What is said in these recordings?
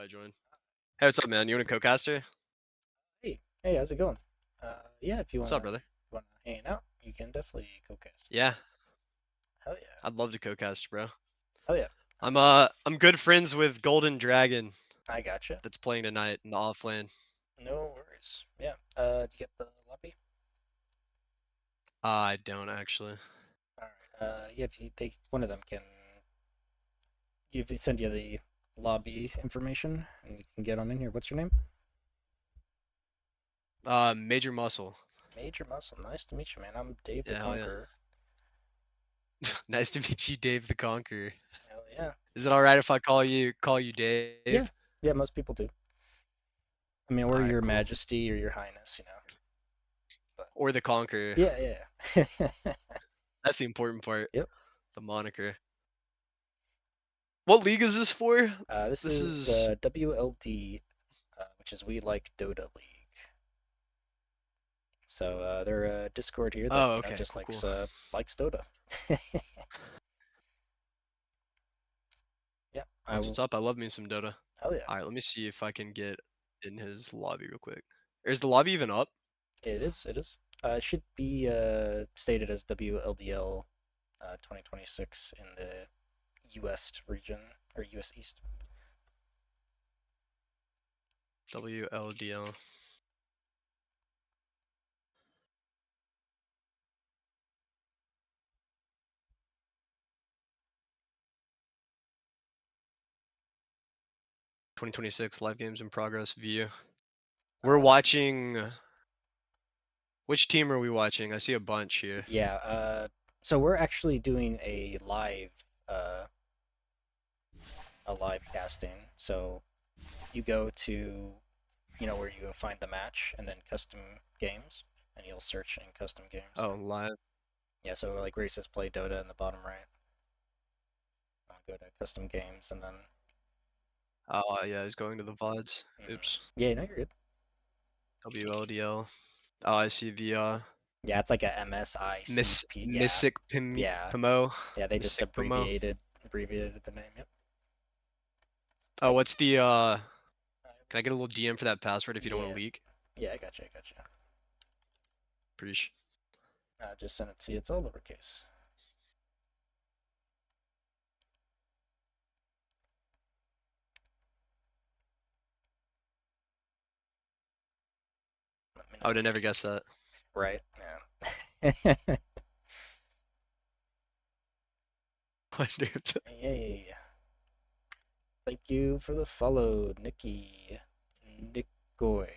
Join. Hey, what's up, man? You want a co-caster? Hey, how's it going? Yeah, if you What's up, wanna brother? hang out, you can definitely co-cast. Yeah, Hell yeah, I'd love to co-cast, bro. hell yeah. I'm good friends with Golden Dragon I gotcha. that's playing tonight in the offlane. No worries. Yeah. Do you get the lobby? I don't actually. All right. Yeah, if you take one of them can send you the lobby information and you can get on in here. What's your name? Major Muscle. Major Muscle. Nice to meet you, man. I'm Dave the Yeah, hell yeah. Conqueror. Nice to meet you, Dave the Conqueror. Hell yeah. Is it all right if I call you Yeah. Dave? Yeah, most people do. I mean, All or right, Your cool. Majesty or Your Highness, you know. But Or the Conqueror. yeah. That's the important part. Yep. The moniker. What league is this for? This This is is. WLD, which is We Like Dota League. So they're a Discord here that Oh, okay, just cool, cool. likes Dota. Yeah, I That's what's will. up. I love me some Dota. Hell yeah, All right, let me see if I can get in his lobby real quick. Is the lobby even up? it is. It is. It should be stated as WLDL 2026 in the U.S. region or U.S. East. WLDL. (2026) live games in progress view. We're Uh, watching. Which team are we watching? I see a bunch here. yeah. So we're actually doing uh, a live casting. So you go to where you go find the match and then custom games, and you'll search in custom games. Oh, live. Yeah, so like where it says play Dota in the bottom right, I'll go to custom games and then. Oh, yeah, he's going to the VODs. Oops. Yeah, no, you're good. WLDL. Oh, I see the Yeah, it's like a MSICP. Yeah, Mystic yeah, Pimo. yeah. They just Mystic Pimo. abbreviated the name. Yep. Oh, I can. what's the can I get a little DM for that password if you don't want to Yeah, leak? yeah. I got you. I got you. Preach. Just send it to you. It's all lowercase. Let me I know would have never if. guessed that. Right. Yeah. Wonder if Yay. Thank you for the follow, Nikki. Nikoy.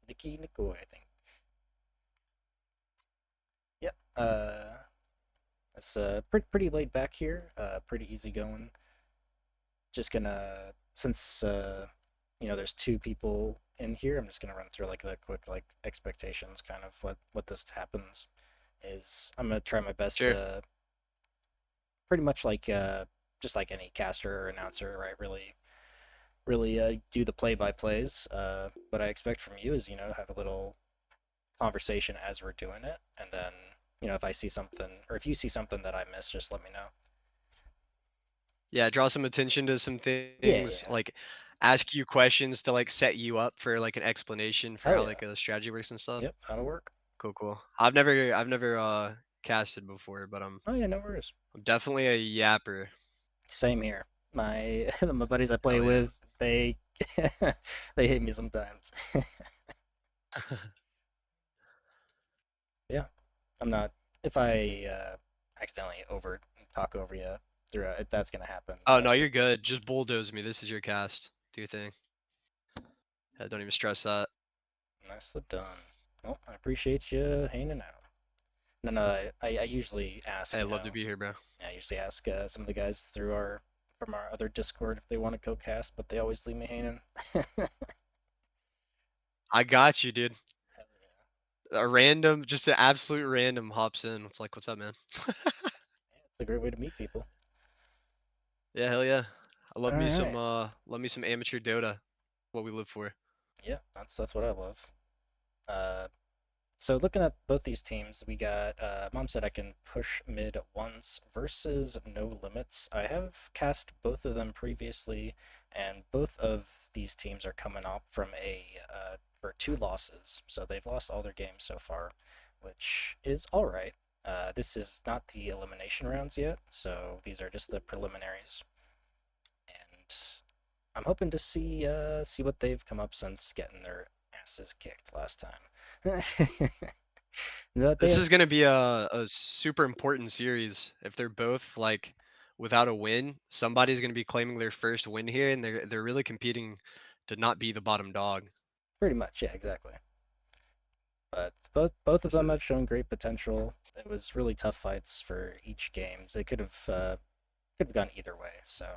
Nikki Nikoy, I think. Yep. It's pretty laid back here. Pretty easy going. Just gonna since there's two people in here. I'm just gonna run through like the quick like expectations, kind of what this happens is. I'm gonna try my best sure. to pretty much like just like any caster or announcer, right? Really do the play by plays. What I expect from you is have a little conversation as we're doing it, and then if I see something or if you see something that I missed, just let me know. Yeah, draw some attention to some Yeah, things, yeah. like ask you questions to like set you up for like an explanation for Hell how yeah. like a strategy works and stuff. Yep, that'll work. Cool, cool. I've never casted before, but Oh yeah, no worries. I'm definitely a yapper. Same here. My buddies I play Hell yeah. with, they they hate me sometimes. Yeah, I'm not. If I accidentally over talk over you through it, that's gonna happen. Oh But no, you're just good. Just bulldoze me. This is your cast. Do your thing. Yeah, don't even stress that. nicely done. Well, I appreciate you hanging out. No, no, I usually ask, Hey, love to be here, bro. I usually ask some of the guys from our other Discord if they want to co-cast, but they always leave me hanging. Hell I got you, dude. yeah. A random, just an absolute random hops in. It's like, what's up, man? Yeah, it's a great way to meet people. Yeah, hell yeah. I All right. love me some amateur Dota. What we live for. Yeah, that's what I love. Uh, So looking at both these teams, we got Mom said I can push mid once versus NoLimitz. I have cast both of them previously, and both of these teams are coming up from for 2 losses. So they've lost all their games so far, which is all right. This is not the elimination rounds yet, so these are just the preliminaries, and I'm hoping to see what they've come up since getting their asses kicked last time. No, This they is gonna be a super important series. If they're both like without a win, somebody's gonna be claiming their first win here, and they're really competing to not be the bottom dog. pretty much, yeah, exactly. But both of This them is have shown great potential. It was really tough fights for each game. They could have gone either way. So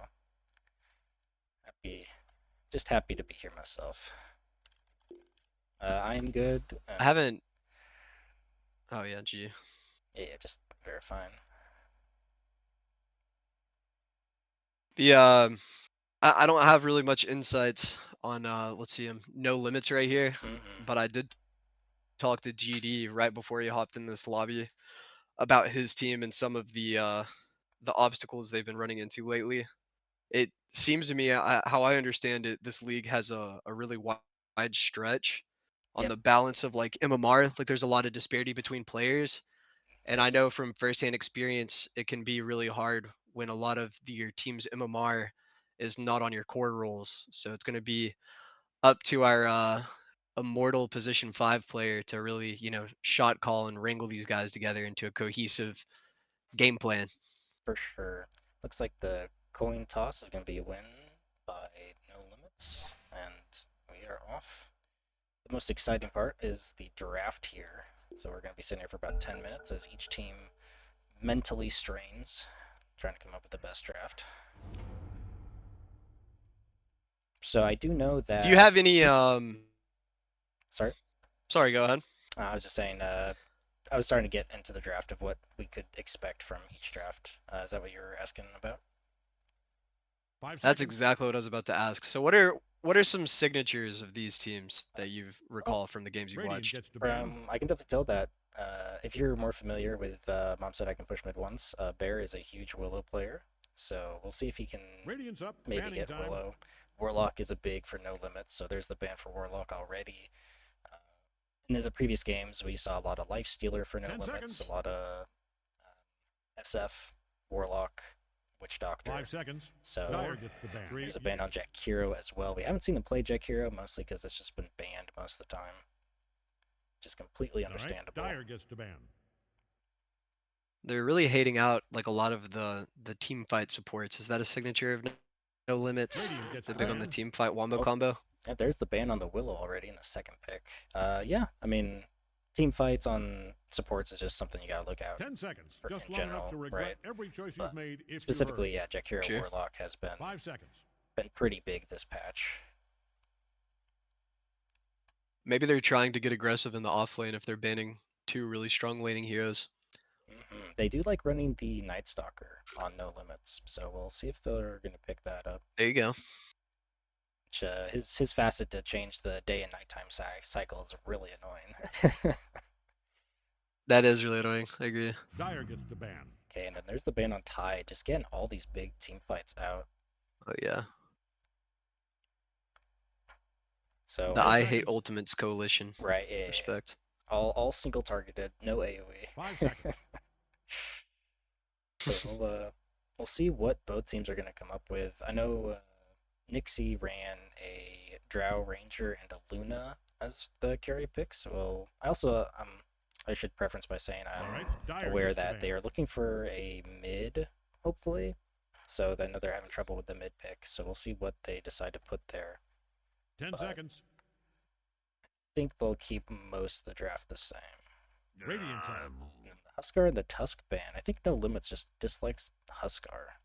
happy, just happy to be here myself. I am good. I haven't. Oh yeah, gee. Yeah, just verifying. The I don't have really much insights on let's see him no limits right here, Mm-hmm. but I did talk to GD right before he hopped in this lobby about his team and some of the obstacles they've been running into lately. It seems to me, how I understand it, this league has a really wide stretch on Yep. the balance of like MMR. Like there's a lot of disparity between players, and I Yes. know from firsthand experience, it can be really hard when a lot of your team's MMR is not on your core roles. So it's going to be up to our immortal position 5 player to really, shot call and wrangle these guys together into a cohesive game plan. For sure. Looks like the coin toss is going to be a win by No Limits, and we are off. The most exciting part is the draft here. So we're going to be sitting here for about 10 minutes as each team mentally strains, trying to come up with the best draft. So I do know Do you that. have any Sorry, sorry, go ahead. I was just saying. I was starting to get into the draft of what we could expect from each draft. Is that what you were asking about? Five That's seconds. exactly what I was about to ask. So what are some signatures of these teams that you Oh, recall from the games you've Radiant watched? gets the ban. I can definitely tell that. If you're more familiar with Mom Said I Can Push Mid Once, Bear is a huge Willow player. So we'll see if he can Radiant's up. maybe Banning get time. Willow. Warlock is a big for No Limits, so there's the ban for Warlock already. Uh, in the previous games, we saw a lot of Life Stealer for No 10 Limits, seconds. a lot of SF, Warlock, Witch Doctor. 5 seconds. So Dyer gets the ban. there's a ban on Jack Hero as well. We haven't seen them play Jack Hero, mostly because it's just been banned most of the time. Which is completely understandable. All right. Dyer gets the ban. They're really hating out like a lot of the team fight supports. Is that a signature of no limits? Radiant gets They're the big on the ban. team fight wombo Oh, combo. yeah, there's the ban on the Willow already in the second pick. Yeah, I mean, team fights on supports is just something you gotta look out 10 seconds. for Just in long general, enough to regret right? every choice But you've made if specifically, you yeah, Jack Hero Sure. Warlock has 5 seconds. been pretty big this patch. Maybe they're trying to get aggressive in the off lane if they're banning 2 really strong laning heroes. They do like running the Night Stalker on No Limits, so we'll see if they're gonna pick that up. There you go. Which, his facet to change the day and nighttime cycle is really annoying. That is really annoying. I agree. Dyer gets the ban. Okay, and then there's the ban on Tide, just getting all these big team fights out. Oh yeah. So The 10 I hate seconds. ultimates coalition. right, yeah, Respect. all single targeted, no AOE. 5 seconds. So we'll see what both teams are gonna come up with. I know Nixie ran a Drow Ranger and a Luna as the carry picks. Well, I also I should preference by saying All I'm right. Dyer aware gets the that ban. they are looking for a mid, hopefully. So I know they're having trouble with the mid pick. So we'll see what they decide to put there. 10 but seconds. I think they'll keep most of the draft the same. Radiant's up. And the Huskar and the Tusk ban. I think No Limits just dislikes Huskar.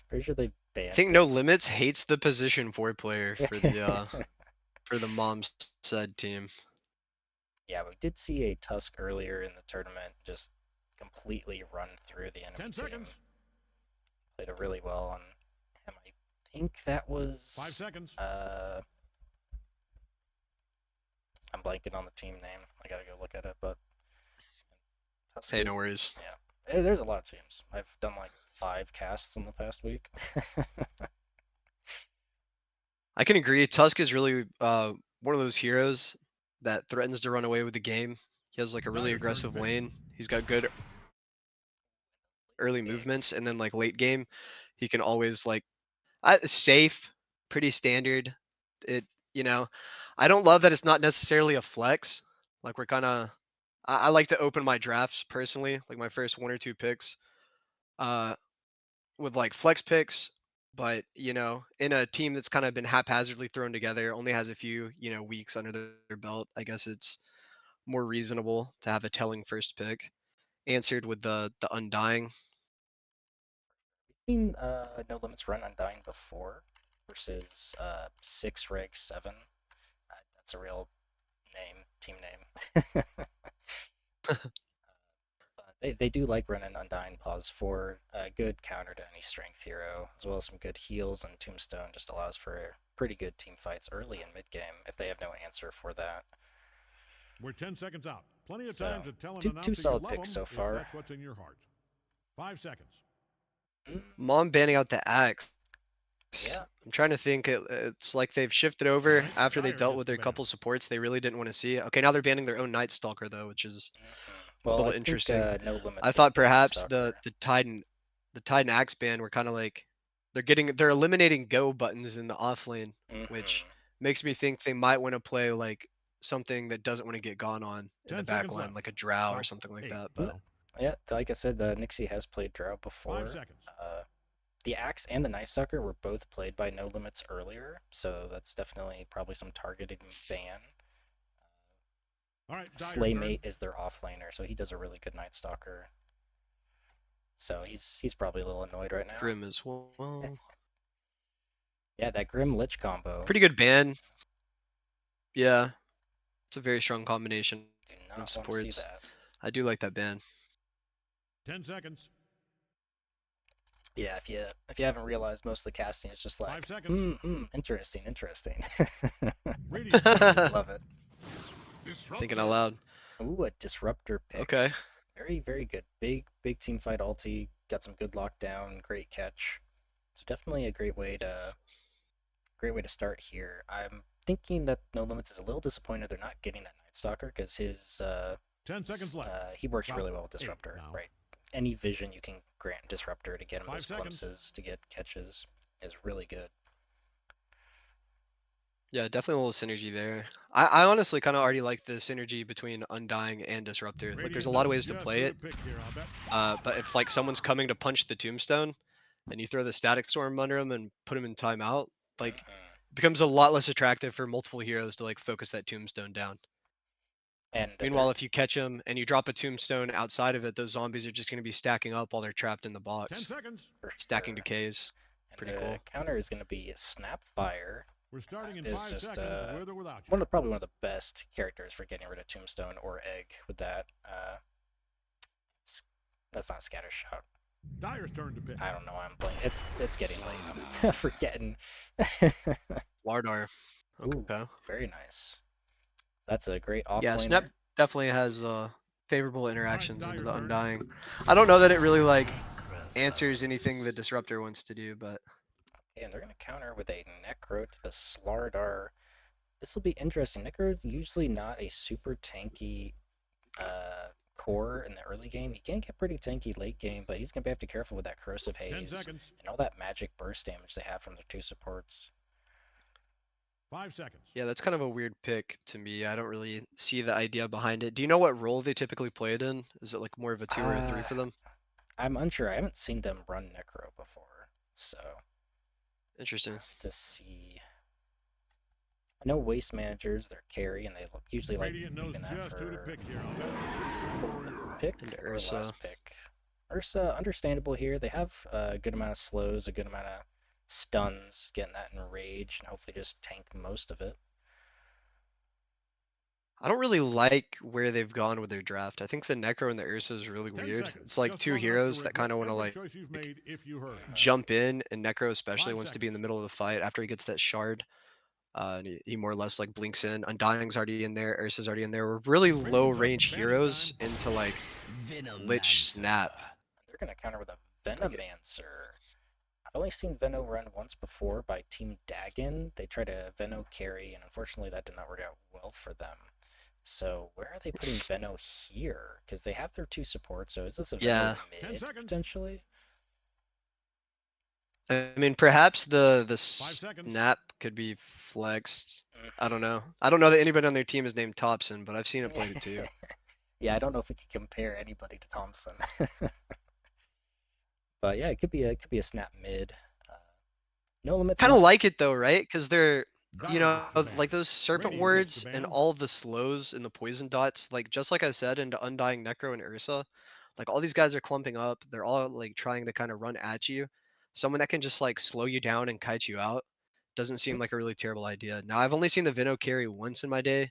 Pretty sure they banned I think it. no limits hates the position 4 player for the mom's said team. Yeah, we did see a Tusk earlier in the tournament just completely run through the enemy 10 team. seconds. Played it really well on him. I think that was 5 seconds. I'm I'm blanking on the team name. I gotta go look at it, but Hey, no Tusk worries. yeah. There's a lot of teams. I've done like 5 casts in the past week. I can agree. Tusk is really one of those heroes that threatens to run away with the game. He has like a really Dyer's turn to aggressive pick. lane. He's got good early Game. movements, and then like late game, he can always like safe, pretty standard. It you know, I don't love that it's not necessarily a flex. Like we're kind of, I like to open my drafts personally, like my first 1 or 2 picks, uh, with like flex picks. But in a team that's kind of been haphazardly thrown together, only has a few weeks under their belt, I guess it's more reasonable to have a telling first pick. Answered with the Undying. We've seen NoLimitz run Undying before versus 6 Reg 7. That's a real name, team name. They do like running Undying Pause for a good counter to any strength hero, as well as some good heals, and Tombstone just allows for pretty good team fights early and mid game if they have no answer for that. We're 10 seconds out. Plenty of So, time to tell an two announcer you solid love picks them so if far. that's what's in your heart. 5 seconds. Mom banning out the axe. Yeah. I'm trying to think. It's like they've shifted over Alright, after they Dyer dealt gets with the their ban. couple supports they really didn't want to see. Okay, now they're banning their own Night Stalker though, which is a Well, I little think interesting. No I Limits is thought the Night perhaps Stalker. the Titan Axe ban were kind of like they're eliminating go buttons in the off lane, which makes me think they might want to play like something that doesn't want to get gone on in the 10 back seconds line, left. like a Drow or Well, something like 8 that. But now. Yeah, like I said, Nixie has played Drow 5 before. seconds. The Axe and the Night Stalker were both played by No Limits earlier, so that's definitely probably some targeted ban. Alright, Slaymate is their offlaner, so he does a really good Night Stalker. So he's probably a little annoyed right now. Grim as well. Yeah, that Grim Lich combo. Pretty good ban. Yeah, it's a very strong combination Do of not want to see supports. that. I do like that ban. 10 seconds. Yeah, if you haven't realized, most of the casting is just like 5 seconds. interesting. Radiant's Love it. Thinking out loud. Ooh, a disruptor pick. Okay. Very, very good. Big team fight ulti. Got some good lockdown. Great catch. So definitely a great way to start here. I'm thinking that No Limits is a little disappointed they're not getting that Night Stalker because his 10 seconds left. he works really well with 8 Disruptor, now. right? Any vision you can grant Disruptor to get him 5 those seconds. glimpses, to get catches, is really good. Yeah, definitely a little synergy there. I honestly kind of already like the synergy between Undying and Disruptor. Like, there's a Radiant lot of knows ways to just play who it. to pick here, I'll bet. But if like someone's coming to punch the Tombstone, and you throw the Static Storm under him and put him in timeout, like it becomes a lot less attractive for multiple heroes to like focus that Tombstone down. And Meanwhile, if you catch him and you drop a Tombstone outside of it, those zombies are just going to be stacking up while they're trapped in the 10 box, seconds. for stacking sure. decays. And Pretty the cool. counter is going to be Snapfire. We're starting in Is 5 just seconds with or without you. probably one of the best characters for getting rid of Tombstone or Egg with that. That's not Scattershot. Dyer's turn to pick. I don't know why I'm playing. It's getting late. I'm forgetting. Lardar. Ooh, Okay. very nice. That's a great Yeah, offlaner. Snap definitely has favorable Alright, interactions into Dyer's the turn. Undying. I don't know that it really like answers anything the Disruptor wants to do, but Okay, and they're going to counter with a Necro to the Slardar. This will be interesting. Necro is usually not a super tanky core in the early game. He can get pretty tanky late game, but he's going to have to be careful with that Corrosive 10 Haze seconds. and all that magic burst damage they have from their 2 supports. 5 seconds. yeah, that's kind of a weird pick to me. I don't really see the idea behind it. Do you know what role they typically play it in? Is it like more of a 2 or a 3 for them? I'm unsure. I haven't seen them run Necro before, so Interesting. have to see. I know Waste Managers, they're carry, and they usually like Radiant knows leaving that just who to for pick here, I'll bet. 4th pick And or Ursa. last pick. Ursa, understandable here. They have a good amount of slows, a good amount of stuns, getting that in rage, and hopefully just tank most of it. I don't really like where they've gone with their draft. I think the Necro and the Ursa is really 10 weird. seconds. It's like Just 2 long enough to heroes that regret kind of want to every like choice you've made if you hurry. jump in, and Necro especially 5 wants to be in the seconds. middle of the fight after he gets that shard. And he more or less like blinks in. Undying's already in there. Ursa's already in there. We're really low Radiant's up. range Bandit heroes time. into like Lich Snap. Venomancer. They're gonna counter with a Like, Venomancer. I've only seen Veno run once before by Team Dagon. They tried a Veno carry, and unfortunately that did not work out well for them. So where are they putting Veno here? Because they have their 2 supports, so is this a Veno yeah. 10 mid, seconds. potentially? I mean, perhaps the 5 seconds. snap could be flexed. I don't Mhm. know. I don't know that anybody on their team is named Thompson, but I've seen it played too. Yeah, I don't know if we could compare anybody to Thompson. But yeah, it could be a snap mid. No limits. Kind of like it though, right? Because they're, you Dire know, gets the ban. like those serpent Radiant gets words the and ban. all of the slows and the poison dots, like just like I said into Undying Necro and Ursa, like all these guys are clumping up. They're all like trying to kind of run at you. Someone that can just like slow you down and kite you out doesn't seem like a really terrible idea. Now I've only seen the Vino carry once in my day,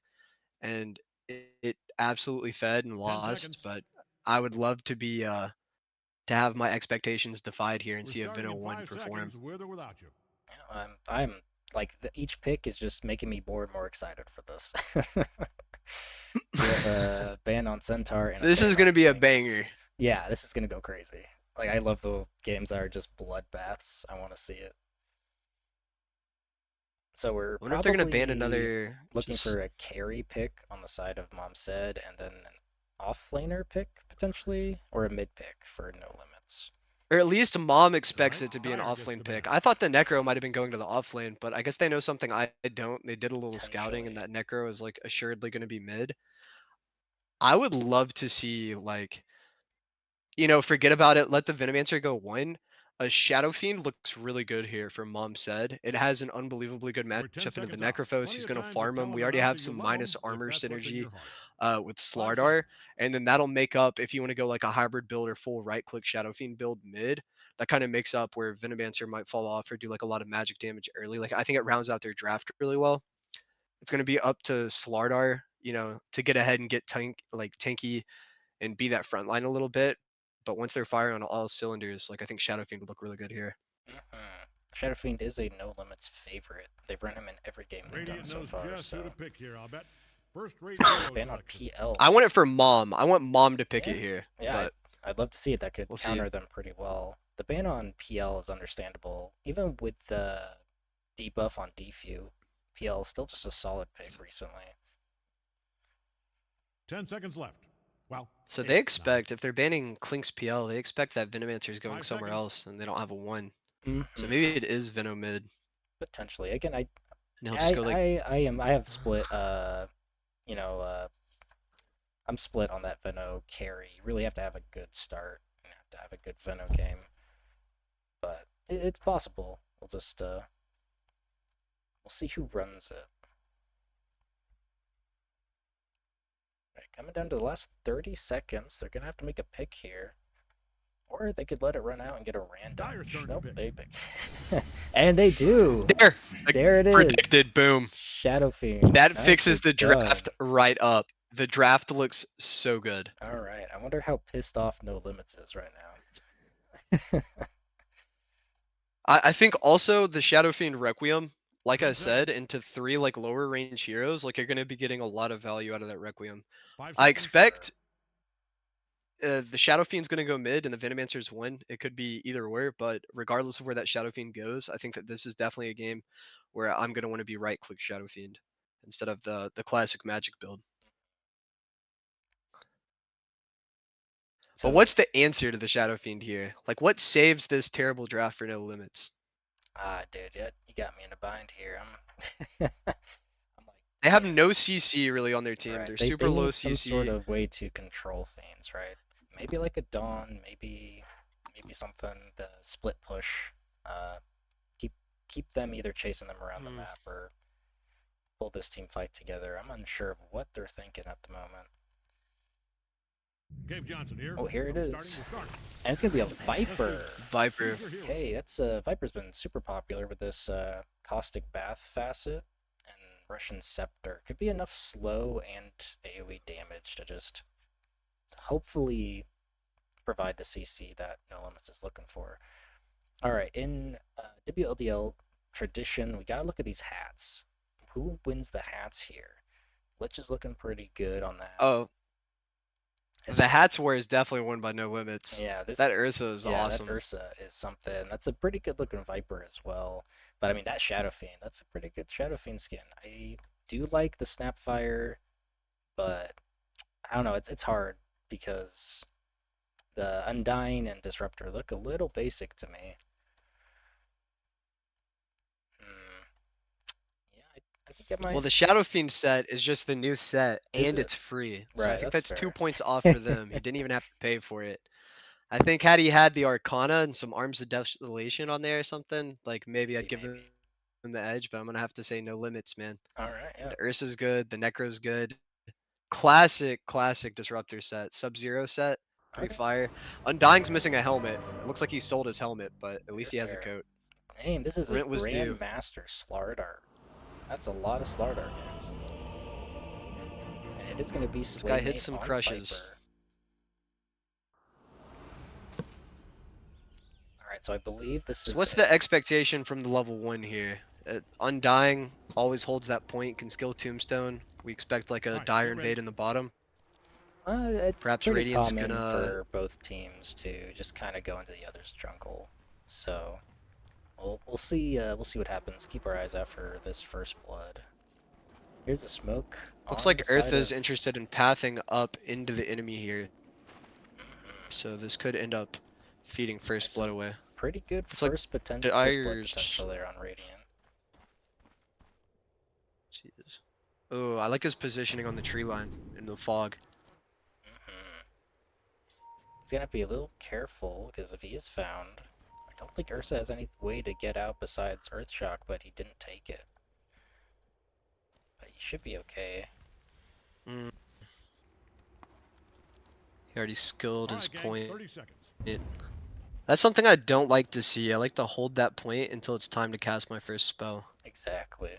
and it absolutely fed and 10 lost. seconds. But I would love to be to have my expectations defied here and We're see a starting Vino in 1 5 perform. seconds with or without you. I'm like each pick is just making me more and more excited for this. We have a ban on Centaur and a This ban is on gonna be a Lynx. banger. Yeah, this is gonna go crazy. Like I love the games that are just bloodbaths. I want to see it. So we're I wonder if they're gonna ban probably another looking just for a carry pick on the side of Mom Said, and then an off-laner pick potentially, or a mid pick for No Limits. or at least mom expects Alright, it to be an Dire gets offlane the pick. ban. I thought the Necro might have been going to the offlane, but I guess they know something I don't. They did a little scouting and Potentially. that Necro is like assuredly gonna be mid. I would love to see like, you know, forget about it, let the Venomancer go 1. A Shadow Fiend looks really good here for Mom Said. It has an unbelievably good We're 10 matchup into the seconds out. Necrophos. Plenty He's of gonna time to farm tell him. an We already have announcer you some love him minus if armor that's what's in synergy your heart. with 5 Slardar, seconds. and then that'll make up if you want to go like a hybrid build or full right click Shadow Fiend build mid. That kind of makes up where Venomancer might fall off or do like a lot of magic damage early. Like I think it rounds out their draft really well. It's gonna be up to Slardar, you know, to get ahead and get tanky and be that front line a little bit. But once they're firing on all cylinders, like I think Shadow Fiend would look really good here. Shadow Fiend is a No Limits favorite. They've run him in every game they've done Radiant so knows far. just who So to pick here, I'll bet. First rate hero ban on selection. PL. I want it for mom. I want mom to pick Yeah, it here. yeah, But I'd love to see it. That could we'll see. counter them pretty well. The ban on PL is understandable, even with the debuff on Defu. PL is still just a solid pick recently. 10 seconds left. Well, So 8 they now. expect if they're banning Klink's PL, they expect that Venomancer is going 5 somewhere seconds. else and they don't have a 1. Mm-hmm. So maybe it is Veno mid. Potentially. Again, I And he'll just go like I have split you know, I'm split on that Veno carry. You really have to have a good start and have to have a good Veno game. But it's possible. We'll just we'll see who runs it. Right, coming down to the last 30 seconds, they're gonna have to make a pick here. Or they could let it run out and get a random. Dire's turn to Nope, pick. they pick. And they do. there. There it is. Predicted. Boom. Shadow Fiend. That Nicely fixes the draft done. right up. The draft looks so good. All right. I wonder how pissed off No Limits is right now. I think also the Shadow Fiend Requiem, like 10 I said, seconds. into 3 like lower range heroes, like you're gonna be getting a lot of value out of that Requiem. 5 I seconds. expect the Shadow Fiend's gonna go mid and the Venomancer's 1. It could be either or, but regardless of where that Shadow Fiend goes, I think that this is definitely a game where I'm gonna want to be right click Shadow Fiend instead of the classic magic build. So, But what's the answer to the Shadow Fiend here? Like what saves this terrible draft for No Limits? dude, you got me in a bind here. I'm like, They have yeah, no CC really on their team. right. They're They super low need some sort CC. of way to control things, right? Maybe like a Dawn, maybe something, the split push. Keep them either chasing them around the map or pull this team fight together. I'm unsure of what they're thinking at the moment. Gabe Johnson here. Oh, here it I'm is. starting. And it's gonna be a Viper. Viper. Choose your hero. Okay, that's Viper's been super popular with this Caustic Bath facet and Russian Scepter. Could be enough slow and AoE damage to just hopefully provide the CC that No Limits is looking for. All right, in WLDL tradition, we gotta look at these hats. who wins the hats here? Lich is looking pretty good on that. Oh, His, the hats war is definitely won by NoLimitz. yeah, That Ursa is yeah, that awesome. Ursa is something. That's a pretty good looking Viper as well. But I mean, that Shadow Fiend, that's a pretty good Shadow Fiend skin. I do like the Snapfire, but I don't know, it's hard because the Undying and Disruptor look a little basic to me. Hmm. Yeah, I think I Well, might. the Shadow Fiend set is just the new set, Is and it? it's free. So I Right, think that's that's 2 fair. points off for them. He didn't even have to pay for it. I think had he had the Arcana and some Arms of Desolation on there or something, like maybe I'd give them Maybe. the edge, but I'm gonna have to say NoLimitz, man. Alright, yeah. The Ursa's good, the Necro's good. Classic Disruptor set. Sub-Zero set, pretty Okay. fire. Undying's missing a helmet. It looks like he sold his helmet, but at least he has a Fair. coat. Damn, this is a Rent was due. Grandmaster Slardar. That's a lot of Slardar games. And it is going to be This guy hits Slaymate some on crushes. Viper. Alright, so I believe this So is what's the expectation from the level 1 here? Undying always holds that point, can skill Tombstone. We expect like a All right, Dire get ready. Invade in the bottom. It's Perhaps pretty Radiant's common gonna... for both teams to just kind of go into the other's jungle. So we'll see what happens. Keep our eyes out for this first blood. Here's the smoke Looks on like the side Eartha's of. interested in pathing up into the enemy here. Mhm. So this could end up feeding There's first blood some away. pretty good It's like first blood Dire's... potential there on Radiant. Jesus. Oh, I like his positioning on the tree line in the fog. Mhm. He's gonna have to be a little careful because if he is found, I don't think Ursa has any way to get out besides Earthshock, but he didn't take it. But he should be okay. Mm. He already skilled All his right, gang, point. 30 seconds. That's something I don't like to see. I like to hold that point until it's time to cast my first spell. Exactly.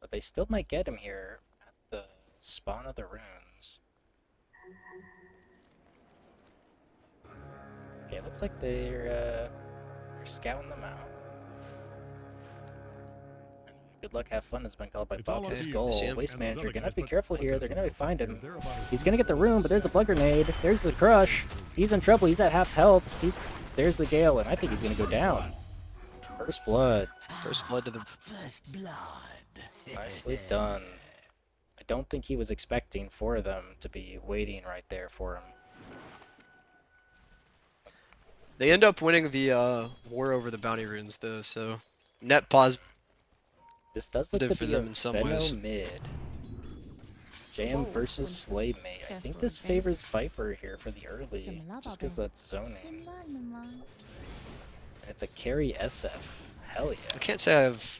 But they still might get him here at the spawn of the runes. Okay, it looks like they're scouting them out. Good luck, have fun has been called by It's all Bob up the to Okay, you I see Skull. him. Waste and those Manager, other gonna guys, be but careful let's here. have They're some gonna fun. find him. They're about as He's good gonna as get the we're room, but there's a blood grenade. There's the crush. He's in trouble. He's at half health. There's the Gale, and I think he's gonna go down. First blood. First blood to the... First blood. Nicely done. I don't think he was expecting for them to be waiting right there for him. They end up winning the war over the bounty runes though, so net positive This does look to for be a them in some Veno ways. mid. JM versus Slaymate. I think this favors Viper here for the early, just because that's zoning. And it's a carry SF. Hell I yeah. can't say I've...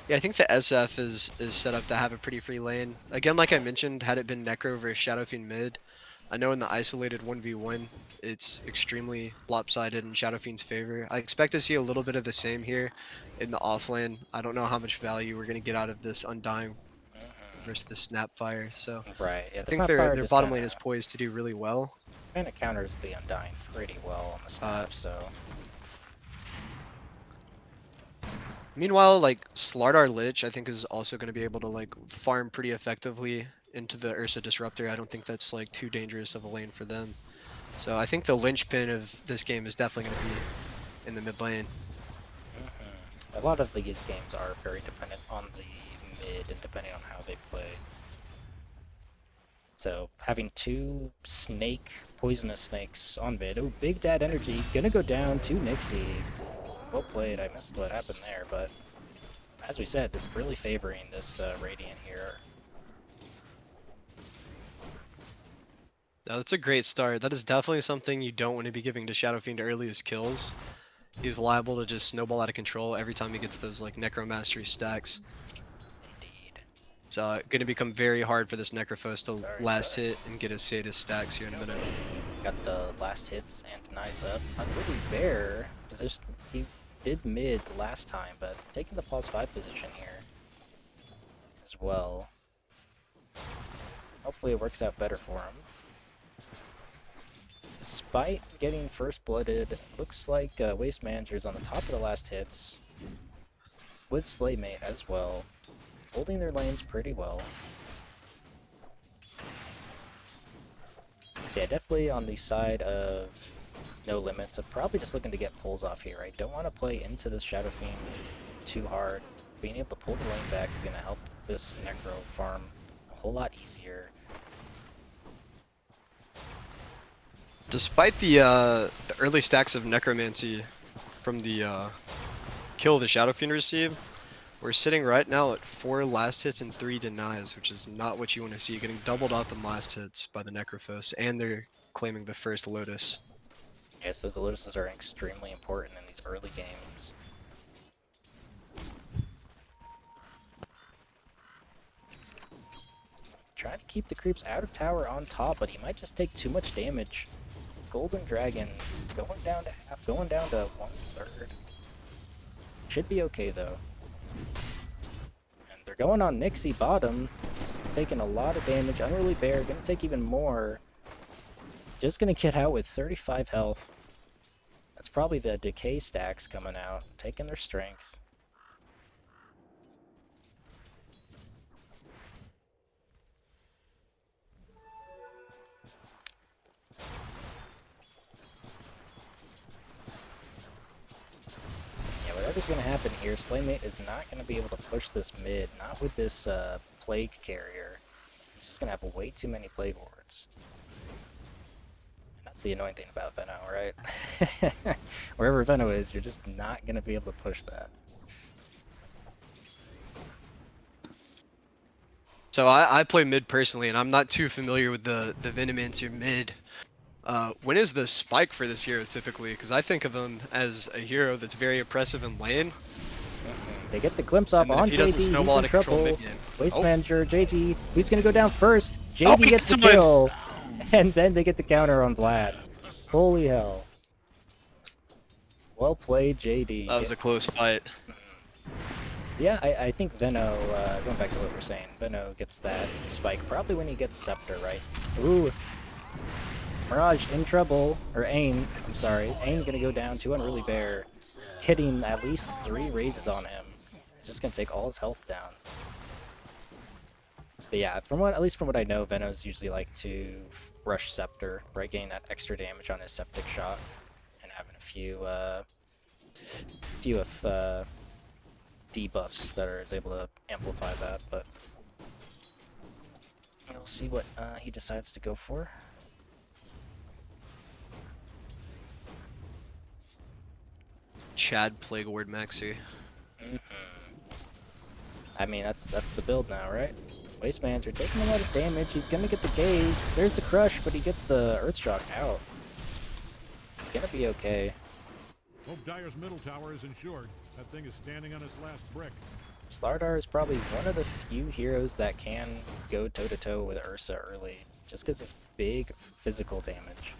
Yeah, I think the SF is set up to have a pretty free lane. Again, like I mentioned, had it been Necro versus Shadow Fiend mid, I know in the isolated 1v1, it's extremely lopsided in Shadow Fiend's favor. I expect to see a little bit of the same here in the offlane. I don't know how much value we're going to get out of this Undying versus the Snapfire, so Right, yeah, I the think Snapfire their just bottom lane is poised to do really well. kind of counters the Undying pretty well on the Snap, so... Meanwhile, like Slardar Lich, I think is also going to be able to like farm pretty effectively into the Ursa Disruptor. I don't think that's like too dangerous of a lane for them. So I think the linchpin of this game is definitely going to be in the mid lane. A lot of these games are very dependent on the mid and depending on how they play. So having two poisonous snakes on mid. Oh, Big Dad Energy gonna go down to Nixie. Well played. I missed what happened there, but as we said, they're really favoring this Radiant here. That's a great start. That is definitely something you don't want to be giving to Shadow Fiend early as kills. He's liable to just snowball out of control every time he gets those like Necromastery stacks. Indeed. It's going to become very hard for this Necrophos to last Sorry. hit and get his Sadist stacks here in a minute. Got the last hits and denies up. Unruly Bear position. He did mid last time, but taking the +5 position here as well. Hopefully it works out better for him. despite getting first blooded, looks like Waste Manager's on the top of the last hits, with Slaymate as well, holding their lanes pretty well. So yeah, definitely on the side of NoLimitz. I'm probably just looking to get pulls off here. I don't want to play into this Shadow Fiend too hard. Being able to pull the lane back is going to help this Necro farm a whole lot easier. Despite the early stacks of Necromancy from the kill the Shadow Fiend received, we're sitting right now at 4 last hits and 3 denies, which is not what you want to see. Getting doubled up in last hits by the Necrophos, and they're claiming the first Lotus. Yes, those Lotuses are extremely important in these early games. Trying to keep the creeps out of tower on top, but he might just take too much damage. Golden Dragon going down to half, going down to 1/3. Should be okay though. And they're going on Nixie bottom. He's taking a lot of damage. Unruly Bear gonna take even more. Just gonna get out with 35 health. That's probably the decay stacks coming out, taking their strength. Yeah, whatever's gonna happen here, Slaymate is not gonna be able to push this mid, not with this Plague Carrier. He's just gonna have way too many Plague Wards. That's the annoying thing about Venno, right? Wherever Venno is, you're just not going to be able to push that. So I play mid personally, and I'm not too familiar with the Venomancer mid. When is the spike for this hero typically? Because I think of him as a hero that's very oppressive in lane. They get the glimpse off on JD, he's in trouble. Waste Manager, JD, who's going to go down first? JD gets the kill. And then they get the counter on Vlad. Holy hell. Well played, JD. That was a close fight. Yeah, I think Venno, going back to what we're saying, Venno gets that spike probably when he gets Scepter, right? Ooh. Mirage in trouble, or Ain, I'm sorry. Ain gonna go down to Unruly Bear, hitting at least 3 raises on him. It's just gonna take all his health down. But yeah, at least from what I know, Venos usually like to rush Scepter, right? Getting that extra damage on his Septic Shock, and having a few debuffs that is able to amplify that. But we'll see what he decides to go for. Chad Plague Ward Maxi. I mean, that's the build now, right? Waste Manager taking a lot of damage. He's gonna get the gaze. There's the crush, but he gets the Earthshock out. He's gonna be okay. Hope Dyer's middle tower is insured. That thing is standing on its last brick. Slardar is probably one of the few heroes that can go toe-to-toe with Ursa early, just because it's big physical damage.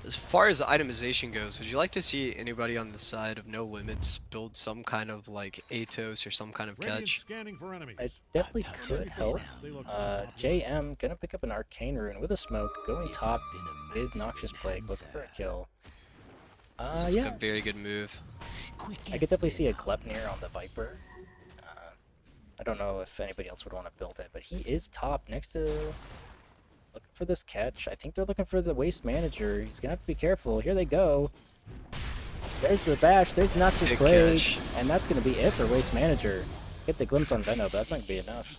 As far as itemization goes, would you like to see anybody on the side of NoLimitz build some kind of like Atos or some kind of Radiant catch? scanning for enemies. It definitely could help. JM gonna pick up an Arcane Rune with a smoke, going top with Noxious Plague, looking for a kill. This is Yeah, a very good move. I could definitely see a Glepnir on the Viper. I don't know if anybody else would want to build it, but he is top next to... Looking for this catch. I think they're looking for the Waste Manager. He's gonna have to be careful. Here they go. There's the bash. There's Noxious Plague. And that's gonna be it for Waste Manager. Get the glimpse on Venno, but that's not gonna be enough.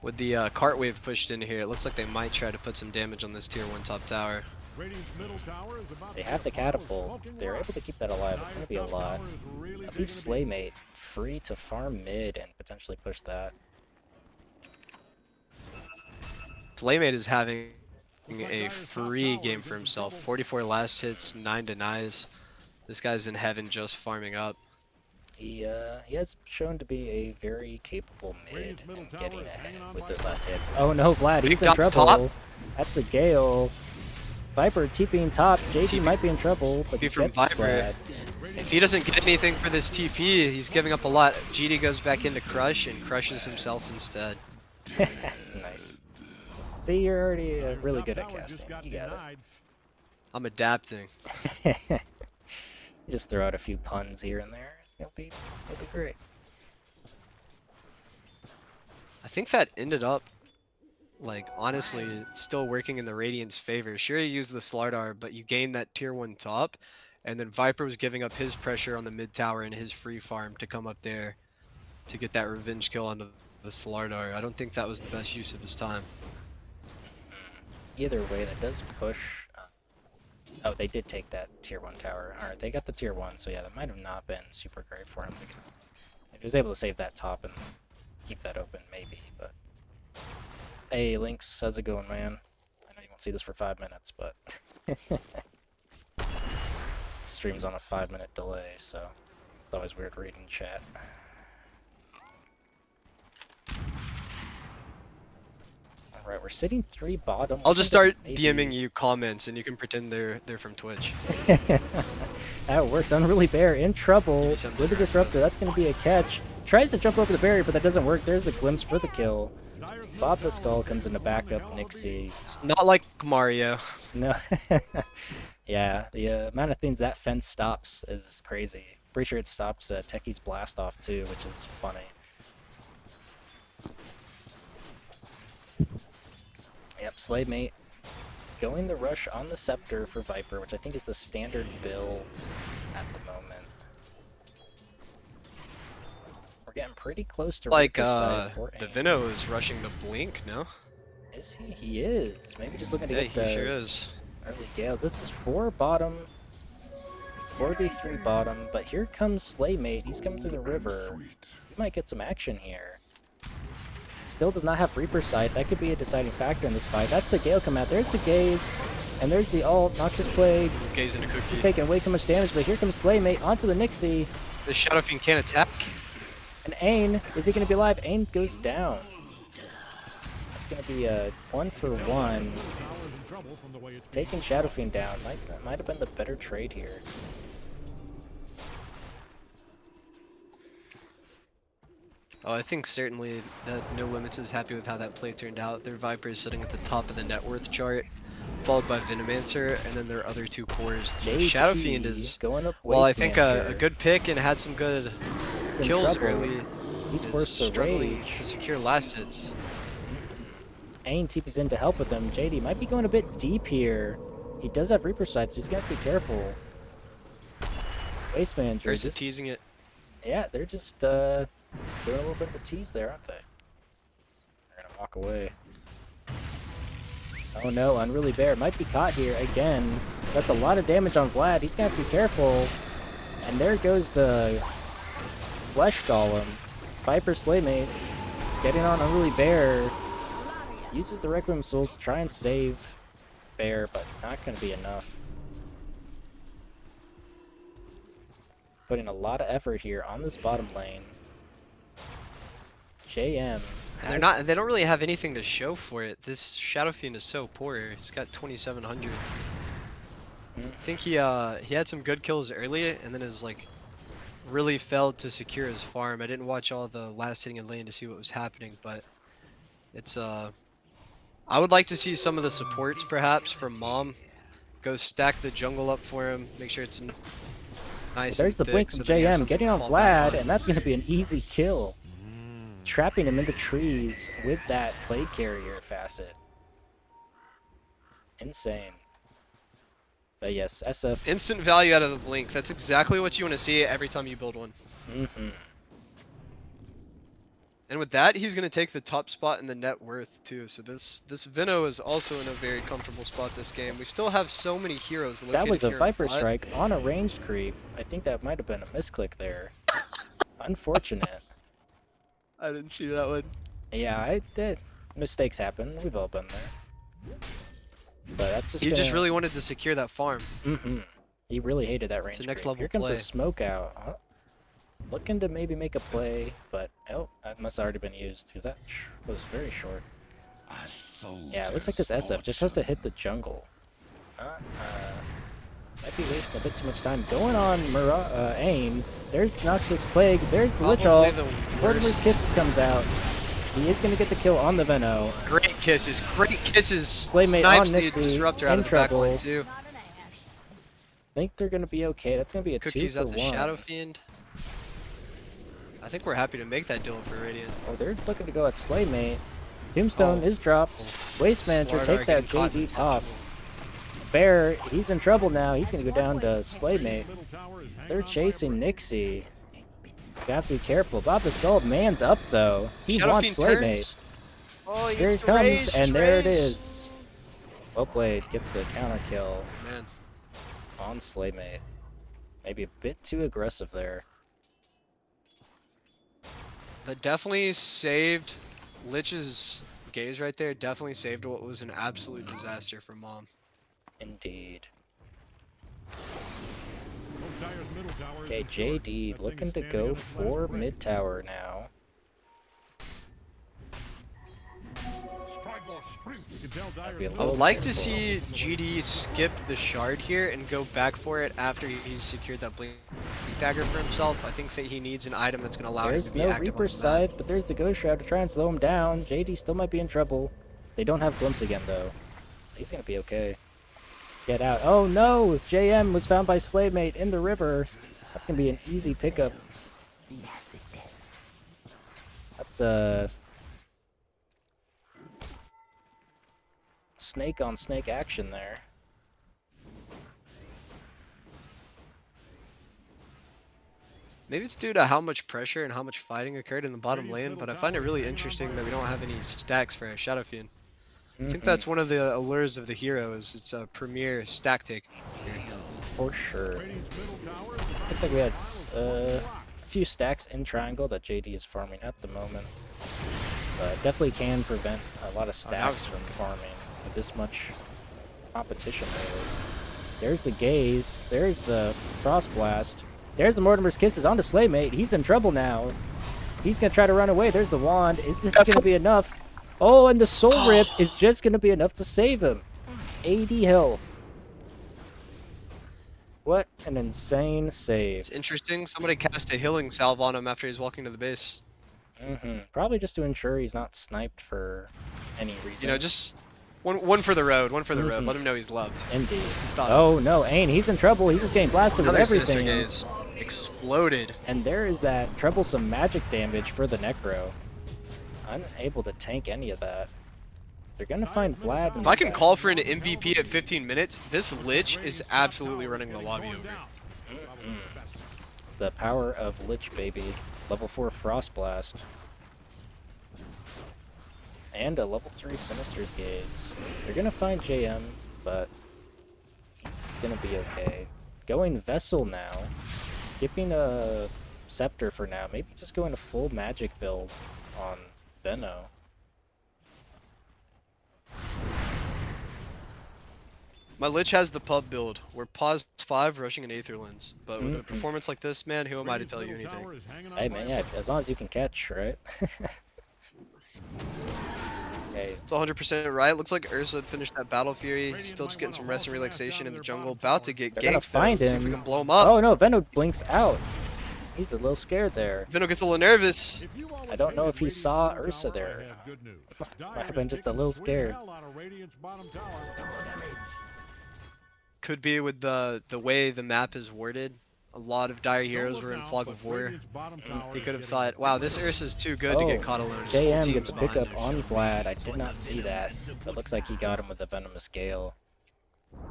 With the cart wave pushed in here, it looks like they might try to put some damage on this tier 1 top tower. Radiant's middle tower is about They have the catapult. They're able to keep that alive. It's gonna be a lot. That leaves Slaymate free to farm mid and potentially push that. Slaymate is having a free game for himself. 44 last hits, 9 denies. This guy's in heaven just farming up. He has shown to be a very capable mid and getting ahead with those last hits. Oh no, Vlad, he's in trouble. Top. That's the Gale. Viper TPing top. JD might be in trouble, but he from gets Viper. Vlad. If he doesn't get anything for this TP, he's giving up a lot. GD goes back into Crush and crushes himself instead. Nice. See, you're already really Top good at tower just casting. got You got denied. I'm adapting. it. Just throw out a few puns here and there. It'll be great. I think that ended up, like, honestly, still working in the Radiant's favor. Sure, you used the Slardar, but you gained that tier 1 top, and then Viper was giving up his pressure on the mid tower and his free farm to come up there to get that revenge kill onto the Slardar. I don't think that was the best use of his time. Either way, that does push. Oh, they did take that tier 1 tower. Alright, they got the tier 1, so yeah, that might have not been super great for him. If he was able to save that top and keep that open, maybe, but... Hey, Lynx, how's it going, man? I know you won't see this for 5 minutes, but... the stream's on a 5-minute delay, so it's always weird reading chat. Alright, we're sitting 3 bottom. I'll just start Maybe... DMing you comments and you can pretend they're from Twitch. That works. Unruly Bear in trouble Maybe with the Disruptor. That's going to be a catch. Tries to jump over the barrier, but that doesn't work. There's the glimpse for the kill. Bob the Skull comes into backup. Nixie. It's not like Mario. No. Yeah, the amount of things that fence stops is crazy. Pretty sure it stops Techie's blast off too, which is funny. Yep, Slave Mate going the rush on the Scepter for Viper, which I think is the standard build at the moment. We're getting pretty close to Like, Reaper side for the aim. Vino is rushing the Blink, no? Is he? He is. Maybe just looking to Yeah, get he those sure is. early gales. This is 4 bottom, 4v3 bottom, but here comes Slaymate. He's coming through the river. He might get some action here. Still does not have Reaper sight. That could be a deciding factor in this fight. That's the Gale come out. There's the Gaze, and there's the ult. Noxious Plague. Gaze into Cookie. He's taking way too much damage, but here comes Slaymate onto the Nixie. The Shadow Fiend can't attack. And Ain, is he going to be alive? Ain goes down. That's going to be a 1-for-1. Taking Shadow Fiend down might have been the better trade here. Oh, I think certainly that NoLimitz is happy with how that play turned out. Their Viper is sitting at the top of the net worth chart, followed by Venomancer, and then their other 2 cores. The Shadow Fiend is, going up well, I think a Manager. good pick and had some good He's in kills trouble. early. He's Is forced to struggling rage. to secure last hits. Ain TP's in to help with him. JD might be going a bit deep here. He does have Reaper sight, so he's got to be careful. Waste Manager. Versus teasing it. Yeah, they're just doing a little bit of a tease there, aren't they? They're gonna walk away. Oh no, Unruly Bear might be caught here again. That's a lot of damage on Vlad. He's gonna have to be careful. And there goes the Flesh Golem. Viper Slaymate getting on Unruly Bear. Uses the Requiem Souls to try and save Bear, but not gonna be enough. Putting a lot of effort here on this bottom lane. JM. And they don't really have anything to show for it. This Shadow Fiend is so poor. He's got 2,700. I think he had some good kills early, and then is like really failed to secure his farm. I didn't watch all the last hitting in lane to see what was happening, but it's I would like to see some of the supports perhaps from Mom. Go stack the jungle up for him. Make sure it's nice. There's the and blink thick from so that he has JM something getting to on fall back Vlad, and that's gonna be an easy kill. Trapping him in the trees with that Plague Carrier facet. Insane. But yes, SF. Instant value out of the blink. That's exactly what you want to see every time you build one. And with that, he's going to take the top spot in the net worth too. So this Vino is also in a very comfortable spot this game. We still have so many heroes located That was a here in Viper bot. Strike on a ranged creep. I think that might have been a misclick there. Unfortunate. I didn't see that one. Yeah, I did. Mistakes happen. We've all been there. But that's just He gonna... just really wanted to secure that farm. He really hated that range. It's a next creep. level Here comes play. a smoke out. Huh? Looking to maybe make a play, but oh, that must have already been used because that was very short. Yeah, it looks like this SF just has to hit the jungle. Might be wasting a bit too much time. Going on Aim. There's the Noxix Plague. There's the Lich Probably Ult. the Mortimer's worst. Kisses comes out. He is going to get the kill on the Veno. Great kisses. Great kisses. Slaymate Snipes on the Nixie. disruptor out In of the back line trouble. too. Think they're going to be okay. That's going to be a 2 Cookies for out the 1. Shadow Fiend. I think we're happy to make that deal for Radiant. Oh, they're looking to go at Slaymate. Tombstone Oh. is dropped. Waste Manager Slardar takes out getting caught in JD the top. Bear, he's in trouble now. He's going to go down to Slaymate. Middle tower is hanging They're on by a chasing brick. Nixie. You have to be careful. Bob the Skull, man's up though. He Shadow wants Fiend Slaymate. turns. Oh, he Here needs it to comes, raise, and there it raise. is. Well played, gets the counter kill Man, on Slaymate. Maybe a bit too aggressive there. that definitely saved Lich's gaze right there. Definitely saved what was an absolute disaster for Mom. Indeed. Both Dyer's middle tower is Okay, insured. JD That thing looking is to standing go on its last for brick. mid tower now. You can tell Dyer's be a middle I would little like to careful. see GD skip the shard here and go back for it after he's secured that blink dagger for himself. I think that he needs an item that's going to allow him There's to be no active Reaper on the map. side, but there's the Ghost Shroud to try and slow him down. JD still might be in trouble. They don't have Glimpse again though. So he's gonna be okay. Get out. Oh no! JM was found by Slaymate in the river. That's gonna be an easy pickup. That's snake on snake action there. Maybe it's due to how much pressure and how much fighting occurred in the bottom Radiant's lane, middle but I find it tower is really hanging on interesting by that a we don't thread. have any stacks for a Shadow Fiend. I think Mhm, that's one of the allures of the hero is it's a premier stack take. for sure. Radiant's middle tower is about Looks like we had to a rock. few stacks in triangle that JD is farming at the moment. But definitely can prevent a lot of stacks from farming with this much competition there. There's the Gaze. There's the Frost Blast. There's the Mortimer's Kisses onto Slaymate. He's in trouble now. He's going to try to run away. There's the Wand. Is this going to be enough? Oh, and the Soul Rip is just going to be enough to save him. 80 health. What an insane save. It's interesting. Somebody cast a healing salve on him after he's walking to the base. Probably just to ensure he's not sniped for any reason. You know, just one for the road, one for the road. Let him know he's loved. Indeed. He's thought. Oh no, Ain, he's in trouble. He's just getting blasted with Another sinister everything. gaze exploded. And there is that troublesome magic damage for the Necro. Unable to tank any of that. They're gonna find Vlad. If I can call for an MVP at 15 minutes, this Lich is absolutely running the lobby over. It's the power of Lich, baby. Level 4 Frost Blast. And a level 3 Sinister's Gaze. They're gonna find JM, but he's gonna be okay. Going Vessel now. Skipping a Scepter for now. Maybe just going a full magic build on Veno. My Lich has the pub build. We're pause 5 rushing an Aether Lens. But with a performance like this, man, who am I to tell you anything? Hey man, yeah, as long as you can catch, right? Okay, It's 100% right. Looks like Ursa finished that Battle Fury. Still just getting some rest and relaxation in the jungle. About to get they're gonna ganked. find though. See if we him. can blow him up. Oh no, Veno blinks out. He's a little scared there. Veno gets a little nervous. I don't know if he saw Ursa there. Might have been just a little scared. Could be with the way the map is worded. A lot of dire heroes were in Fog of War. He could have thought, wow, this Ursa's too good to get caught alone. His whole JM team's gets a behind pickup him. on Vlad. I did not see that. But looks like he got him with a Venomous Gale.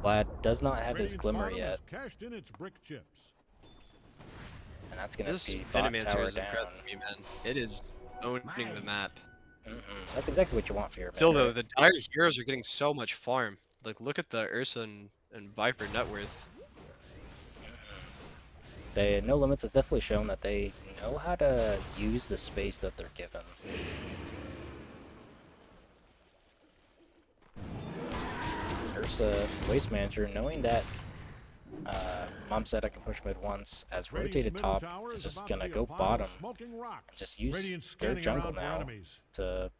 Vlad does not have his Glimmer yet. And that's going This to be bot Venomancer tower is down. impressive, man. It is owning the map. That's exactly what you want for your Still mid, though, right? the dire heroes are getting so much farm. Like, look at the Ursa and Viper net worth. NoLimitz has definitely shown that they know how to use the space that they're given. Ursa, Waste Manager, knowing that Mom said I can push mid once, as rotated top is just gonna go bottom and just use their jungle now to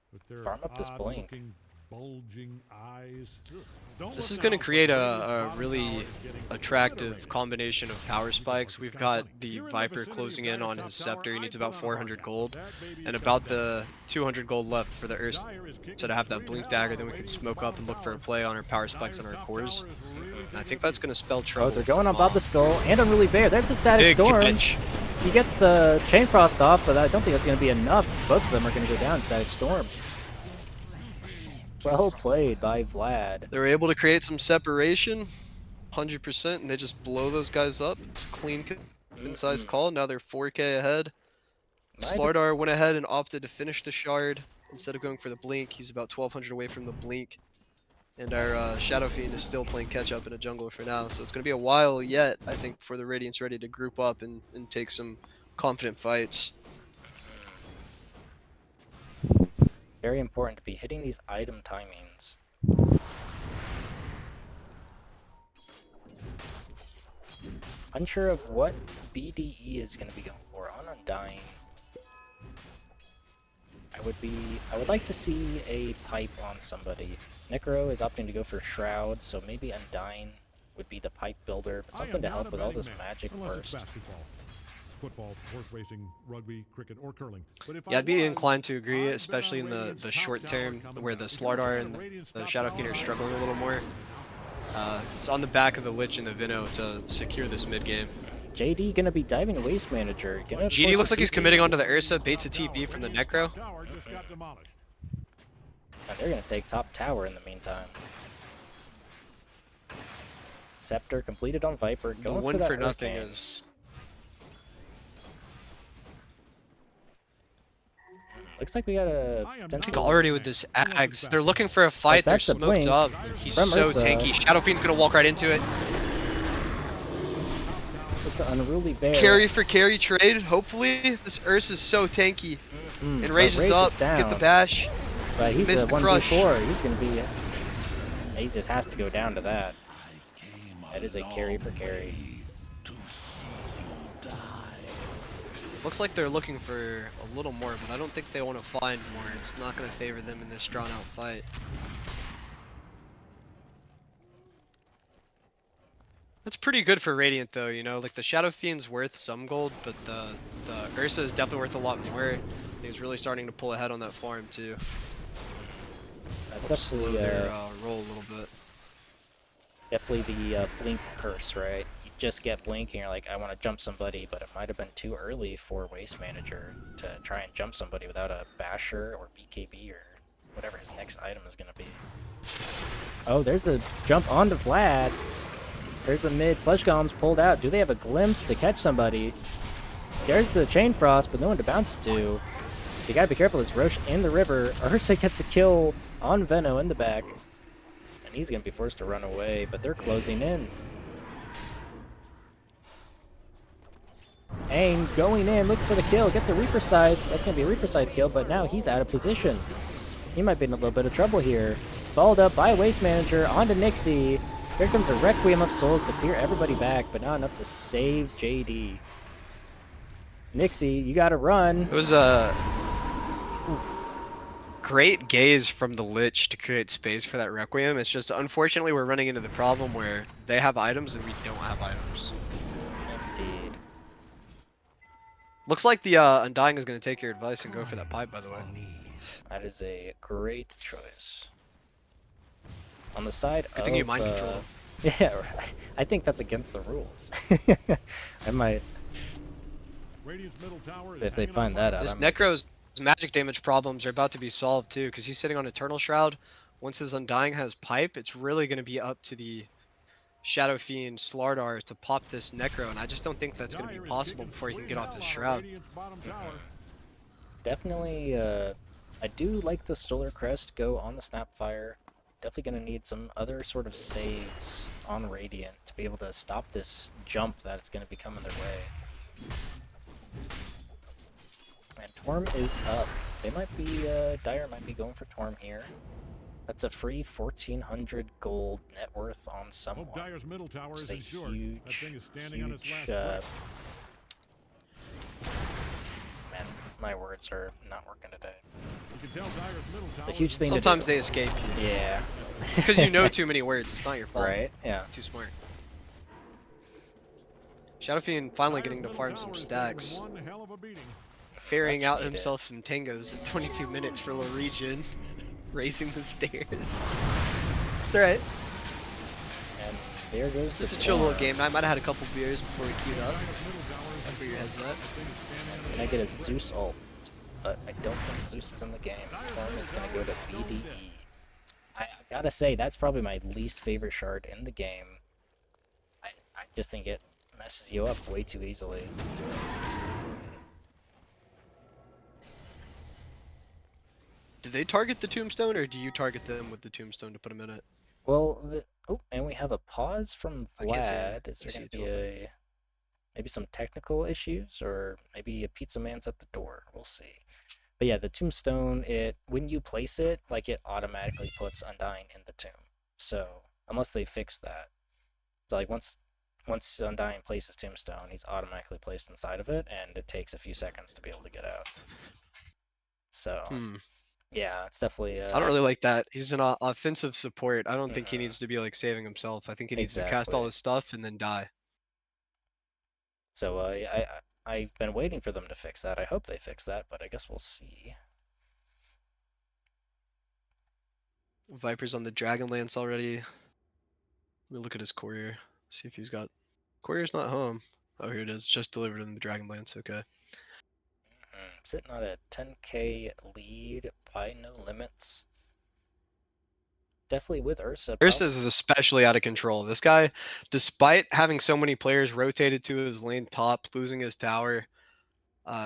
farm up this blink. bulging eyes. Ugh. Don't This look is going to now, create but a, the Radiant's a bottom really tower is getting attractive obliterated. combination of power You gotta look, spikes. it's We've kind of got funny. If the you're in the Viper vicinity of closing in Dire's on top his tower, scepter. He needs I'd put about on a hard 400 hat. gold That baby is and coming about down. the 200 gold left for the Ursa Dire is kicking to have that sweet blink hell dagger. out Then of we can Radiant's smoke up bottom and look for a tower. play on our power spikes Dire's on our top cores. tower is really And I taking think a that's beating. going to spell Oh, trouble they're for going on Maw. Bob the Skull and Unruly Bear. There's the Static Big Storm. damage. He gets the Chain Frost off, but I don't think that's going to be enough. Both of them are going to go down. Static Storm. Well played by Vlad. They were able to create some separation, 100%, and they just blow those guys up. It's a clean, concise call. Now they're 4k ahead. Might have. Slardar went ahead and opted to finish the shard instead of going for the blink. He's about 1200 away from the blink. And our Shadow Fiend is still playing catch up in a jungler for now. So it's going to be a while yet, I think, before the Radiant's ready to group up and take some confident fights. Very important to be hitting these item timings. Unsure of what BDE is going to be going for on Undying. I would like to see a pipe on somebody. Necro is opting to go for Shroud, so maybe Undying would be the pipe builder, but something to help with all this magic unless burst. it's basketball, football, horse racing, rugby, cricket, or curling. But if Yeah, I'd be was, inclined to agree, I'd bet especially on in the Radiant's top short tower term coming where down. the If you're Slardar looking and at Radiant's the top Shadow tower, Fiend are I'd struggling a bet little on more. It's on the back of the Lich and the Vino to secure this mid game. JD gonna be diving Waste Manager. Gonna GD force looks a like he's TP. committing onto the Ursa, Radiant's baits a top tower. TP from the Radiant's Necro. top tower just got demolished. And they're gonna take top tower in the meantime. Scepter completed on Viper. The Going win for that for nothing Hurricane. is... Looks like we got a I am potential. not Already with this unless it's Ags, they're basketball. looking for a fight, they're that's a smoked blink up. He's from so Ursa. tanky. Shadow Fiend's gonna walk right into it. It's an Unruly Bear. Carry for carry trade, hopefully. This Ursa is so tanky. And but raises Wraith up, is get the down. bash. But he's Missed a the crush. 1v4. He's gonna be. He just has to go down to that. That is a carry for carry. Looks like they're looking for a little more, but I don't think they want to find more. It's not going to favor them in this drawn out fight. That's pretty good for Radiant though, you know, like the Shadow Fiend's worth some gold, but the Ursa is definitely worth a lot more. He's really starting to pull ahead on that farm too. That's Helps slow definitely their roll a little bit. definitely the blink curse, right? You just get blink and you're like, I want to jump somebody, but it might have been too early for Waste Manager to try and jump somebody without a Basher or BKB or whatever his next item is going to be. Oh, there's a jump onto Vlad. There's the mid. Flesh Golems pulled out. Do they have a glimpse to catch somebody? There's the Chain Frost, but no one to bounce to. You gotta be careful. It's Roche in the river. Ursa gets the kill on Veno in the back. And he's gonna be forced to run away, but they're closing in. Aang going in, looking for the kill. Get the Reaper Scythe. That's gonna be a Reaper Scythe kill, but now he's out of position. He might be in a little bit of trouble here. Followed up by Waste Manager onto Nixie. Here comes a Requiem of Souls to fear everybody back, but not enough to save JD. Nixie, you gotta run. It was a great gaze from the Lich to create space for that Requiem. It's just unfortunately we're running into the problem where they have items and we don't have items. Indeed. Looks like the Undying is going to take your advice and go for that pipe, by the way. That is a great choice. On the side Good of... thing you mind control. Yeah, right. I think that's against the rules. I might... Radiant's middle tower is If they hanging find on that by out, This I might... Necro's magic damage problems are about to be solved too, because he's sitting on Eternal Shroud. Once his Undying has pipe, it's really going to be up to the Shadow Fiend Slardar to pop this Necro, and I just don't think that's going to be Dire is possible kicking before he can sweet get off hell this out of Shroud. Radiant's bottom tower. Definitely, I do like the Solar Crest go on the Snapfire. Definitely going to need some other sort of saves on Radiant to be able to stop this jump that it's going to be coming their way. And Torm is up. They might be, Dire might be going for Torm here. That's a free 1,400 gold net worth on someone. Hope Dire's middle tower Which is is a insured. That thing is standing on its huge, last breath. man, my words are not working today. You can tell Dyer's middle tower The huge is thing to do. Sometimes they escape. Yeah. It's because you know too many words. It's not your fault. Right? Yeah. Too smart. Shadow Fiend finally Dyer's getting to middle farm tower some is stacks. taking one hell of a beating. Ferrying Much out needed. himself some tangos in 22 minutes for low region. Raising the stairs. It's alright. And there goes Just the a chill little farm. game. I might have had a couple beers before we queued up. Dyer's middle tower is That's where your head's at. And I get a Zeus ult, but I don't think Zeus is in the game. Torm is gonna go to VDE. I gotta say, that's probably my least favorite shard in the game. I just think it messes you up way too easily. Do they target the tombstone, or do you target them with the tombstone to put them in it? Well, oh, and we have a pause from I can't see Vlad. it. Is I there see gonna it be too. maybe some technical issues, or maybe a pizza man's at the door? We'll see. But yeah, the tombstone, when you place it, like it automatically puts Undying in the tomb. So unless they fix that, so like once Undying places tombstone, he's automatically placed inside of it, and it takes a few seconds to be able to get out. So yeah, it's definitely I don't really like that. He's an offensive support. I don't think he mhm, needs to be like saving himself. I think he needs to cast all exactly. his stuff and then die. So I've been waiting for them to fix that. I hope they fix that, but I guess we'll see. Viper's on the Dragonlance already. Let me look at his courier. See if he's got. Courier's not home. Oh, here it is. Just delivered in the Dragonlance. Okay. Sitting on a 10k lead by NoLimitz. Definitely with Ursa. Ursa's is especially out of control. This guy, despite having so many players rotated to his lane top, losing his tower,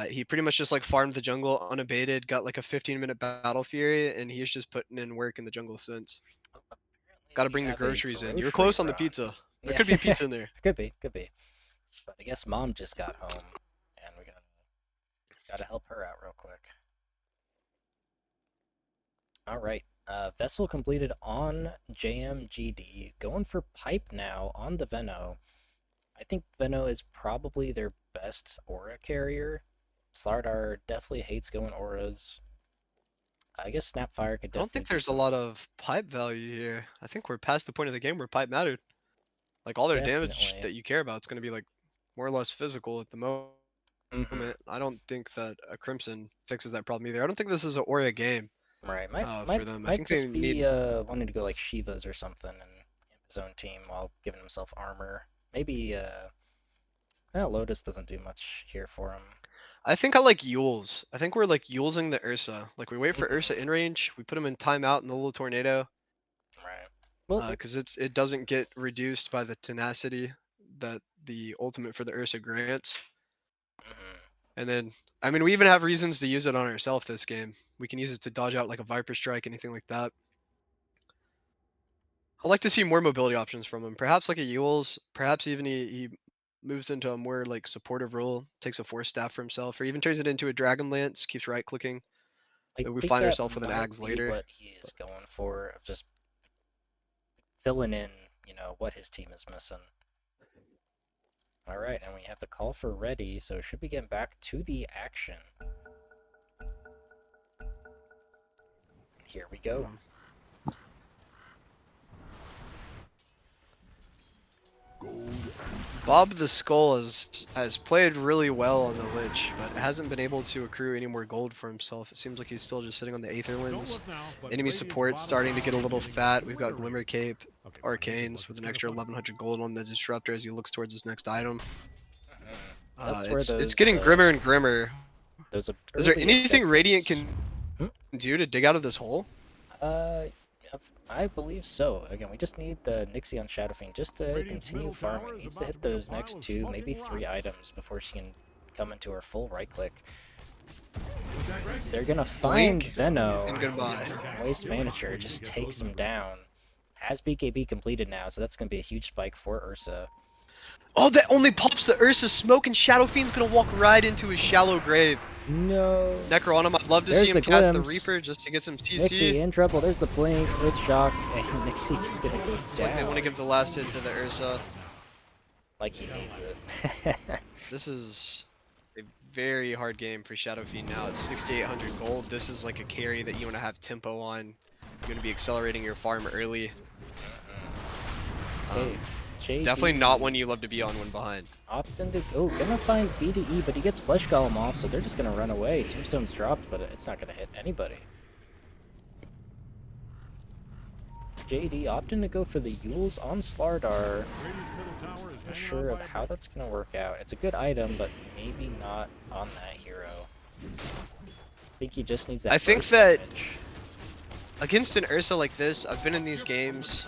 he pretty much just like farmed the jungle unabated, got like a 15-minute battle fury, and he's just putting in work in the jungle since. Apparently Got to we bring the have a groceries in. You were grocery close on the run. pizza. There Yeah, could be pizza in there. could be. But I guess mom just got home, and we gotta help her out real quick. All right. Vessel completed on JMGD. Going for pipe now on the Veno. I think Veno is probably their best aura carrier. Slardar definitely hates going auras. I guess Snapfire could I don't definitely think do there's a some. lot of pipe value here. I think we're past the point of the game where pipe mattered. Like all their damage Definitely. that you care about is going to be like more or less physical at the moment. I don't think that a Crimson fixes that problem either. I don't think this is an Aura game Right. for them. I Might think they just be need. wanting to go like Shivas or something and his own team while giving himself armor. Maybe Lotus doesn't do much here for him. I think I like Yules. I think we're like Yulesing the Ursa. Like we wait for Ursa in range, we put him in timeout in the little tornado, Right. Well, because it doesn't get reduced by the tenacity that the ultimate for the Ursa grants. And then, I mean, we even have reasons to use it on ourselves this game. We can use it to dodge out like a Viper Strike, anything like that. I'd like to see more mobility options from him. Perhaps like a Yules, perhaps even he moves into a more like supportive role, takes a Force Staff for himself, or even turns it into a Dragonlance, keeps right clicking. I We think find that ourselves with an might Ags be later. what he is going for, of just filling in, what his team is missing. All right, and we have the call for ready, so should we get back to the action? Here we go. Bob the Skull has played really well on the Lich, but hasn't been able to accrue any more gold for himself. It seems like he's still just sitting on the Aetherlands. Enemy support starting to get a little fat. We've got Glimmer Cape, Arcanes with an extra 1100 gold on the Disruptor as he looks towards his next item. That's where It's getting grimmer and grimmer. Those Is there early anything Radiant objectives. can do to dig out of this hole? I believe so. Again, we just need the Nixie on Shadowfiend just to continue farming. Needs to hit those next 2, maybe 3 items before she can come into her full right click. They're gonna find Blink Veno. and goodbye. Waste Manager just takes him down. Has BKB completed now, so that's gonna be a huge spike for Ursa. Oh, that only pops the Ursa smoke, and Shadow Fiend's gonna walk right into his shallow grave. No. Necro on him. I'd love to There's see him the cast the glimpse. Reaper just to get some TC. Nixie in trouble. There's the blink with shock, and Nixie's gonna go It's down. like they want to give the last hit to the Ursa. Like he needs it. This is a very hard game for Shadow Fiend now. It's 6,800 gold. This is like a carry that you want to have tempo on. You're going to be accelerating your farm early. Okay, JD Definitely not one you love to be on when behind. opting to gonna find BDE, but he gets Flesh Golem off, so they're just gonna run away. Tombstone's dropped, but it's not gonna hit anybody. JD opting to go for the Yules on Slardar. Not sure of how that's gonna work out. It's a good item, but maybe not on that hero. I think he just needs that. I think burst that damage. against an Ursa like this, I've been in these games.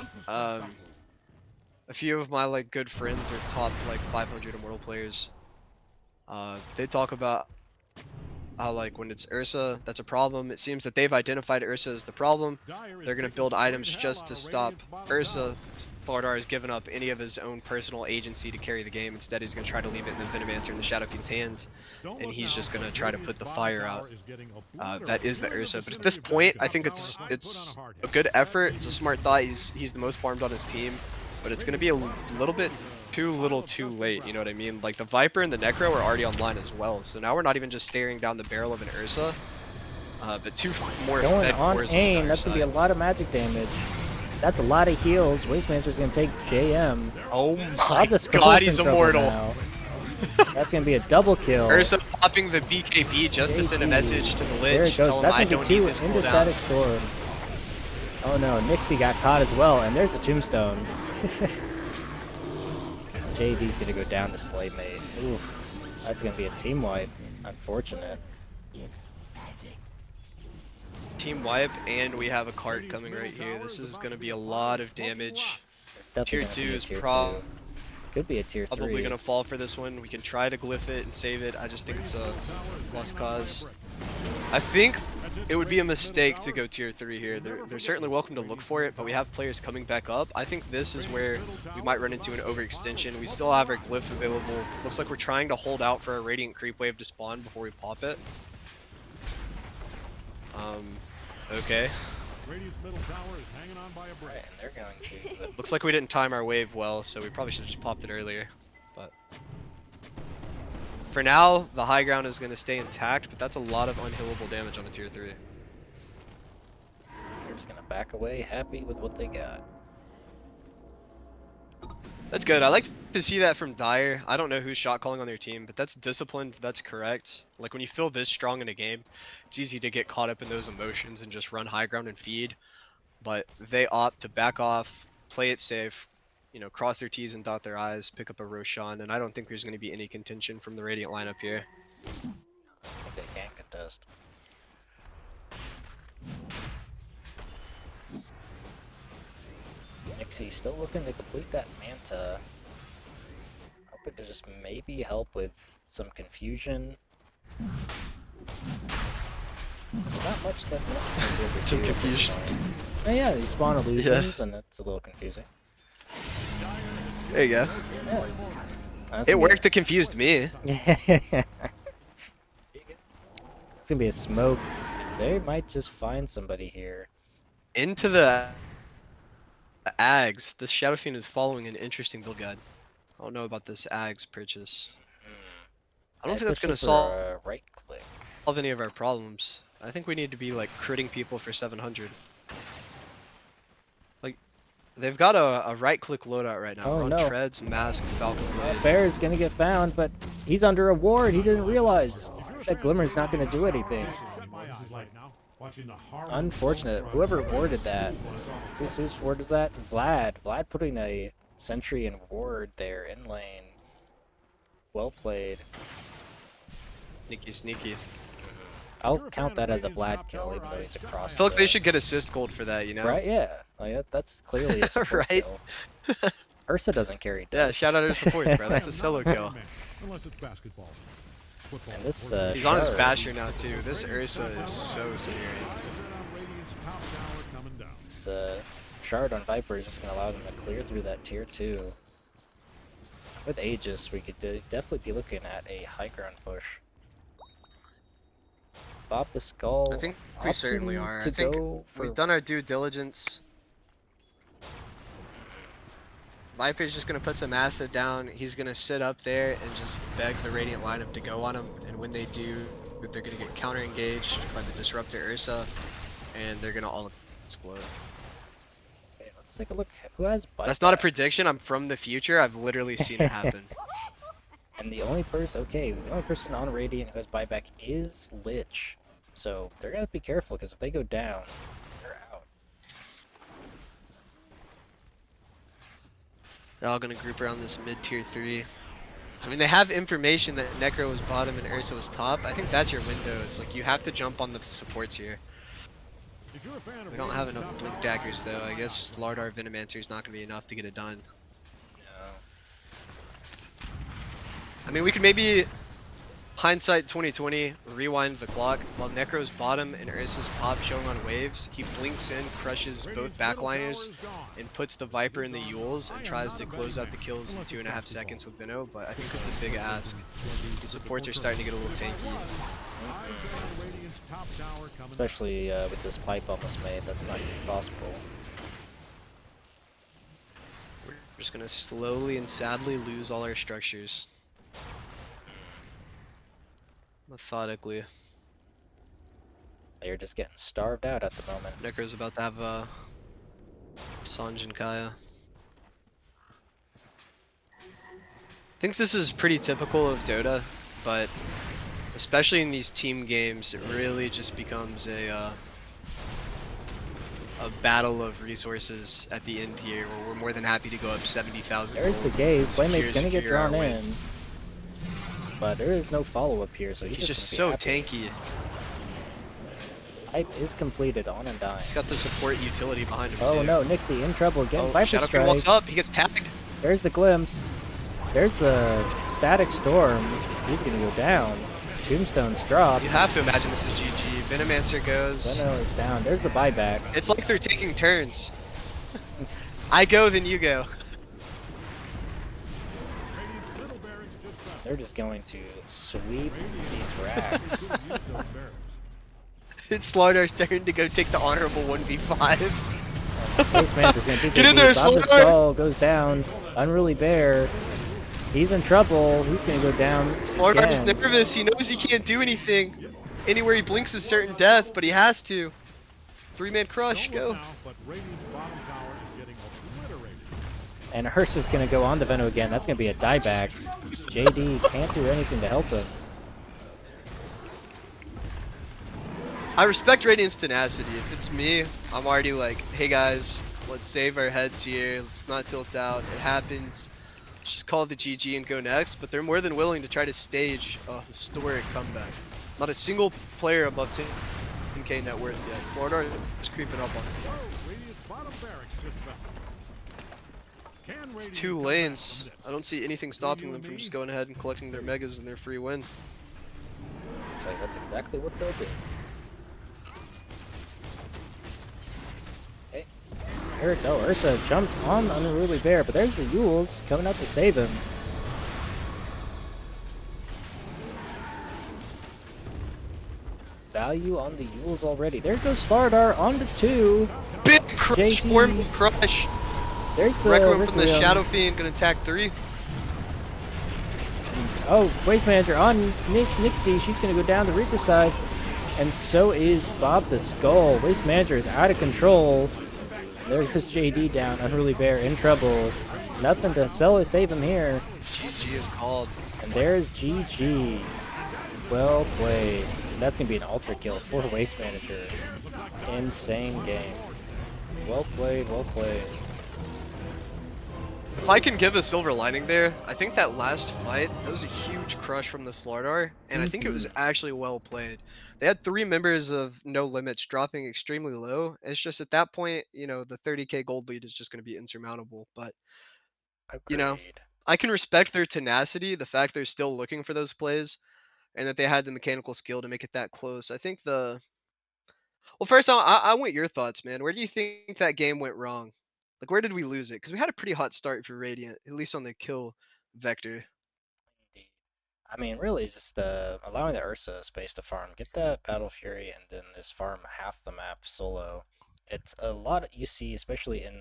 A few of my like good friends are top like 500 Immortal players. They talk about how like when it's Ursa, that's a problem. It seems that they've identified Ursa as the problem. They're gonna build items just to stop Ursa. Thlardar has given up any of his own personal agency to carry the game. Instead, he's gonna try to leave it in the Venomancer and the Shadow Fiend's hands, and he's just gonna try to put the fire out. That is the Ursa. But at this point, I think it's a good effort. It's a smart thought. He's the most farmed on his team, but it's gonna be a little bit too little too late, you know what I mean? Like the Viper and the Necro are already online as well, so now we're not even just staring down the barrel of an Ursa, but two more Going fed on cores aim, the that's gonna be a side. lot of magic damage. That's a lot of heals. Waste Manager's gonna take JM. Oh Bob my the Skull's god, in he's trouble immortal. now. That's gonna be a double kill. Ursa popping the BKB just to send a JD. message to the There Lich, it goes. tell him That's I gonna be don't need two this into cooldown. Static Storm. Oh no, Nixie got caught as well, and there's the Tombstone. JD's gonna go down to Slaymate. Ooh, that's gonna be a team wipe. Unfortunate. Team wipe, and we have a cart coming right here. This is gonna be a lot of damage. It's definitely Tier gonna 2 be a is tier 2. probably Could be a tier 3. gonna fall for this one. We can try to glyph it and save it. I just think it's a lost cause. I think it would be a mistake to go tier 3 here. They're certainly welcome to look for it, but we have players coming back up. I think this is where we might run into an overextension. We still have our glyph available. Looks like we're trying to hold out for a Radiant Creep Wave to spawn before we pop it. Okay. Radiant's middle tower is hanging on by a Right, break. and they're going to. Looks like we didn't time our wave well, so we probably should have just popped it earlier. But for now, the high ground is going to stay intact, but that's a lot of unhealable damage on a tier 3. They're just gonna back away, happy with what they got. That's good. I like to see that from Dire. I don't know who's shot calling on their team, but that's disciplined. That's correct. Like when you feel this strong in a game, it's easy to get caught up in those emotions and just run high ground and feed. But they opt to back off, play it safe, you know, cross their T's and dot their I's, pick up a Roshan, and I don't think there's going to be any contention from the Radiant lineup here. I think they can contest. Nixie still looking to complete that Manta. Hoping to just maybe help with some confusion. Not much that Nixie will be Some doing at this confusion. point. Oh yeah, you spawn illusions and it's a little confusing. There you go. Yeah. That's It gonna worked. It confused me. be it's gonna be a smoke. They might just find somebody here. Into the Ags. This Shadow Fiend is following an interesting build guide. I don't know about this Ags purchase. I don't think that's going to solve right click. any of our problems. I think we need to be like critting people for 700. Like, they've got a right click loadout right now. Oh, We're on no. Treads, Mask, Falcon Blade. Bear is gonna get found, but he's under a ward. He didn't realize that Glimmer's not gonna do anything. Shut my eyes right now, watching the horror Unfortunate. Whoever warded that. Whose ward is that? Vlad. Vlad putting a sentry and ward there in lane. Well played. Sneaky, sneaky. I'll count that as a Vlad kill, even though he's across. I feel like the- they should get assist gold for that, you know? Right? Yeah. Like that's clearly a support Right? kill. Ursa doesn't carry Yeah, dust. shout out to support, bro. That's a solo Not kill. man, unless it's basketball. Football, And this, or- He's on his Shard. Basher now, too. This Ursa is so scary. Eyes are on Radiant's top tower coming down. This shard on Viper is just gonna allow them to clear through that tier 2. With Aegis, we could definitely be looking at a high ground push. Bob the Skull. I think we certainly opting are. To I think go for we've done our due diligence. Viper's just gonna put some acid down. He's gonna sit up there and just beg the Radiant lineup to go on him. And when they do, they're gonna get counter engaged by the Disruptor Ursa, and they're gonna all explode. Okay, let's take a look. Who has buybacks? That's not a prediction. I'm from the future. I've literally seen it happen. And the only person on Radiant who has buyback is Lich. So they're gonna be careful because if they go down, they're out. They're all gonna group around this mid tier 3. I mean, they have information that Necro was bottom and Ursa was top. I think that's your window. It's like you have to jump on the supports here. If you're a fan of We don't have Radiant's enough top blink tower, daggers though. I guess Lardar Venomancer is not gonna be enough to get it done. No. I mean, we could maybe hindsight 2020 rewind the clock while Necro's bottom and Ursa's top showing on waves. He blinks in, crushes both Radiant's middle tower backliners, is gone. and puts the Viper in the Yules and tries to close out the kills in 2.5 seconds with Veno. But I think that's a big ask. The supports are starting to get a little tanky. Radiant's top tower coming Especially with this pipe almost made, that's not even possible. We're just gonna slowly and sadly lose all our structures. Methodically. They're just getting starved out at the moment. Necro's about to have Sanj and Kaya. I think this is pretty typical of Dota, but especially in these team games, it really just becomes a battle of resources at the end here, where we're more than happy to go up 70,000. There's the gaze. Playmate's gonna get secure our drawn win. in. But there is no follow-up here, so He's he's just gonna so be happy. tanky. Pipe is completed, on and dying. He's got the support utility behind him Oh too. no, Nixie in trouble again. Oh, Viper Shadowkin strike. walks up, he gets tagged. There's the glimpse. There's the static storm. He's gonna go down. Tombstone's dropped. You have to imagine this is GG. Venomancer goes. Veno is down. There's the buyback. It's like they're taking turns. I go, then you go. Radiant's middle barracks just fell. They're just going to sweep these racks. Use those barracks. It's Slardar's turn to go take the honorable 1v5. Face Manager's gonna beat Get the in there, Bob the Slardar! Skull goes down. Unruly Bear. He's in trouble. He's gonna go down Slardar's again. nervous. He knows he can't do anything. Anywhere he blinks is certain death, but he has to. 3-man crush, Don't look go. now, but Radiant's bottom tower is getting obliterated. And Ursa's gonna go on the Veno again. That's gonna be a dieback. JD can't do anything to help him. I respect Radiant's tenacity. If it's me, I'm already like, hey guys, let's save our heads here. Let's not tilt out. It happens. Let's just call the GG and go next. But they're more than willing to try to stage a historic comeback. Not a single player above 10k net worth yet. Slardar is creeping up on it. Whoa, Radiant's bottom barracks just fell. Can It's Radiant 2 come back lanes. from this? I don't see anything stopping them from just going ahead and collecting their megas and their free win. Looks like that's exactly what they'll do. Okay. Here it go. Ursa jumped on Unruly Bear, but there's the Yules coming out to save him. Value on the Yules already. There goes Slardar on to 2. Big crush, JD. 4-man crush. There's the Requiem from the Requiem. Shadow Fiend, gonna attack 3. Oh, Waste Manager on Nixie. She's going to go down the Reaper side. And so is Bob the Skull. Waste Manager is out of control. There goes JD down. Unruly Bear in trouble. Nothing to save him here. GG is called. And there's GG. Well played. That's going to be an ultra kill for Waste Manager. Insane game. Well played, well played. If I can give a silver lining there, I think that last fight, that was a huge crush from the Slardar, and I think it was actually well played. They had 3 members of NoLimitz dropping extremely low. It's just at that point, you know, the 30k gold lead is just going to be insurmountable. But, you know, Agreed. I can respect their tenacity, the fact they're still looking for those plays, and that they had the mechanical skill to make it that close. I think well, first, I want your thoughts, man. Where do you think that game went wrong? Like, where did we lose it? Because we had a pretty hot start for Radiant, at least on the kill vector. Indeed. I mean, really, just allowing the Ursa space to farm, get that Battle Fury, and then just farm half the map solo. It's a lot you see, especially in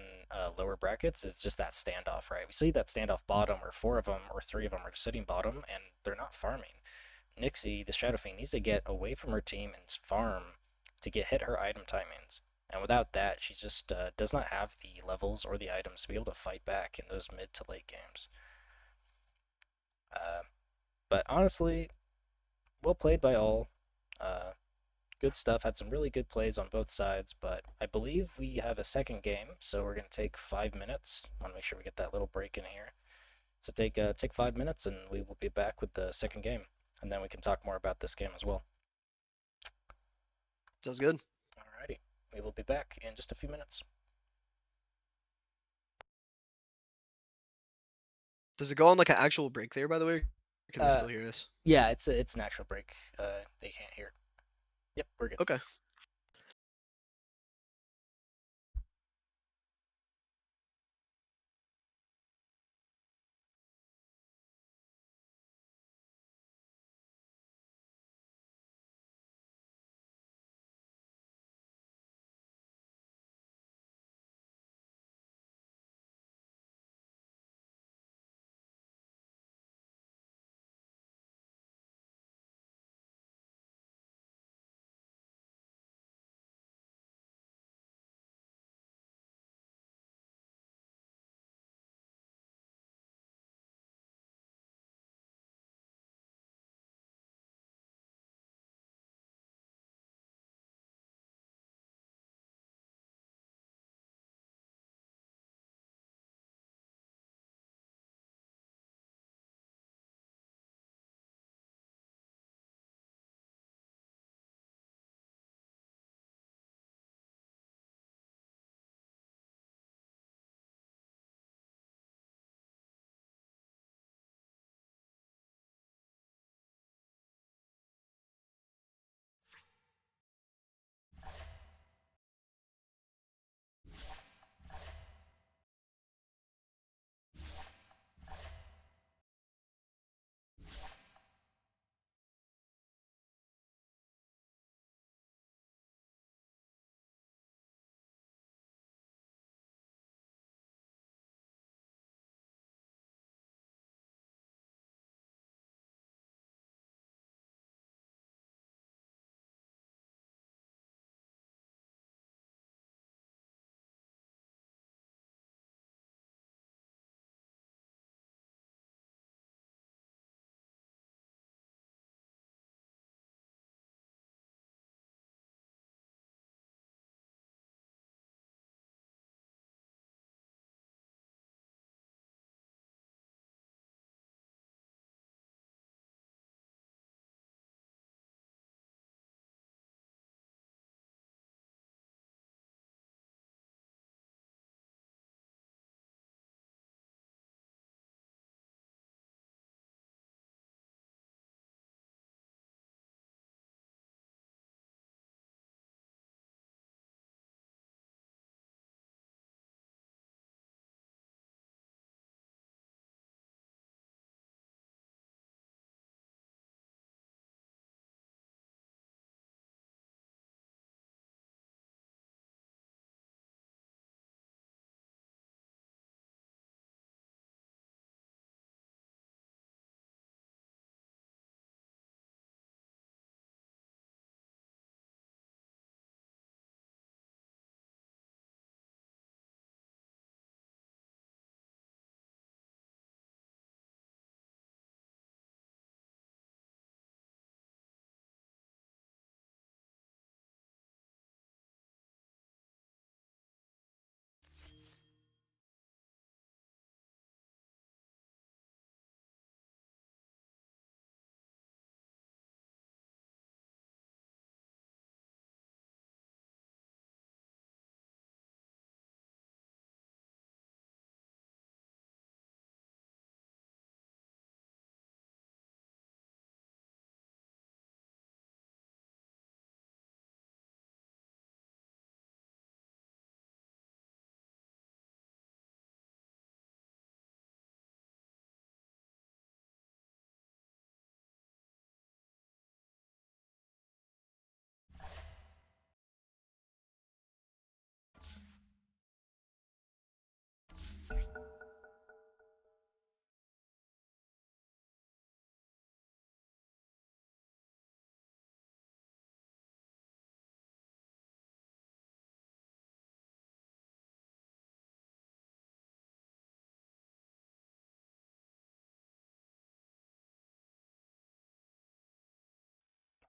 lower brackets is just that standoff, right? We see that standoff bottom, or four of them, or three of them are just sitting bottom, and they're not farming. Nixie, the Shadow Fiend, needs to get away from her team and farm to hit her item timings. And without that, she just does not have the levels or the items to be able to fight back in those mid to late games. But honestly, well played by all. Good stuff. Had some really good plays on both sides, but I believe we have a second game, so we're gonna take 5 minutes. Want to make sure we get that little break in here. So take 5 minutes, and we will be back with the second game, and then we can talk more about this game as well. Sounds good. Alrighty, we will be back in just a few minutes. Does it go on like an actual break there, by the way? Or can they still hear us? Yeah, it's an actual break. They can't hear. Yep, we're good. Okay.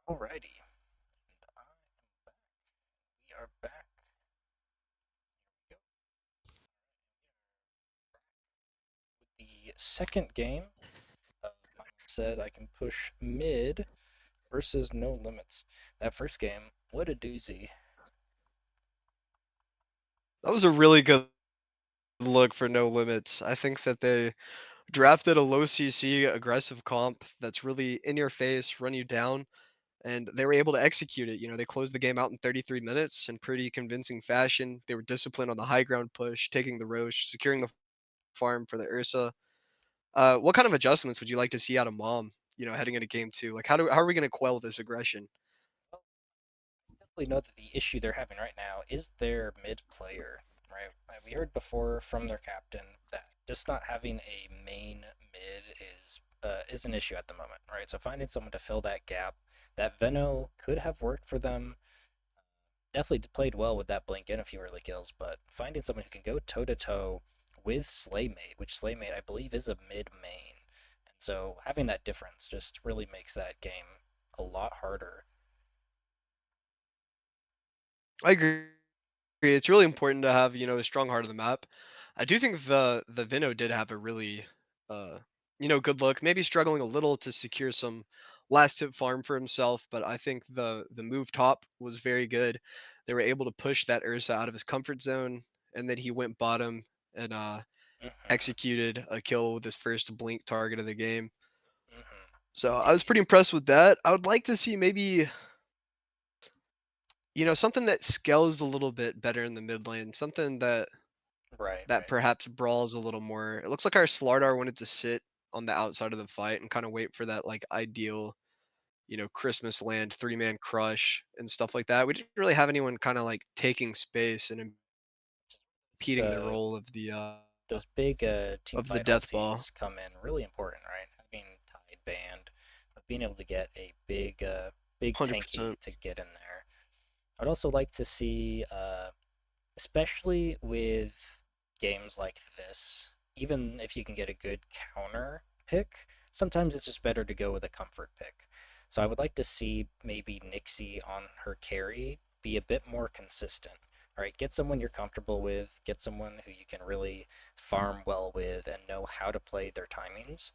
Alrighty. And we are back. Here we go. The second game of my said I can push mid versus NoLimitz. That first game, what a doozy. That was a really good look for No Limits. I think that they drafted a low CC aggressive comp that's really in your face, run you down, and they were able to execute it. They closed the game out in 33 minutes in pretty convincing fashion. They were disciplined on the high ground push, taking the Roche, securing the farm for the Ursa. What kind of adjustments would you like to see out of Mom? Heading into game two, like how are we going to quell this aggression? Well, definitely know that the issue they're having right now is their mid player, right? We heard before from their captain that just not having a main mid is an issue at the moment, right? So finding someone to fill that gap, that Veno could have worked for them. Definitely played well with that blink and a few early kills, but finding someone who can go toe to toe with Slaymate, which Slaymate I believe is a mid main, and so having that difference just really makes that game a lot harder. I agree. It's really important to have a strong heart of the map. I do think the Vino did have a really uh good look. Maybe struggling a little to secure some last hit farm for himself, but I think the move top was very good. They were able to push that Ursa out of his comfort zone, and then he went bottom and Hmm. executed a kill with his first blink target of the game. Hmm. So I was Indeed. pretty impressed with that. I would like to see maybe something that scales a little bit better in the mid lane, something Right, that right. perhaps brawls a litlittle more. It looks like our Slardar wanted to sit on the outside of the fight and kind of wait for that like ideal, Christmas land 3-man crush and stuff like that. We didn't really have anyone kind of like taking space and It's, impeding the role of the those big team of the fight death ball. ultis come in really important, right? Having Tide Band, but being able to get a big tanky 100%. to get in there. I'd also like to see especially with games like this, even if you can get a good counter pick, sometimes it's just better to go with a comfort pick. So I would like to see maybe Nixie on her carry be a bit more consistent. All right, get someone you're comfortable with, get someone who you can really farm well with and know how to play their timings.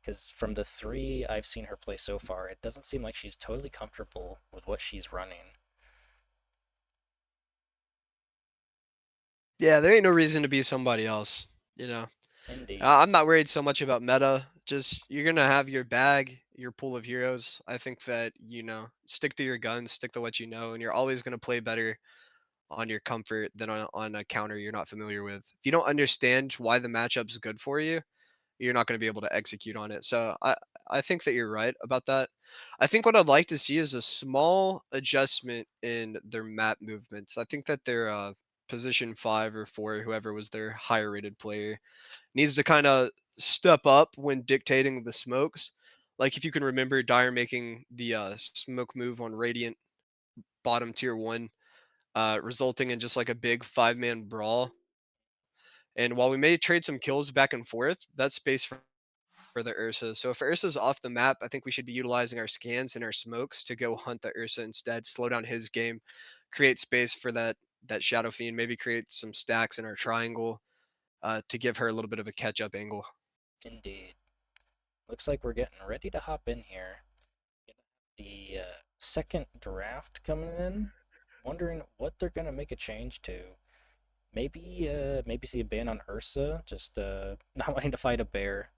Because from the three I've seen her play so far, it doesn't seem like she's totally comfortable with what she's running. Yeah, there ain't no reason to be somebody else, you know. Indeed. I'm not worried so much about meta. Just you're gonna have your bag, your pool of heroes. I think that stick to your guns, stick to what you know, and you're always gonna play better on your comfort than on a counter you're not familiar with. If you don't understand why the matchup's good for you, you're not gonna be able to execute on it. So I think that you're right about that. I think what I'd like to see is a small adjustment in their map movements. I think that their position 5 or 4, whoever was their higher rated player, needs to kind of step up when dictating the smokes. Like if you can remember Dire making the smoke move on Radiant bottom tier 1, resulting in just like a big 5-man brawl. And while we may trade some kills back and forth, that's space for the Ursa. So if Ursa's off the map, I think we should be utilizing our scans and our smokes to go hunt the Ursa instead, slow down his game, create space for that Shadow Fiend, maybe create some stacks in our triangle to give her a little bit of a catch up angle. Indeed. Looks like we're getting ready to hop in here. The second draft coming in. Wondering what they're gonna make a change to. Maybe see a ban on Ursa, just not wanting to fight a bear.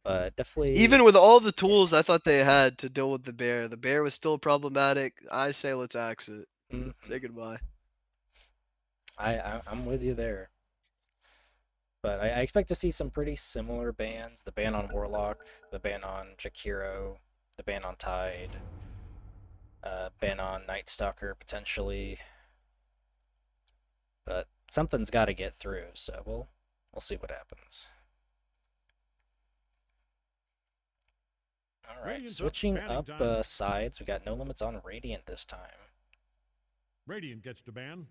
But definitely, Even with all the tools I thought they had to deal with the bear was still problematic. I say let's axe it. mhm. Say goodbye. I'm with you there. But I expect to see some pretty similar bans. The ban on Warlock, the ban on Jakiro, the ban on Tide, ban on Night Stalker potentially. But something's got to get through, so we'll see what happens. All right, Radiant's up. switching Banning up time. sides. We got No Limits on Radiant this time, Radiant gets to ban.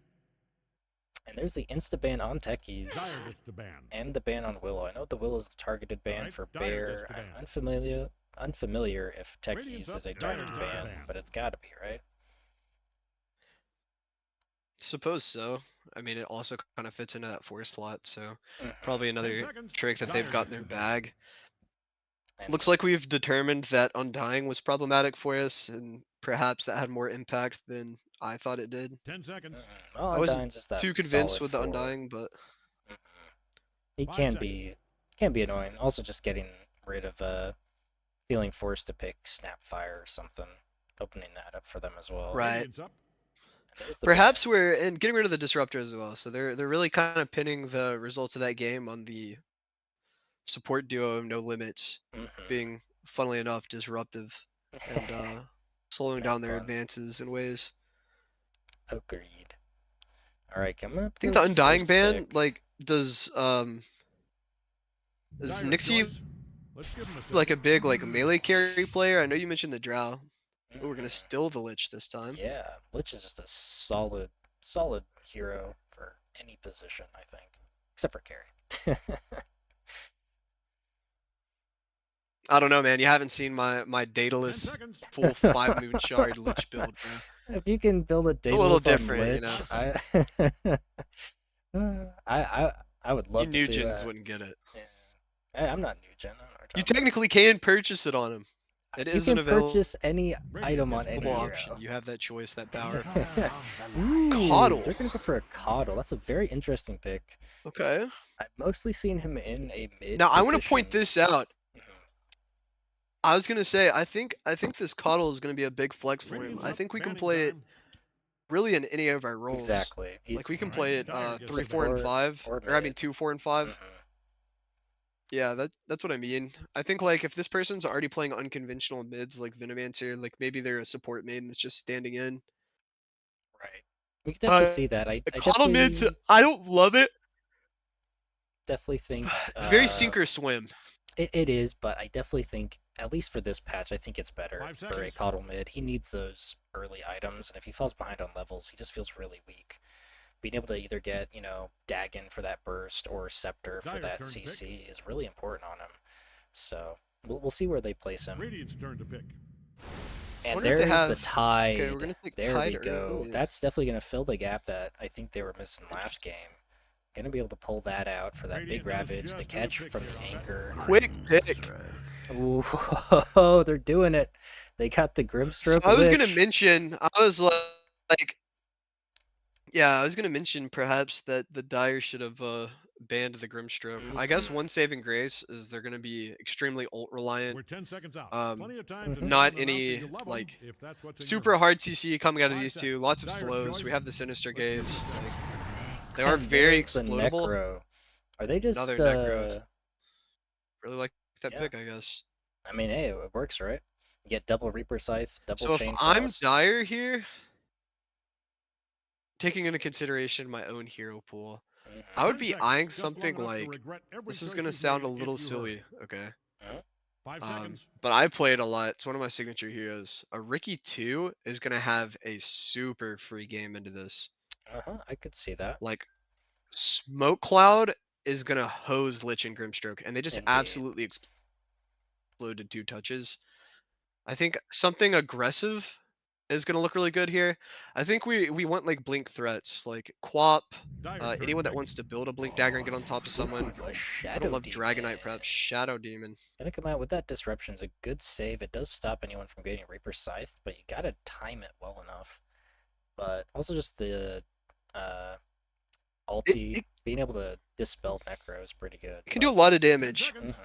and there's the insta ban on Dire Techies gets to ban. and the ban on Willow. I know the Willow is the targeted ban Alright, for Dire gets Bear. to I'm ban. unfamiliar unfamiliar if Tech Radiant's uses up. a direct Diamond ban, ban. but it's gotta be, right? Suppose so. I mean, it also kind of fits into that 4 slot, so Mm-hmm. probably 10 another seconds. trick that they've Dire got in needs their to pick. bag. And Looks like we've determined that Undying was problematic for us, and perhaps that had more impact than I thought it did. 10 seconds. well, I wasn't Undyne's just that too convinced solid with the 4. Undying, but Mhm. He 5 can seconds. be annoying. Also, just getting rid of feeling forced to pick Snapfire or something, opening that up for them as well. right. Radiant's up. And there's the ban. Perhaps we're and getting rid of the disruptor as well. So they're really kind of pinning the results of that game on the support duo No Limits Mm-hmm. being, funnily enough, disruptive and slowing Nice down their pun. advances in ways. Agreed. All right, coming up I think for the his Undying first ban, pick. like, is Dire's Nixie choice. Let's give him a like a second. big like melee carry player? I know you mentioned the Drow. Oh, we're gonna Mhm. steal the Lich this time. Yeah, Lich is just a solid hero for any position, I think, except for carry. I don't know, man. You haven't seen my 10 dataless seconds. full 5 moon shard Lich build, bro. If you can build a It's a little dataless on different, you Lich, know. 5 seconds. I would You love to new see gens that. wouldn't get it. Yeah. I'm not new gen. I don't know what You you're talking technically can purchase it on him. It You is an can available purchase any Radiant item on gets any prepared. option. hero. You have that choice, that power. Ooh, Coddle. they're gonna go for a Coddle. That's a very interesting pick. Okay. I've mostly seen him in a mid Now I want to point position. this out. Mhm. I was gonna say I think this Coddle is gonna be a big flex for him. Radiant's I up. think we can Banning play it time. really in any of our roles. Exactly. Like He's we can All right. play it Dire gets 3, the ban. 4, and support 5, or or I mean mid. 2, 4, and 5. Mhm. Yeah, that's what I mean. I think like if this person's already playing unconventional mids like Venomancer, like maybe they're a support main that's just standing in. Right. We could definitely Uh, see that. I Coddle mids, definitely I don't love it. think It's very sink or swim. it is, but I definitely think at least for this patch, I think it's better 5 for a seconds. Coddle mid. He needs those early items, and if he falls behind on levels, he just feels really weak. Being able to either get, Dagon for that burst or Scepter for Dire's that turn to pick. CC is really important on him. So we'll see where they place him. Radiant's turn to pick. I And wonder if they there's the have. Okay, we're Tide. gonna take There Tide we go. early. That's definitely going to fill the gap that I think they were missing last Interesting. game. Going to be able to pull that out for that Radiant big knows Ravage, the just who to catch pick from here the on that. anchor. Quick pick. Ooh, they're doing it. They got the So Grimstroke I was gonna Lich. mention, I was like, yeah, I was gonna mention perhaps that the Dire should have banned the Grimstroke. I guess Mhm. one saving grace is they're gonna be extremely ult reliant. We're 10 seconds out. Um, Plenty of time to Mhm. tell not an announcer any you love them like if that's what's in your super heart. hard CC coming out of 5 these two. seconds. Lots of Dire's slows. We choice. have the Sinister Let's give him a Gaze. second. Like they are And very there's the explodable. Necro. Are they just, Another Necro. Really like that yeah. pick, I guess. I mean, hey, it works, right? You get double Reaper Scythe, double So if Chain I'm Frost. Dire here, taking into consideration my own hero pool, I would 10 be seconds. eyeing Just long something enough to like, regret every this is choice gonna you've sound made a if little you hurry. silly, okay? 5 seconds. But I play it a lot. It's one of my signature heroes. A Ricky 2 is gonna have a super free game into this. I could see that. Like Smoke Cloud is gonna hose Lich and Grimstroke, and they just Indeed. absolutely exploded 2 touches. I think something aggressive is gonna look really good here. I think we want like blink threats, like Quap, Dire's turn to anyone that pick. wants to build a blink dagger and get on top of someone. Ooh, a I don't Shadow love Demon. Dragonite, perhaps Shadow Demon. Gonna come out with that disruption's a good save. It does stop anyone from getting Reaper Scythe, but you gotta time it well enough. But also just the ulti, It being able to dispel Necro is pretty good. can do a lot of 10 damage. seconds.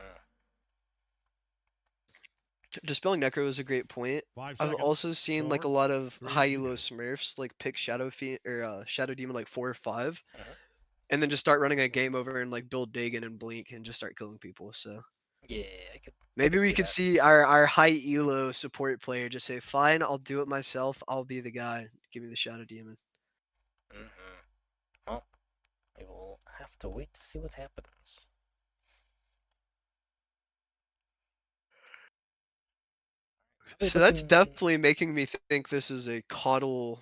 Dispelling Necro is a great point. 5 I've seconds. also seen like a 4, lot of 3, high elo Smurfs like pick Shadow Fiend or Shadow Demon like 4 or 5, Mhm. and then just start running a game over and like build Dagon and Blink and just start killing people. So Yeah, I maybe could we see could that. see our high elo support player just say, "Fine, I'll do it myself. I'll be the guy. Give me the Shadow Demon." Well, we will have to wait to see what happens. So that's definitely making me think this is a Coddle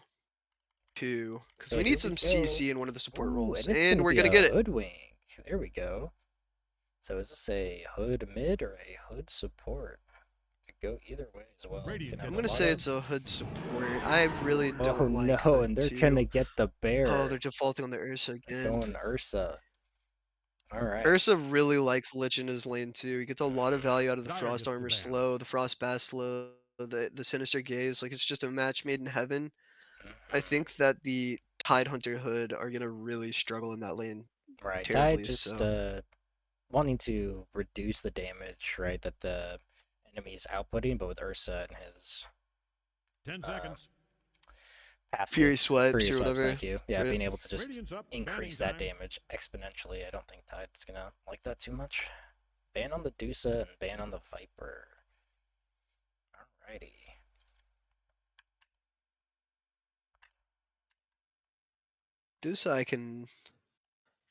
2, because we Okay, here need we some go. CC in one of the support Ooh, roles, and it's and gonna we're be gonna a get it. Hoodwink. There we go. So is this a Hood mid or a Hood support? go either way as well. You Radiant can I'm have gets a gonna lot say of. it's a hood support. I really Oh don't like no, hood and they're gonna too. get the Oh, they're bear. defaulting on the Ursa They're again. going Ursa. All right. Ursa really likes Lich in his lane too. He gets a lot of value out of the Dire Frost gets the Armor ban. slow, the Frost Bass slow, the Sinister Gaze. Like it's just a match made in heaven. I Mhm. think that the Tide Hunter Hood are gonna really struggle in that lane Right. Tide terribly. just So wanting to reduce the damage, right, that the enemy's outputting, but with Ursa and his 10 uh, seconds. Fury passive Swipes Fury or Swipes, whatever. thank you. Yeah, Right. being able to just Radiant's up. Banning increase that time. damage exponentially. I don't think Tide's gonna like that too much. Ban on the Dusa and ban on the Viper. Alrighty. Dusa I can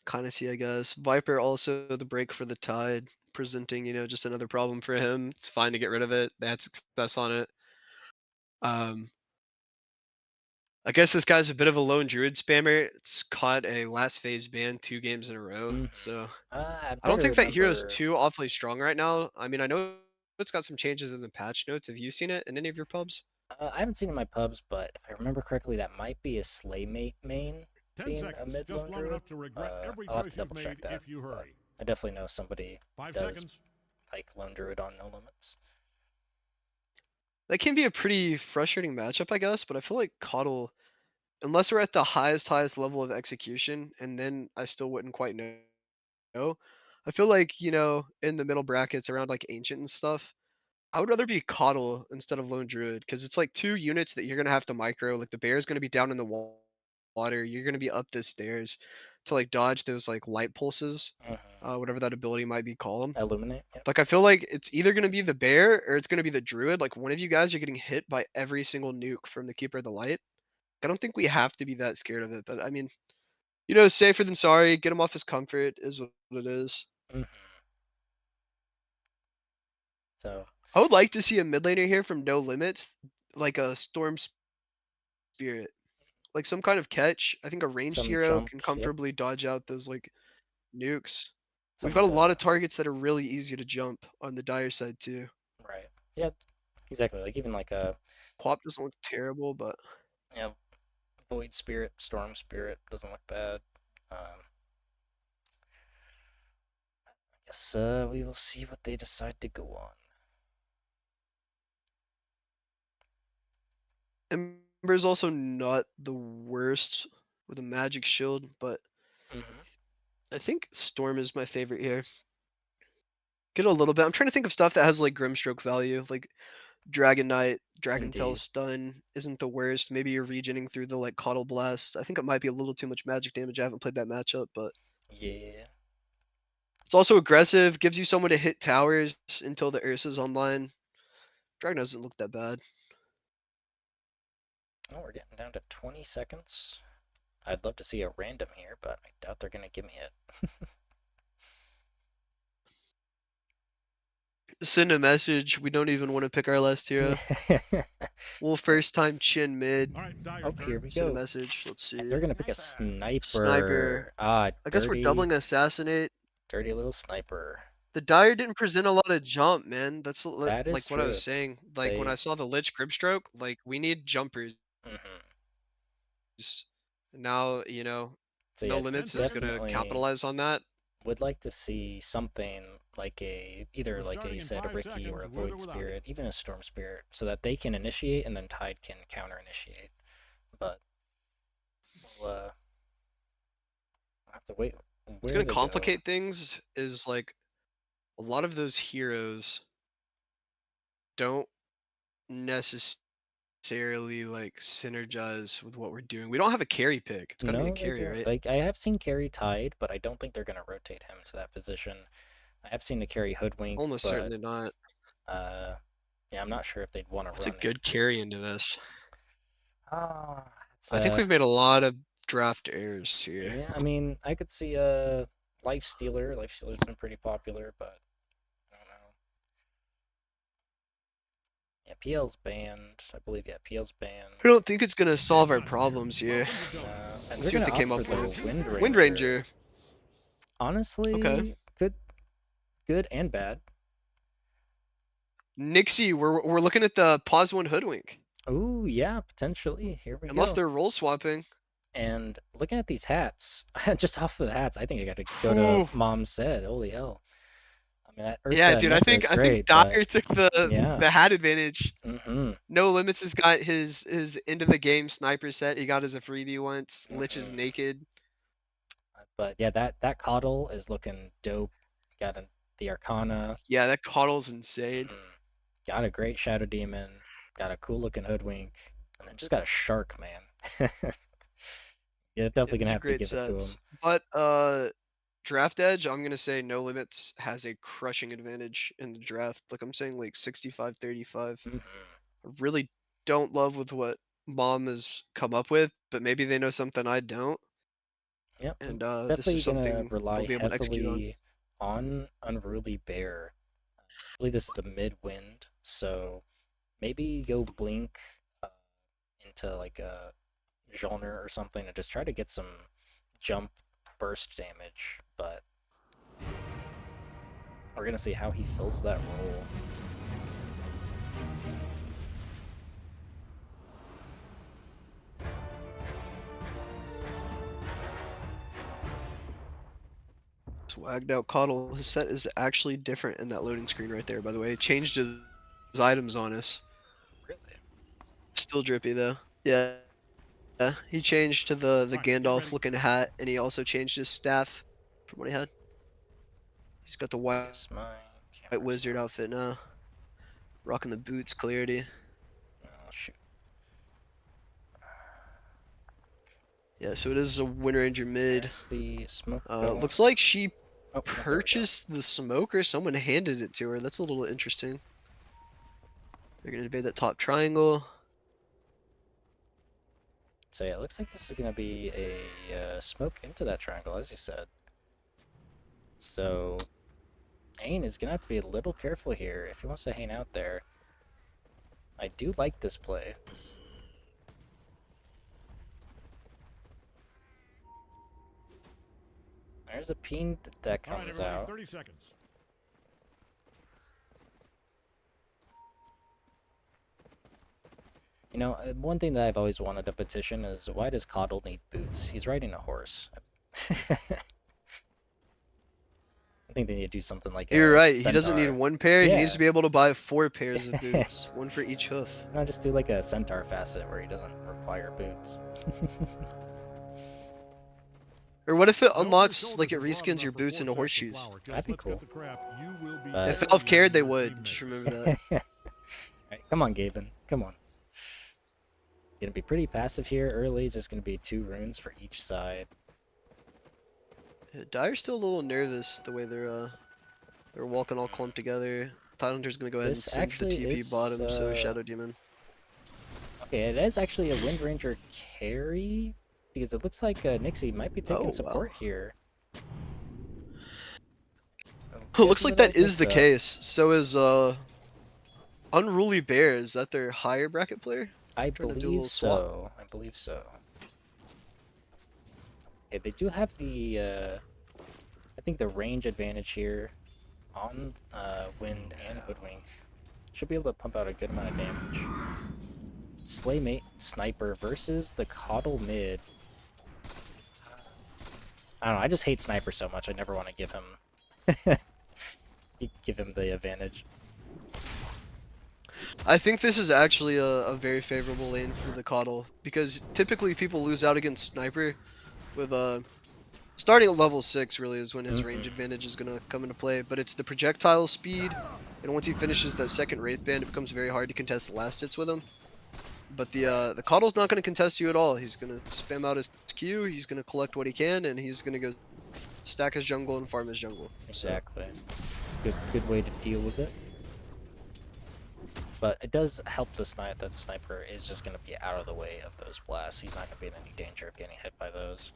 kind of see, I guess. Viper also the break for the Tide, presenting, just another problem for him. It's fine to get rid of it. They had success on it. Um, I guess this guy's a bit of a lone druid spammer. It's caught a last phase ban 2 games in a row. Mhm. So I'm I don't trying to think that hero's remember. too awfully strong right now. I mean, I know it's got some changes in the patch notes. Have you seen it in any of your pubs? I haven't seen it in my pubs, but if I remember correctly, that might be a Slaymate main 10 being a seconds. mid Just lone long druid. enough to regret every I'll have to choice you've double check made that, if you but hurry. I definitely know somebody who 5 does seconds. like lone druid on no limits. That can be a pretty frustrating matchup, I guess. But I feel like Coddle, unless we're at the highest level of execution, and then I still wouldn't quite know. I feel like, in the middle brackets around like Ancient and stuff, I would rather be Coddle instead of Lone Druid because it's like 2 units that you're gonna have to micro. Like the bear's gonna be down in the water. You're gonna be up the stairs to like dodge those like light pulses, Mm-hmm. whatever that ability might be called. Illuminate. Yep. Like I feel like it's either gonna be the bear or it's gonna be the druid. Like one of you guys are getting hit by every single nuke from the Keeper of the Light. I don't think we have to be that scared of it, but I mean, safer than sorry. Get him off his comfort is what it is. Mm-hmm. So I would like to see a mid laner here from No Limits, like a Storm Spirit, like some kind of catch. I think a ranged some hero jump. can Yep. comfortably dodge out those like nukes. We've Some got of a lot of the targets that are really easy to jump on the dire side too. right. Yep. Exactly. Like even like a Quap doesn't look terrible, but yeah, void spirit, storm spirit doesn't look bad. I guess we will see what they decide to go on. Ember's also not the worst with a magic shield, but Mm-hmm. I think Storm is my favorite here. Get a little bit. I'm trying to think of stuff that has like Grimstroke value, like Dragon Knight, Dragon Tail Indeed. Stun isn't the worst. Maybe you're regening through the like Coddle Blast. I think it might be a little too much magic damage. I haven't played that matchup, but Yeah. it's also aggressive, gives you someone to hit towers until the Ursa's online. Dragon doesn't look that bad. Oh, we're getting down to 20 seconds. I'd love to see a random here, but I doubt they're gonna give me it. Send a message. We don't even want to pick our last hero. We'll first time chin mid. All right, Dire's Oh, here turn. we Send a go. message. Let's And see. they're gonna pick a Sniper. sniper. Ah, I guess we're dirty, doubling assassinate. dirty little sniper. The Dire didn't present a lot of jump, man. That's That is like what I was true. saying. Like when I They. saw the Lich Grimstroke, like we need jumpers. Mm-hmm. Now, So No yeah, 10 Limits is seconds. gonna definitely capitalize on that. would like to see something like either We're like starting you in said, a 5 Ricky or seconds, a with or Void without you. Spirit, even a Storm Spirit, so that they can initiate and then Tide can counter initiate. But we'll have to wait What's where gonna they go. complicate things is like a lot of those heroes don't necessarily like synergize with what we're doing. We don't have a carry pick. It's gotta be a No, they carry, don't. right? Like I have seen carry Tide, but I don't think they're gonna rotate him to that position. I have seen the carry Hoodwink, Almost but certainly not. uh, yeah, I'm not sure if they'd want to What's a run it. good carry into this? Ah, it's I think we've made a lot of draft errors here. yeah. I mean, I could see Life Stealer. Life Stealer's been pretty popular, but I don't know. Yeah, PL's banned. I believe yeah, PL's banned. I don't think it's gonna Game solve our time from here. problems here. Welcome to Dota. No, and Let's they're see what gonna they opt came for up Who the with. would you Wind first? Wind Ranger. Ranger. Okay. Honestly, good and bad. Nixie, we're looking at the pause one hoodwink. Oh yeah, potentially. Here we Unless go. they're role swapping. And looking at these hats, just off the hats, I think I got to go to Whew. Mom Said. Holy hell! I mean, that Yeah, Ursa dude, I Necro think is I think great, but Dyer took the yeah. hat advantage. Mm-hmm. No Limits has got his end of the game sniper set. He got as a freebie once. Lich is Mm-hmm. naked. But yeah, that coddle is looking dope. Got the Arcana. Yeah, that coddle's insane. Mm-hmm. Got a great Shadow Demon. Got a cool looking Hoodwink, and then just got a Shark, man. Yeah, Yeah, definitely gonna these are have to great give it to him. sets. But draft edge, I'm gonna say No Limits has a crushing advantage in the draft. Like I'm saying like 65-35. Mm-hmm. I really don't love with what Mom has come up with, but maybe they know something I don't, Yep, I'm and this is definitely gonna something they'll rely be able to execute on. heavily on Unruly Bear. I believe this is a mid-wind, so maybe go Blink uh, into like a genre or something and just try to get some jump burst damage, but we're gonna see how he fills that role. Swagged out Coddle. His set is actually different in that loading screen right there, by the way. It changed his items on us. Really? Still drippy though. Yeah. Yeah. He changed to the All right, get Gandalf ready. looking hat, and he also changed his staff from what he had. He's got the white Guess my camera's wizard not. outfit now. Rocking the boots, clarity. Oh shoot. Yeah, so it is a Wind Ranger mid. There's the smoke going. Looks like she Oh, yeah, there we go. purchased the smoke or someone handed it to her. That's a little interesting. They're gonna invade that top triangle. So yeah, it looks like this is gonna be a smoke into that triangle, as you said. So Ain is gonna have to be a little careful here if he wants to hang out there. I do like this play. There's a peen that All right, comes everybody, out. 30 seconds. You know, one thing that I've always wanted to petition is why does Coddle need boots? He's riding a horse. I think they need to do something like You're a right. He doesn't need centaur. one pair. He needs Yeah. to be able to buy 4 pairs of boots, one for each hoof. No, just do like a centaur facet where he doesn't require boots. Or what if it Nope, your unlocks, shoulders like it are broad reskins enough your for boots 4 into sacks of horseshoes? flour. Just That'd be let's cool. cut the crap. You will be But- If better Valve than cared, they your would. teammates. Just remember that. Alright, come on, Gaben. Come on. Gonna be pretty passive here early. Just gonna be 2 runes for each side. Yeah, Dyer's still a little nervous the way they're walking all clumped together. Tidehunter's gonna go ahead and This send the actually TP is, bottom, so Shadow Demon. Okay, it is actually a Wind Ranger carry because it looks like Nixie might be taking Oh, wow. support here. It looks like that is the mix-up. case. So is Unruly Bear, is that their higher bracket player? I Trying to do a believe little swap. so. I believe so. Okay, they do have the I think the range advantage here on Wind and Hoodwink. Should be able to pump out a good amount of damage. Slaymate Sniper versus the Coddle mid. I don't know, I just hate Sniper so much, I never want to give him give him the advantage. I think this is actually a very favorable lane for the Coddle, because typically people lose out against Sniper with starting at level 6 really is when his range advantage is going to come into play, but it's the projectile speed, and once he finishes that second Wraith Band, it becomes very hard to contest last hits with him. But the Coddle's not going to contest you at all. He's going to spam out his Q, he's going to collect what he can, and he's going to go stack his jungle and farm his jungle. Exactly. Good way to deal with it. But it does help the that the sniper is just going to be out of the way of those blasts. He's not going to be in any danger of getting hit by those.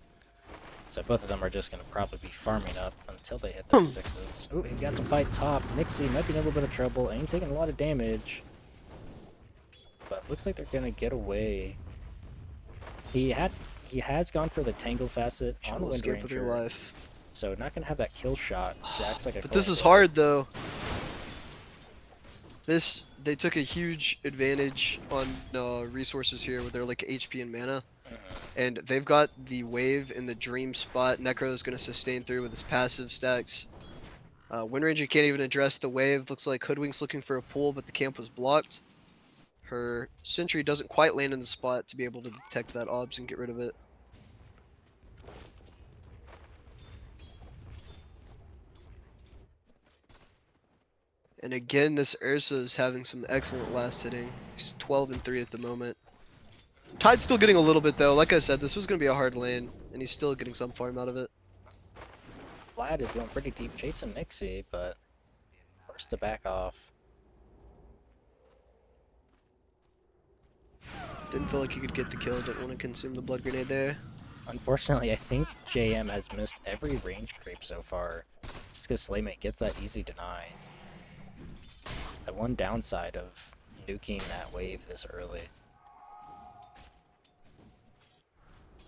So both of them are just going to probably be farming up until they hit those 6s. Ooh, he got some fight top. Nixie might be in a little bit of trouble. Ain't taking a lot of damage. But looks like they're going to get away. He has gone for the Tangle facet on Jungle Wind escape with your Ranger. life. So not going to have that kill shot. Which acts like a But this is cold blood. hard though. They took a huge advantage on resources here with their like HP and mana, and they've got the wave in the dream spot. Necro is going to sustain through with his passive stacks. Wind Ranger can't even address the wave. Looks like Hoodwink's looking for a pull, but the camp was blocked. Her sentry doesn't quite land in the spot to be able to detect that obs and get rid of it. And again, this Ursa is having some excellent last hitting. He's 12 and 3 at the moment. Tide's still getting a little bit though. Like I said, this was going to be a hard lane, and he's still getting some farm out of it. Vlad is going pretty deep chasing Nixie, but forced to back off. Didn't feel like he could get the kill. Didn't want to consume the blood grenade there. Unfortunately, I think JM has missed every range creep so far, just because Slaymate gets that easy deny. The one downside of nuking that wave this early.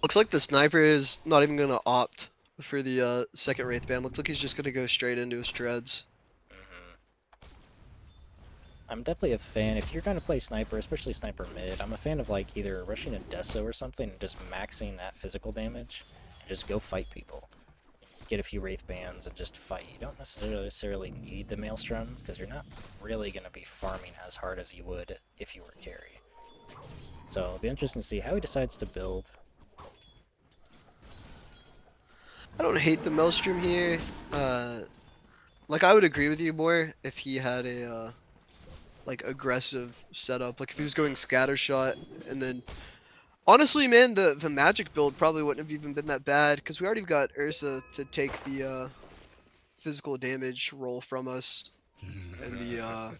Looks like the sniper is not even going to opt for the second Wraith Band. Looks like he's just going to go straight into his treads. I'm definitely a fan, if you're going to play sniper, especially sniper mid, I'm a fan of like either rushing a Deso or something and just maxing that physical damage and just go fight people. Get a few Wraith Bands and just fight. You don't necessarily need the Maelstrom because you're not really going to be farming as hard as you would if you were carry. So it'll be interesting to see how he decides to build. I don't hate the Maelstrom here. Like I would agree with you more if he had a like aggressive setup. Like if he was going scatter shot, and then honestly, man, the magic build probably wouldn't have even been that bad because we already got Ursa to take the physical damage roll from us, and the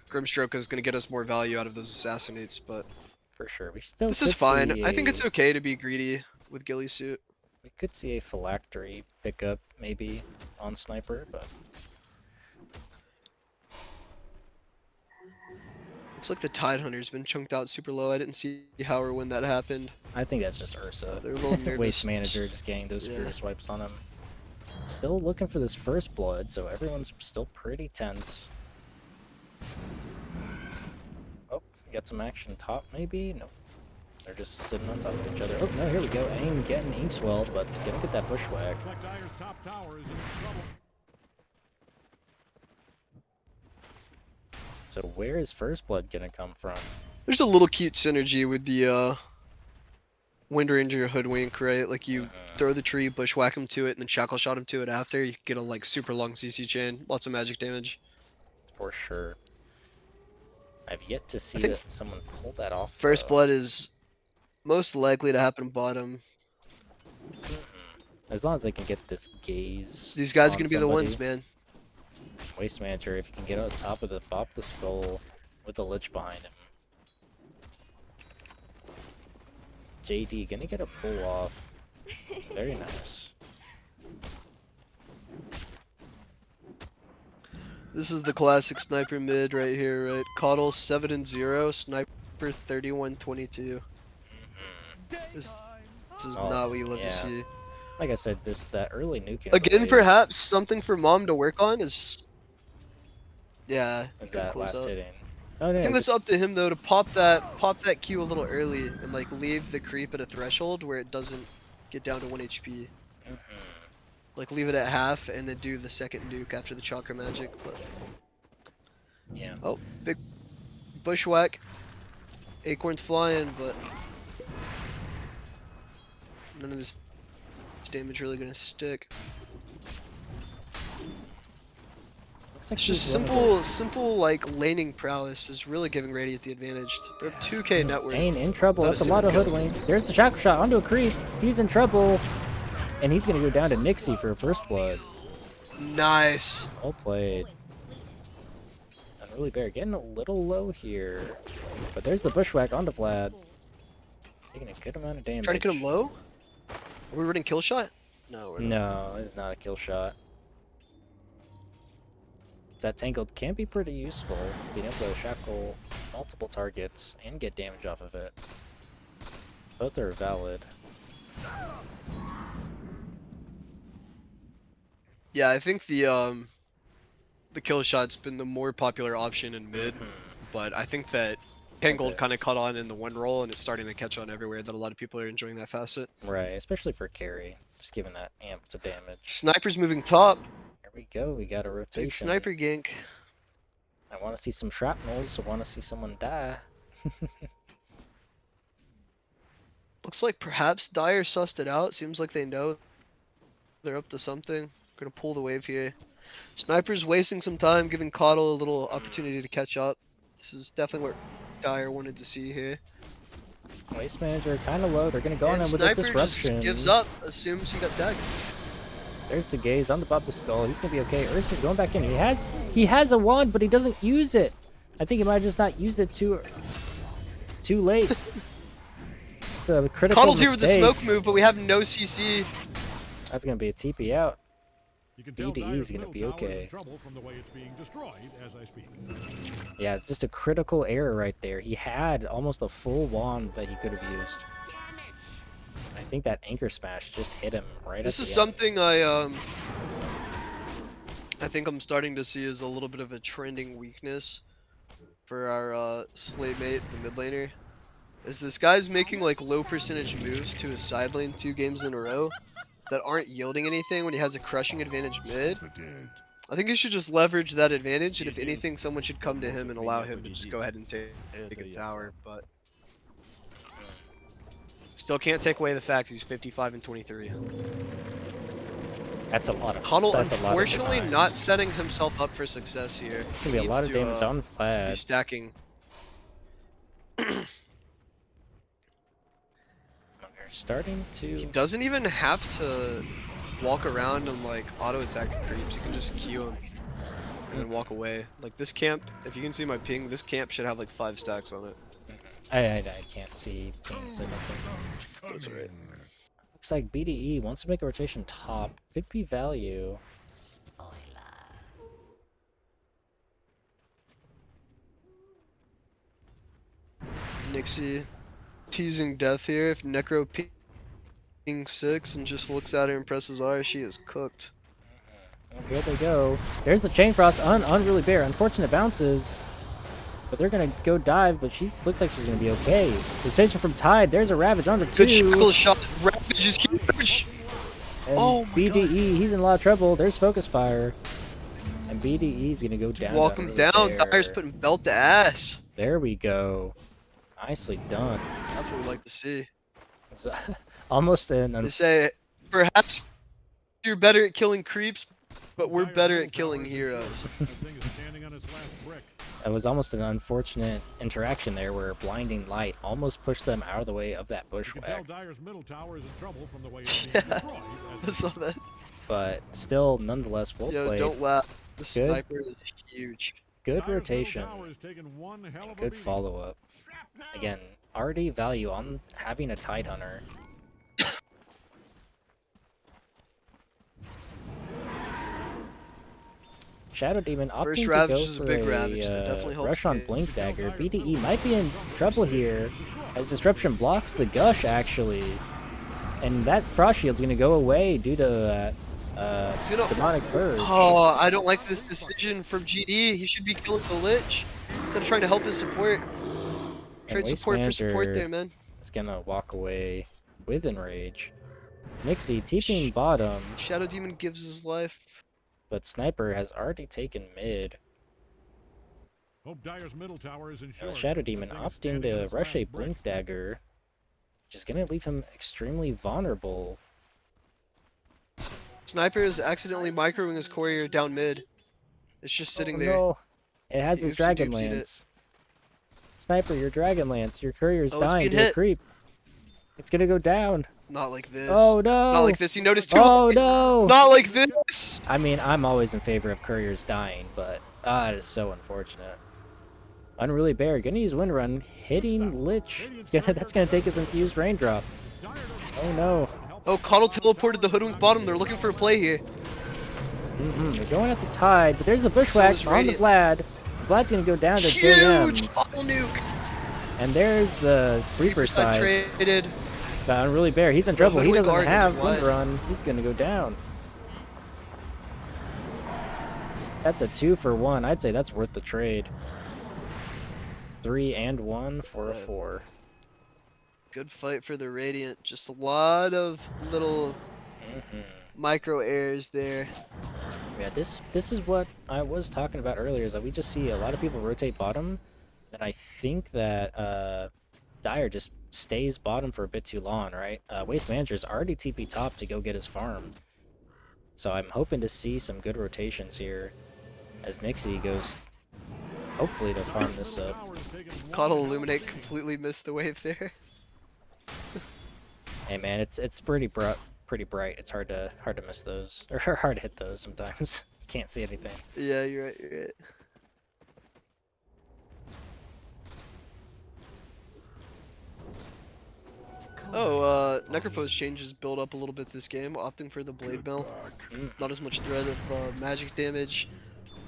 Grimstroke is gonna get us more value out of those assassinates. But For sure. We still this could is fine. see I think it's a- okay to be greedy with Ghillie suit. We could see a phylactery pickup maybe on sniper, but Looks like the Tide Hunter's been chunked out super low. I didn't see how or when that happened. I think that's just Ursa. They're a little nervous. Waste manager just getting those Yeah. furious wipes on him. Still looking for this first blood, so everyone's still pretty tense. Oh, we got some action top maybe? No. They're just sitting on top of each other. Oh no, here we go. Aim getting Inkswell, but gonna get that bushwhack. Looks like Dyer's top tower is in trouble. So where is first blood gonna come from? There's a little cute synergy with the Wind Ranger Hoodwink, right? Like you throw the tree, bushwhack him to it, and then shackle shot him to it after. You get a like super long CC chain, lots of magic damage. For sure. I've yet to see think that someone pull that off. First though. blood is most likely to happen bottom. As long as they can get this gaze. These guys are on gonna be the somebody. ones, man. Waste manager, if you can get on top of the bop the skull with the lich behind him. JD gonna get a pull off. Very nice. This is the classic sniper mid right here, right? Coddle 7 and 0, sniper 31-22. This is Oh, not what you love yeah. to see. Like I said, this that early nuke. Again, perhaps something for mom to work on is. Yeah, you Is can that close last up. hitting? Oh no, I think that's just, up to him though to pop that Q a little early and like leave the creep at a threshold where it doesn't get down to 1 HP. Like leave it at half and then do the second nuke after the chakra magic. But yeah. oh, big bushwhack. Acorn's flying, but none of this damage really gonna stick. Looks like It's just he's one of simple like laning prowess is really giving Radiant the advantage. They're 2k net worth. Kane in trouble. Not That's a single lot of kill. hoodwink. There's the chakra shot onto a creep. He's in trouble. And he's gonna go down to Nixie for first blood. Nice. Well played. Unruly Bear getting a little low here. But there's the bushwhack onto Vlad. Taking a good amount of damage. Trying to get him low? Are we running kill shot? No, we're not. No, it's not a kill shot. That tangled can be pretty useful, being able to shackle multiple targets and get damage off of it. Both are valid. Yeah, I think the the kill shot's been the more popular option in mid, but I think that Tangled kind of caught on in the one role, and it's starting to catch on everywhere that a lot of people are enjoying that facet. Right, especially for carry, just giving that amp to damage. Sniper's moving top. Here we go, we got a rotation. Big sniper gank. I want to see some shrapnels, I want to see someone die. Looks like perhaps Dire sussed it out. Seems like they know they're up to something. Gonna pull the wave here. Sniper's wasting some time, giving Coddle a little opportunity to catch up. This is definitely what Dire wanted to see here. Waste manager kind of low. They're gonna go on with a Sniper disruption. just gives up, assumes he got tagged. There's the gaze on the top of the skull. He's gonna be okay. Ursa's going back in. He has a wand, but he doesn't use it. I think he might have just not used it too late. It's a critical Coddle's here mistake. with the smoke move, but we have no CC. That's gonna be a TP out. You can tell BDE Dyer's is gonna middle be tower is okay. in trouble from the way it's being destroyed as I speak. Yeah, it's just a critical error right there. He had almost a full wand that he could have used. I think that anchor smash just hit him right This at is the something I think I'm starting to see as a little bit of a trending weakness for our slate mate, the mid laner. Is this guy's making like low percentage moves to his side lane 2 games in a row that aren't yielding anything when he has a crushing advantage mid. I think he should just leverage that advantage, and if anything, someone should come to him and allow him to just go ahead and take a tower, but still can't take away the fact he's 55 and 23. That's a lot of. Coddle That's a lot of unfortunately demise. not setting himself up for success here. It's gonna be a lot of damage on Be Vlad. stacking. They're starting He to. doesn't even have to walk around and like auto attack the creeps. You can just Q him and then walk away. Like this camp, if you can see my ping, this camp should have like 5 stacks on it. I can't see pings or nothing. That's alright. Looks like BDE wants to make a rotation top. Could be value. Nixie teasing death here. If Necro ping 6 and just looks at her and presses R, she is cooked. And here they go. There's the Chain Frost on Unruly Bear. Unfortunate bounces. But they're gonna go dive, but she looks like she's gonna be okay. Rotation from Tide. There's a Ravage onto 2. Good shackle shot. Ravage is huge. And Oh my BDE, God. he's in a lot of trouble. There's Focus Fire. And BDE's gonna go down. Walk to him Unruly down. Bear. Dyer's putting belt to ass. There we go. Nicely done. That's what we like to see. So, almost an They say perhaps you're better at killing creeps, but we're Dyer's better middle at killing tower is in heroes. short. That thing is standing on its last brick. It was almost an unfortunate interaction there where blinding light almost pushed them out of the way of that You can tell bushwhack. Dyer's middle tower is in trouble from the way it's being destroyed I as saw that. But still, nonetheless, well Yo, played. don't laugh. The Good. sniper is huge. Good Dyer's middle rotation. tower is taking one hell of a Good beating. follow-up. Again, already value on having a Tide Hunter. Shadow Demon opting First to Ravage go is a for big Ravage. That a definitely helps rush on game. Blink Dagger. BDE might be in trouble here as Disruption blocks the Gush, actually. And that Frost Shield's going to go away due to that He's gonna- Demonic Purge. Oh, I don't like this decision from GD. He should be killing the Lich instead of trying to help his support. Trade Waste support for support Manager there, man. is going to walk away with Enrage. Nixie TPing bottom, Shadow Demon gives his life. but Sniper has already taken mid. Hope Dyer's middle tower is in And short. the Shadow That Demon thing is opting standing on to its rush a last brick. Blink Dagger, which is going to leave him extremely vulnerable. Sniper is accidentally microing his courier down mid. It's just sitting Oh, there. no. It has his Oopsie Dragon doopsied it. Lance. Sniper, your Dragon Lance. Your courier's Oh, it's dying getting to a hit. creep. It's going to go down. Not like this. Oh, no. Not like this. You noticed too. Oh, no. Not like this. I mean, I'm always in favor of couriers dying, but it is so unfortunate. Unruly Bear gonna use Wind Run, hitting Lich. That's gonna take his infused Raindrop. Dyer doesn't Oh no. help. Oh, Coddle teleported the Hoodwink bottom. They're looking for a play here. They're going at the Tide, but there's the Bushwhack is on the Radiant. Vlad. Vlad's gonna go down to Huge JM. bottle nuke. And there's the Reaper Side side. traded. The Unruly Bear, he's in trouble. He Hoodwink doesn't Guard is have wide. Wind Run. He's gonna go down. That's a 2-for-1. I'd say that's worth the trade. 3 and 1 for a 4. Good fight for the Radiant. Just a lot of little micro errors there. Yeah, this is what I was talking about earlier, is that we just see a lot of people rotate bottom, and I think that Dyer just stays bottom for a bit too long, right? Waste Manager's already TP top to go get his farm. So I'm hoping to see some good rotations here as Nixie goes, hopefully, to farm this up. Caudal Illuminate completely missed the wave there. Hey man, it's pretty bright. It's hard to miss those, or hard to hit those sometimes. You can't see anything. Yeah, you're right, you're right. Oh, Necropho's changes build up a little bit this game, opting for the Blade Mail. Not as much threat of magic damage.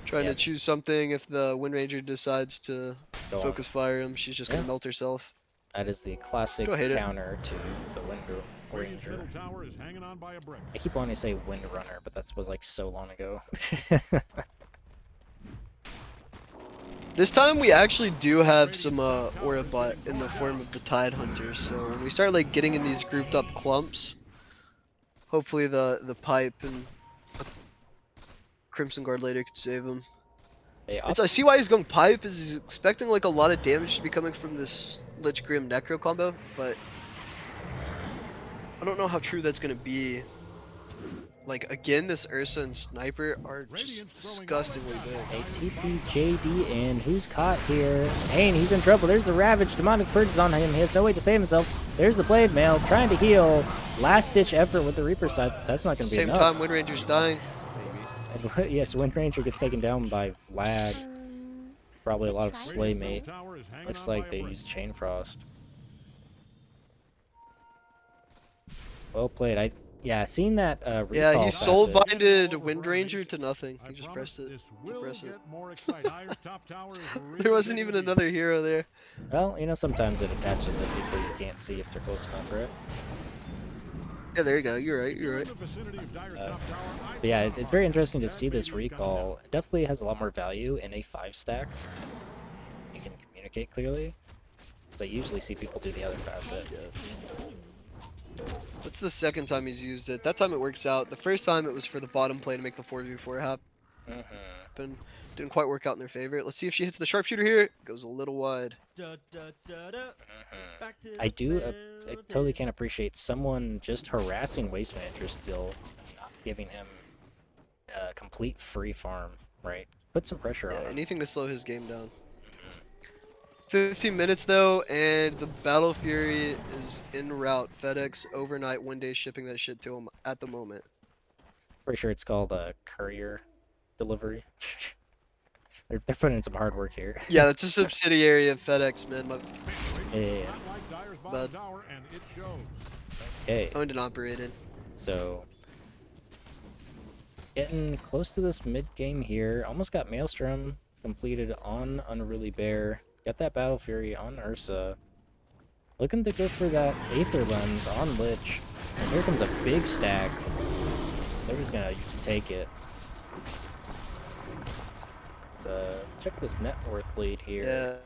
Trying to choose something if the Wind Ranger decides to focus fire him, she's just gonna melt herself. That is the classic counter to the Wind Ranger. I keep wanting to say Wind Runner, but that was like so long ago. This time we actually do have some aura bot in the form of the Tide Hunters, so when we start like getting in these grouped up clumps, hopefully the pipe and Crimson Guard later could save him. I see why he's going pipe, is he's expecting like a lot of damage to be coming from this Lich Grim Necro combo, but I don't know how true that's gonna be. Like again, this Ursa and Sniper are just disgustingly big. A TP JD, and who's caught here? Kane, he's in trouble. There's the Ravage. Demonic Purge is on him. He has no way to save himself. There's the Blade Mail trying to heal. Last ditch effort with the Reaper side. That's not going to be enough. Same time, Wind Ranger's dying. Yes, Wind Ranger gets taken down by Vlad. Probably a lot of Slay Mate. Looks like they use Chain Frost. Well played. Yeah, seeing that recall. Yeah, he soul binded Wind Ranger to nothing. He just pressed it to press it. There wasn't even another hero there. Well, you know, sometimes it attaches to people you can't see if they're close enough for it. Yeah, there you go. You're right. You're right. But yeah, it's very interesting to see this recall. It definitely has a lot more value in a 5-stack. You can communicate clearly. Because I usually see people do the other facet. That's the second time he's used it. That time it works out. The first time it was for the bottom play to make the 4v4 happen. Didn't quite work out in their favor. Let's see if she hits the sharpshooter here. Goes a little wide. I totally can't appreciate someone just harassing Waste Manager still, not giving him a complete free farm, right? Put some pressure on him. Anything to slow his game down. 15 minutes though, and the Battle Fury is en route. FedEx overnight, one day shipping that shit to him at the moment. Pretty sure it's called a courier delivery. they're putting in some hard work here. Yeah, that's a subsidiary of FedEx, man. Yeah. But okay. Owned and operated. So getting close to this mid game here. Almost got Maelstrom completed on Unruly Bear. Got that Battle Fury on Ursa. Looking to go for that Aether Lens on Lich. And here comes a big stack. They're just gonna take it. Let's check this net worth lead here. Yeah.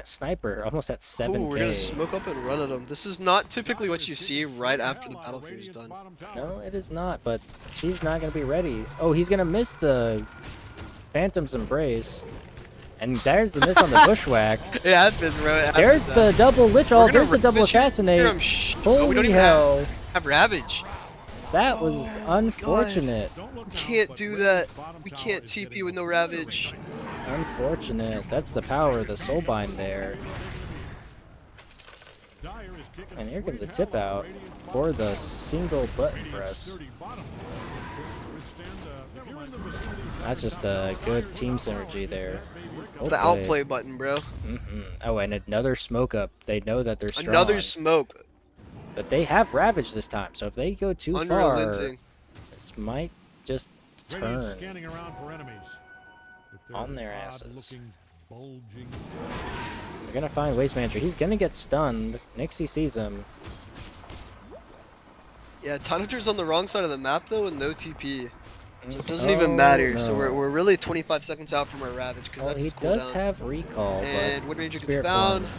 Sniper almost at 7K. Ooh, we're gonna smoke up and run at him. This is not typically what you see right after the Battle Fury's done. No, it is not, but she's not gonna be ready. Oh, he's gonna miss the Phantom's Embrace. And there's the miss on the Bushwhack. It happens, bro. There's the double Lich Ult. There's the double Assassinate. Holy hell. Have Ravage. That was unfortunate. We can't do that. We can't TP with no Ravage. Unfortunate. That's the power of the Soulbind there. And here comes a tip out for the single button press. That's just a good team synergy there. The outplay button, bro. Oh, and another smoke up. They know that they're strong. Another smoke. But they have Ravage this time, so if they go too far, this might just turn on their asses. They're gonna find Waste Manager. He's gonna get stunned. Nixie sees him. Yeah, Tide Hunter's on the wrong side of the map though, with no TP. So it doesn't even matter. So no. we're really 25 seconds out from our Ravage because Well, that's he his does cooldown. have recall, And but Wind Ranger gets Spirit found. Form.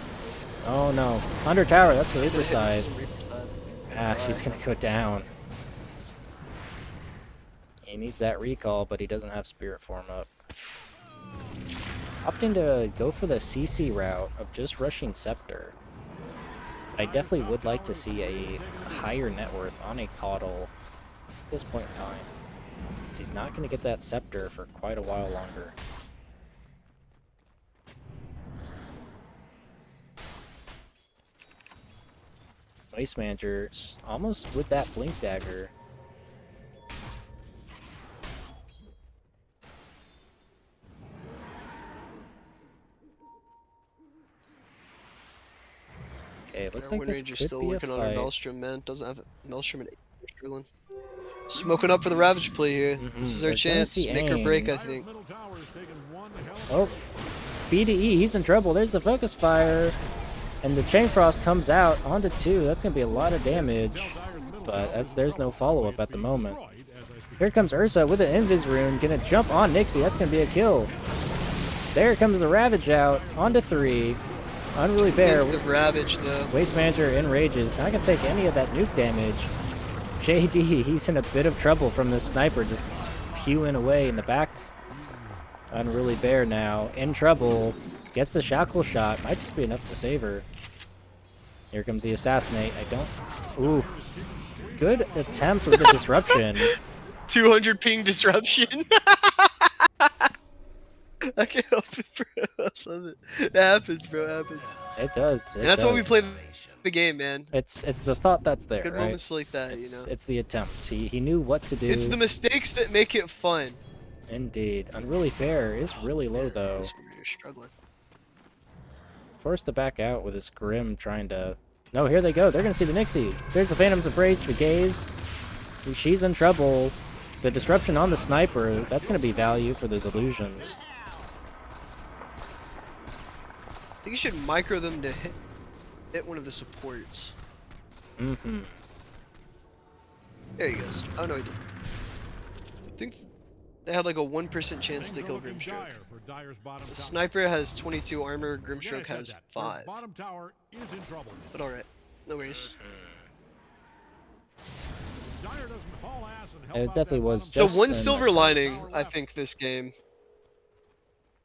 Oh no. Under tower, that's the Reaper Hit side. some Reaper side. Ah, he's gonna go down. He needs that recall, but he doesn't have Spirit Form up. Opting to go for the CC route of just rushing Scepter. I definitely would like to see a higher net worth on a Caudle at this point in time. Because he's not going to get that Scepter for quite a while longer. Waste Manager's almost with that Blink Dagger. Okay, looks like Wind this Ranger's could still be a working on our fight. Maelstrom, man. Doesn't have Maelstrom and struggling. Smoking up for the Ravage play here. This is our They're gonna chance. see Make or break, I Dyer's think. middle tower is taking one hell of a Oh, BDE, he's in trouble. There's the Focus Fire. And the Chain Frost comes out onto 2. That's going to be a lot of damage. But there's no follow-up at the moment. Here comes Ursa with an Invis Rune. Going to jump on Nixie. That's going to be a kill. There comes the Ravage out. Onto 3. Unruly Bear. Of Ravage, though. Waste Manager enrages. Not going to take any of that nuke damage. JD, he's in a bit of trouble from this sniper just hewing away in the back. Unruly Bear now in trouble. Gets the shackle shot. Might just be enough to save her. Here comes the assassinate. I don't... Ooh. Good attempt with the disruption. 200 ping disruption. I can't help it, bro. I love it. It happens, bro. It happens. It does. And that's why we play the game, man. It's the thought that's there, Good right? moments like that, you know. It's the attempt. He knew what to do. It's the mistakes that make it fun. Indeed. Unruly Bear is really low, though. You're struggling. Forced to back out with his Grim trying to... No, here they go. They're going to see the Nixie. There's the Phantom's Embrace, the Gaze. She's in trouble. The disruption on the Sniper, that's going to be value for those illusions. I think you should micro them to hit one of the supports. Mm-hmm. There he goes. Oh, no, he didn't. I think they had like a 1% chance to kill Grimstroke. The Sniper has 22 armor, Grimstroke has 5. Bottom tower is in trouble. But alright, no worries. Dyer doesn't haul ass and help It out definitely that was bottom So just one an silver attempt. lining, I think, this game.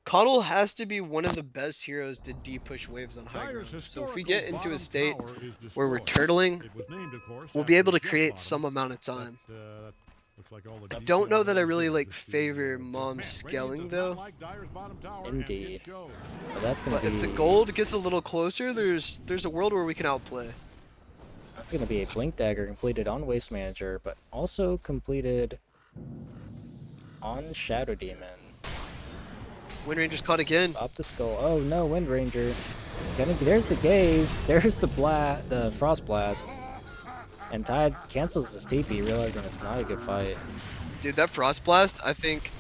Caudle has to be one of the best heroes to de-push waves on high Dyer's ground. So if we historical get into a bottom state tower is where we're destroyed. turtling, It was named, of course, we'll be after able to Jeff's create bottom, some amount of time. but, looks like all the I don't know that I really details like just favor man, mom Radiant scaling does though. not like Dyer's bottom tower, and it Indeed. shows. Well, that's going But to be... if the gold gets a little closer, there's a world where we can outplay. That's going to be a Blink Dagger completed on Waste Manager, but also completed on Shadow Demon. Wind Ranger's caught again. Pop the skull. Oh no, Wind Ranger. There's the Gaze. There's the Frost Blast. And Tide cancels this TP, realizing it's not a good fight. Dude, that Frost Blast, I think...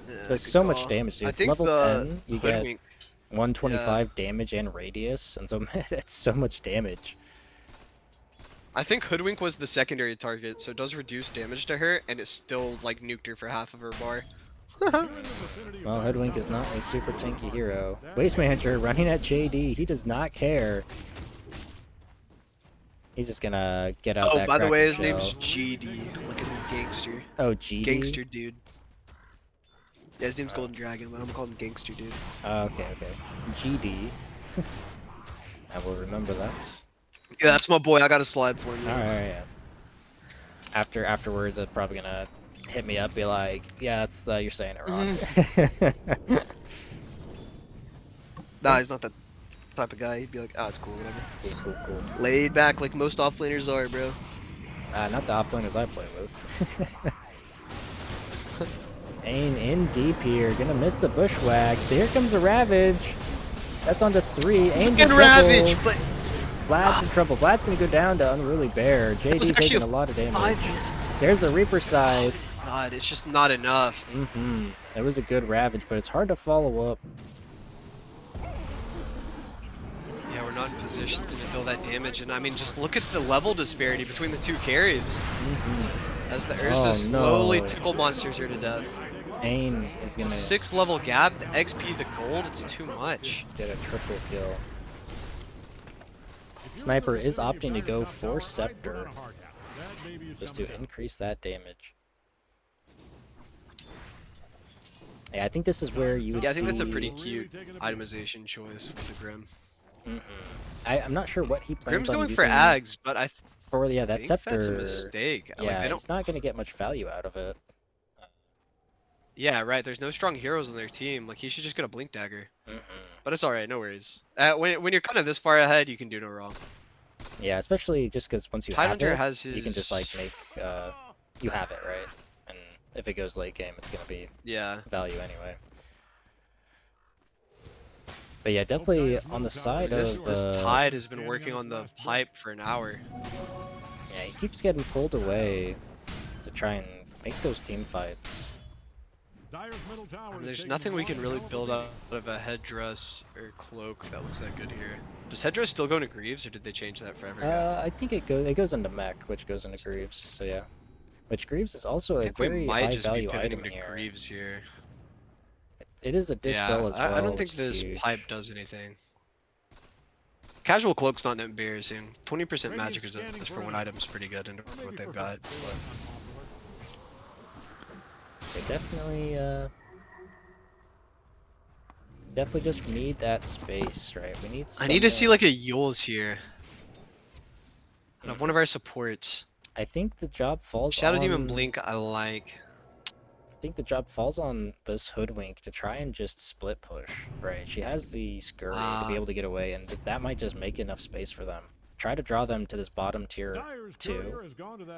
Does good so much call. damage, dude. I think Level the 10, you get Hoodwink. 125 damage and radius, and so that's so much damage. I think Hoodwink was the secondary target, so it does reduce damage to her, and it still like nuked her for half of her bar. Well, Hoodwink is not a super tanky hero. Waste Manager running at JD. He does not care. He's just gonna get out that Oh, by the way, his Kraken name's shell. GD. Like his name Gangster. Oh, GD? Gangster dude. Yeah, his name's Golden Dragon, but I'm calling him Gangster dude. Okay. GD. I will remember that. Yeah, that's my boy. I got a slide for you. Alright, yeah. Afterwards, it's probably gonna hit me up, be like, yeah, that's you're saying it wrong. Nah, he's not that type of guy. He'd be like, oh, it's cool, whatever. Cool. Laid back like most offlaners are, bro. Not the offlaners I play with. Ain in deep here, gonna miss the bushwhack. Here comes a Ravage. That's onto 3. Ain's in And trouble. Ravage, but Vlad's in trouble. Vlad's gonna go down to Unruly Bear. was JD actually taking a a lot of damage. 5. There's the Reaper Scythe. God, it's just not enough. It was a good Ravage, but it's hard to follow up. Yeah, we're not in position to deal that damage, and I mean, just look at the level disparity between the two carries. As the Oh Ursa slowly no. tickle monsters her to death. Ain is The gonna 6 level gap, the XP, the gold, it's too much. get a triple kill. Sniper is opting to go for Scepter just to increase that damage. Yeah, I think this is where you would Yeah, I see... think that's a pretty cute itemization choice with the Grim. I'm not sure what he plans Grim's on going for using Ags, but I for, yeah, that think that's a Scepter. mistake. Like, Yeah, they don't... he's not going to get much value out of it. Yeah, right, there's no strong heroes on their team. Like, he should just get a Blink Dagger. Mm-mm. But it's alright, no worries. When you're kind of this far ahead, you can do no wrong. Yeah, especially just because once you have Tidehunter it, has his... you can just, like, make... you have it, right? And if it goes late game, it's going to be value anyway. But yeah, definitely on the side This of... Tide has been working on the pipe for an hour. Yeah, he keeps getting pulled away to try and make those team fights. I mean, there's nothing we can really build out of a headdress or cloak that looks that good here. Does headdress still go into Greaves, or did they change that forever? I think it goes into mech, which goes into Greaves, so yeah. Which Greaves is also I a think we very might high just be value pivoting item to here. Greaves here. It is a dispel as well, I don't think which this is huge. pipe does anything. Casual cloak's not that embarrassing. 20% magic is for one item is pretty good into what they've got. But... So definitely just need that space, right? We need. I need to see like a Yules here. Out of one of our supports. I think the job falls Shadow on... Demon Blink I like. I think the job falls on this Hoodwink to try and just split push, right? She has the Scurry to be able to get away, and that might just make enough space for them. Try to draw them to this bottom tier 2,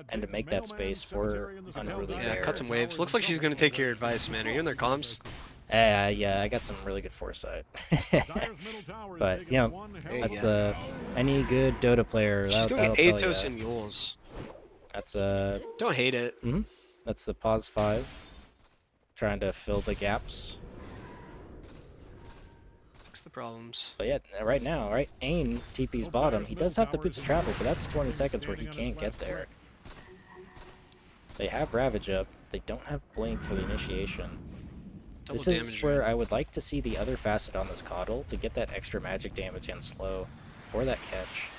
and to make that space for Unruly Bear. Yeah, cut some waves. Looks like she's gonna take your advice, man. Are you in their comms? Yeah, I got some really good foresight. But, you know, that's any good Dota player, She's that'll going tell you Atos that. and Yules. That's Don't hate it. That's the pause 5. Trying to fill the gaps. Fix the problems. But yeah, right now, right? Ain TP's bottom. He does have the boots of travel, but that's 20 seconds where he can't get there. They have Ravage up. They don't have Blink for the initiation. This is where I would like to see the other facet on this Coddle to get that extra magic damage and slow for that catch.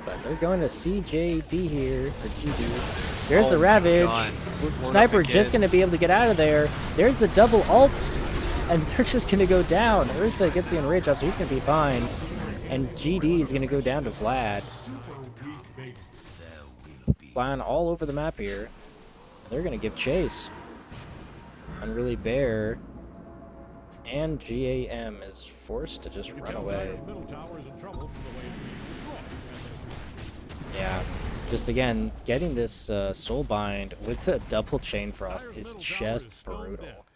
But they're going to CJD here, or GD. There's the Ravage. Sniper just going to be able to get out of there. There's the double ults, and they're just going to go down. Ursa gets the enrage up, so he's going to be fine. And GD is going to go down to Vlad. Flying all over the map here. They're going to give chase. Unruly Bear and GAM is forced to just run away. Yeah, just again, getting this Soulbind with a double Chain Frost is just brutal.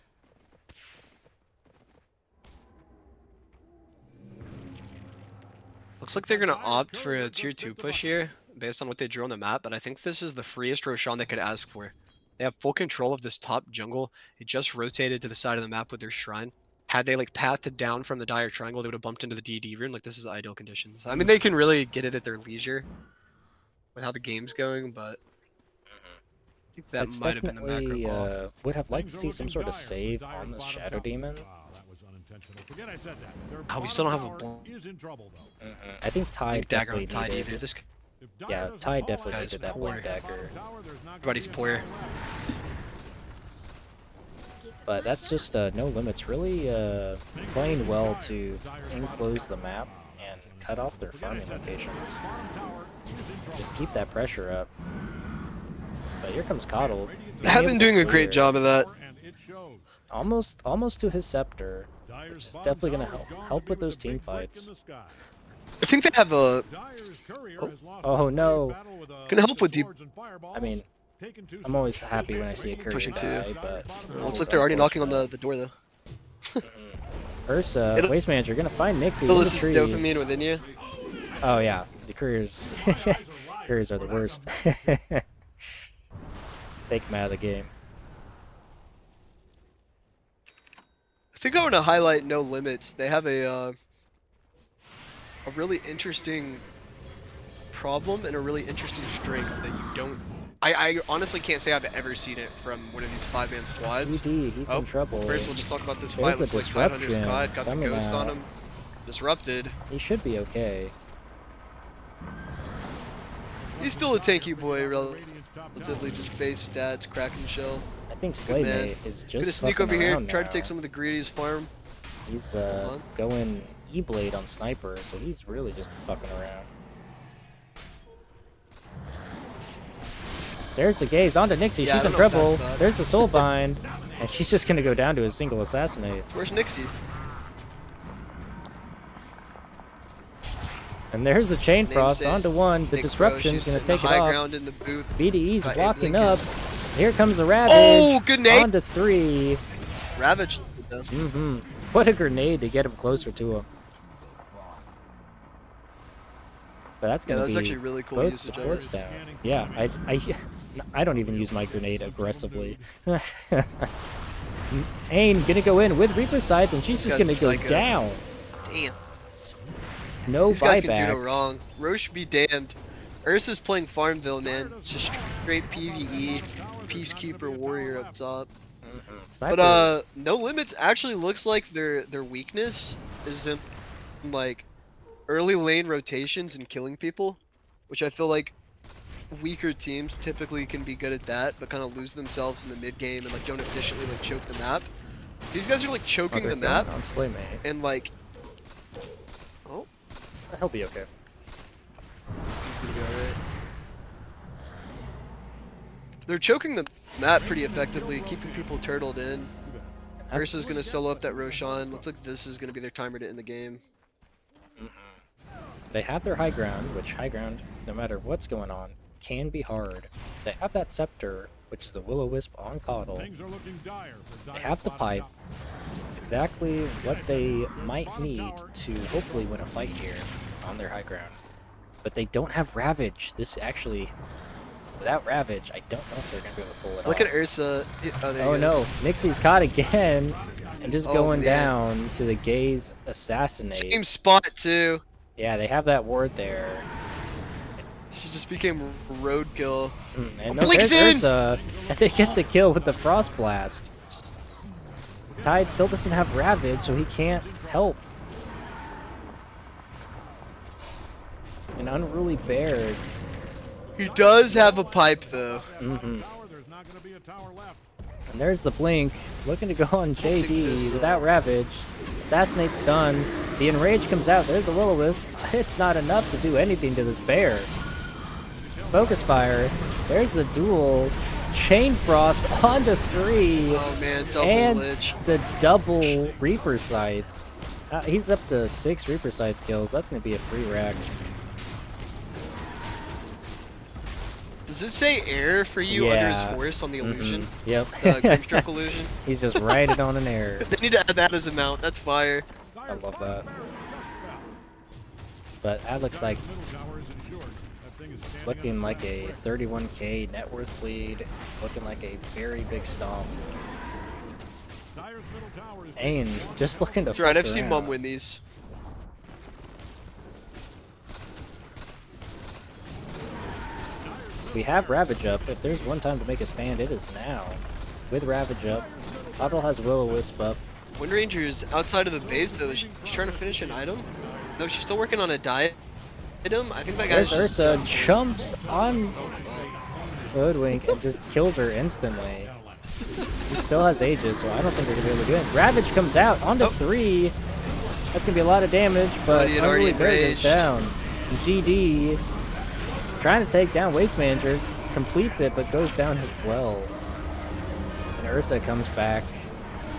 Looks like they're gonna opt for a tier 2 push here, based on what they drew on the map, but I think this is the freest Roshan they could ask for. They have full control of this top jungle. It just rotated to the side of the map with their shrine. Had they like pathed down from the dire triangle, they would have bumped into the DD rune. Like, this is ideal conditions. I mean, they can really get it at their leisure with how the game's going, but I think that might have been the macro call. Would have liked to see some sort of save on this Shadow Demon. Oh, we still don't have a blink. I think Tide definitely needed. This Yeah, Tide definitely needed that Blink Dagger. everybody's poor. But that's just NoLimitz really playing well to enclose the map and cut off their farming locations. Just keep that pressure up. But here comes Coddle. They have been doing a great job of that. Almost to his Scepter. Which is definitely going to help with those team fights. I think they have a... Oh no. Gonna help with deep... I mean, I'm always happy when I see a courier die, but... looks like they're already knocking on the door though. Ursa, Waste Manager, gonna find Nixie in Still, the this is trees. dopamine within you. Oh yeah, the couriers. Couriers are the worst. Take them out of the game. I think I want to highlight NoLimitz. They have a really interesting problem and a really interesting strength that you don't. I honestly can't say I've ever seen it from one of these 5-man squads. GD, he's Oh, in trouble. well, first we'll just talk about this There's fight. the Looks like 500 disruption Scott got the coming ghost on out. him. Disrupted. He should be okay. He's still a tanky boy, relatively just face stats, cracking shell. I think Good man. Slaymate is Gonna just sneak fucking over here, around try to now. take some of the greedies farm. He's on. going E-Blade on Sniper, so he's really just fucking around. There's the gaze onto Nixie. Yeah, She's I in don't know if trouble. that's bad. There's the soul bind, and she's just gonna go down to a single assassinate. Where's Nixie? And there's the chain frost Namesake. onto one. The Nick disruption's Bro, gonna she's take it high off. ground in the booth. BDE's Got blocking Abe up. Lincoln. Here comes the Ravage. Oh, good nade! Onto 3. Ravage. though. What a grenade to get him closer to him. But that's Yeah, gonna that's be actually really cool both usage of supports it. down. Yeah, I don't even use my grenade aggressively. Ain gonna go in with Reaper Scythe, and she's This just guy's gonna a go psycho. down. Damn. No These guys can do no buyback. wrong. Roche be damned. Ursa's playing Farmville, man. It's just straight PvE. Peacekeeper warrior up top. Sniper. But NoLimitz actually looks like their weakness is in like early lane rotations and killing people, which I feel like weaker teams typically can be good at that, but kind of lose themselves in the mid game and like don't efficiently like choke the map. These guys are like choking they're the map going on Slaymate. and like, oh, He'll be okay. this dude's gonna be alright. They're choking the map pretty effectively, keeping people turtled in. Ursa's gonna solo up that Roshan. Looks like this is gonna be their timer to end the game. They have their high ground, which high ground, no matter what's going on, can be hard. They have that scepter, which is the Will-O-Wisp on Coddle. Things are looking dire for They Dire have the bottom pipe. tower. This is exactly what they might need to hopefully win a fight here on their high ground. But they don't have Ravage. This actually, without Ravage, I don't know if they're going to be able to pull it Look off. at Ursa. Oh, there Oh he no, goes. Nixie's caught again, and just Oh, going man. down to the gaze assassinate. Same spot too. Yeah, they have that ward there. She just became roadkill. And Oh, no, Blink's there's in! Ursa, and they get the kill with the Frost Blast. Tide still doesn't have Ravage, so he can't help. An Unruly Bear. He does have a pipe though. Tower, there's not going to be a tower left. And there's the Blink, looking to go on think JD this, without Ravage. Assassinate's done. The Enrage comes out. There's the Will-O-Wisp. It's not enough to do anything to this bear. Focus Fire. There's the duel. Chain Frost onto 3. Oh man, double And lich. the double Reaper Scythe. He's up to 6 Reaper Scythe kills. That's going to be a free Rax. Does it say air for you under his horse on the illusion? Yep. Grimstroke illusion? He's just writing on an air. They need to add that as a mount. That's fire. I love that. But that looks like Middle tower is insured. That thing is standing looking on like a 31k net worth lead, looking like a very big stomp. Dire's middle tower is Ain just looking to That's right. fuck I've seen around. Mom win these. We have Ravage up. If there's one time to make a stand, it is now. With Ravage up, Huddle has Will-O-Wisp up. Wind Ranger's outside of the base though. She's trying to finish an item. No, she's still working on a diet item. I think that guy's There's just, Ursa, jumps on Hoodwink and just kills her instantly. He still has Aegis, so I don't think they're going to be able to do it. Ravage comes out onto 3. That's going to be a lot of damage, but He had already Unruly Bear goes enraged. down. GD trying to take down Waste Manager, completes it, but goes down as well. And Ursa comes back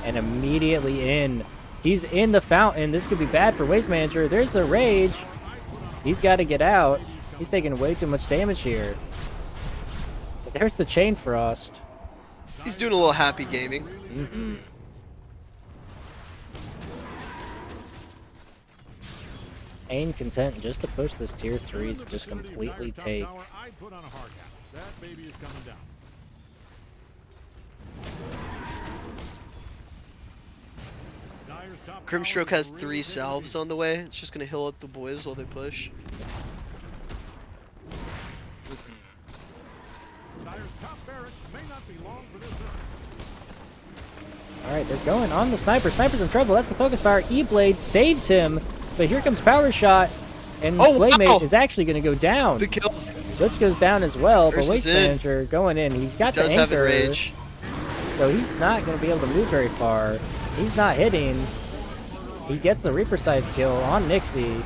and immediately in. He's in the fountain. This could be bad for Waste Manager. There's the Rage. He's got to get out. He's taking way too much damage here. But there's the Chain Frost. he's doing a little happy gaming. Ain content just to push this tier 3s to just completely Dire's top take. tower, I'd put on a hard hat. That baby is coming down. Dire's top tower Grimstroke is has really 3 big salves lead. on the way. It's just gonna heal up the boys while they push. top barracks may not be long for this earth. All right, they're going on the sniper. Sniper's in trouble. That's the focus fire. E-Blade saves him, but here comes Power Shot, and Oh Slaymate wow! is actually going to go down. The kill. Glitch goes down as well, but Ursa's Waste in. Manager going in. He's He got the does have anchor, enrage. so he's not going to be able to move very far. He's not hitting. He gets the Reaper side kill on Nixie,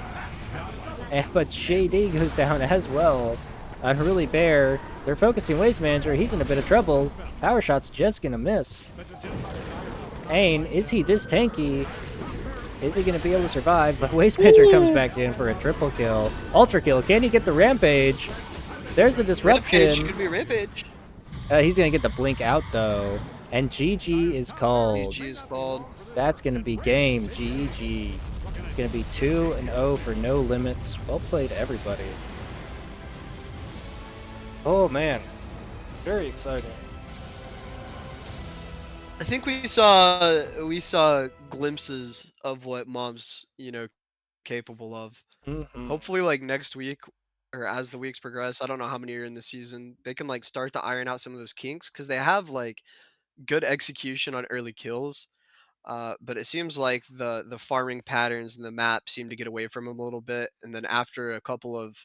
but Shady goes down as well. Unruly Bear, they're focusing Waste Manager. He's in a bit of trouble. Power Shot's just going to miss. Ain, is he this tanky? Is he going to be able to survive? But Waste Manager comes back in for a triple kill. Ultra kill. Can he get the Rampage? There's the Rampage. disruption. Could be Rampage. He's going to get the blink out, though. And GG is called. GG is called. That's going to be game. GG. It's going to be 2-0 for NoLimitz. Well played, everybody. Oh, man. Very exciting. I think we saw glimpses of what Mom's capable of. Hopefully, like next week or as the weeks progress, I don't know how many are in the season. They can like start to iron out some of those kinks because they have like good execution on early kills. But it seems like the farming patterns and the map seem to get away from them a little bit. And then after a couple of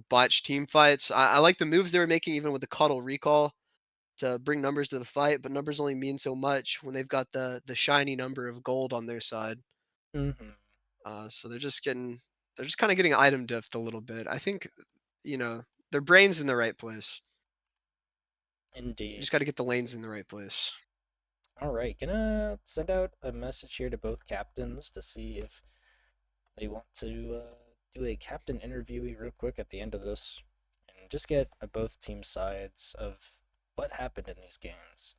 botched team fights, I like the moves they were making even with the Cuddle recall to bring numbers to the fight, but numbers only mean so much when they've got the shiny number of gold on their side. So they're just kind of getting item diffed a little bit. I think their brain's in the right place. You Indeed. just got to get the lanes in the right place. All right, gonna send out a message here to both captains to see if they want to do a captain interviewee real quick at the end of this, and just get both team sides of what happened in these games.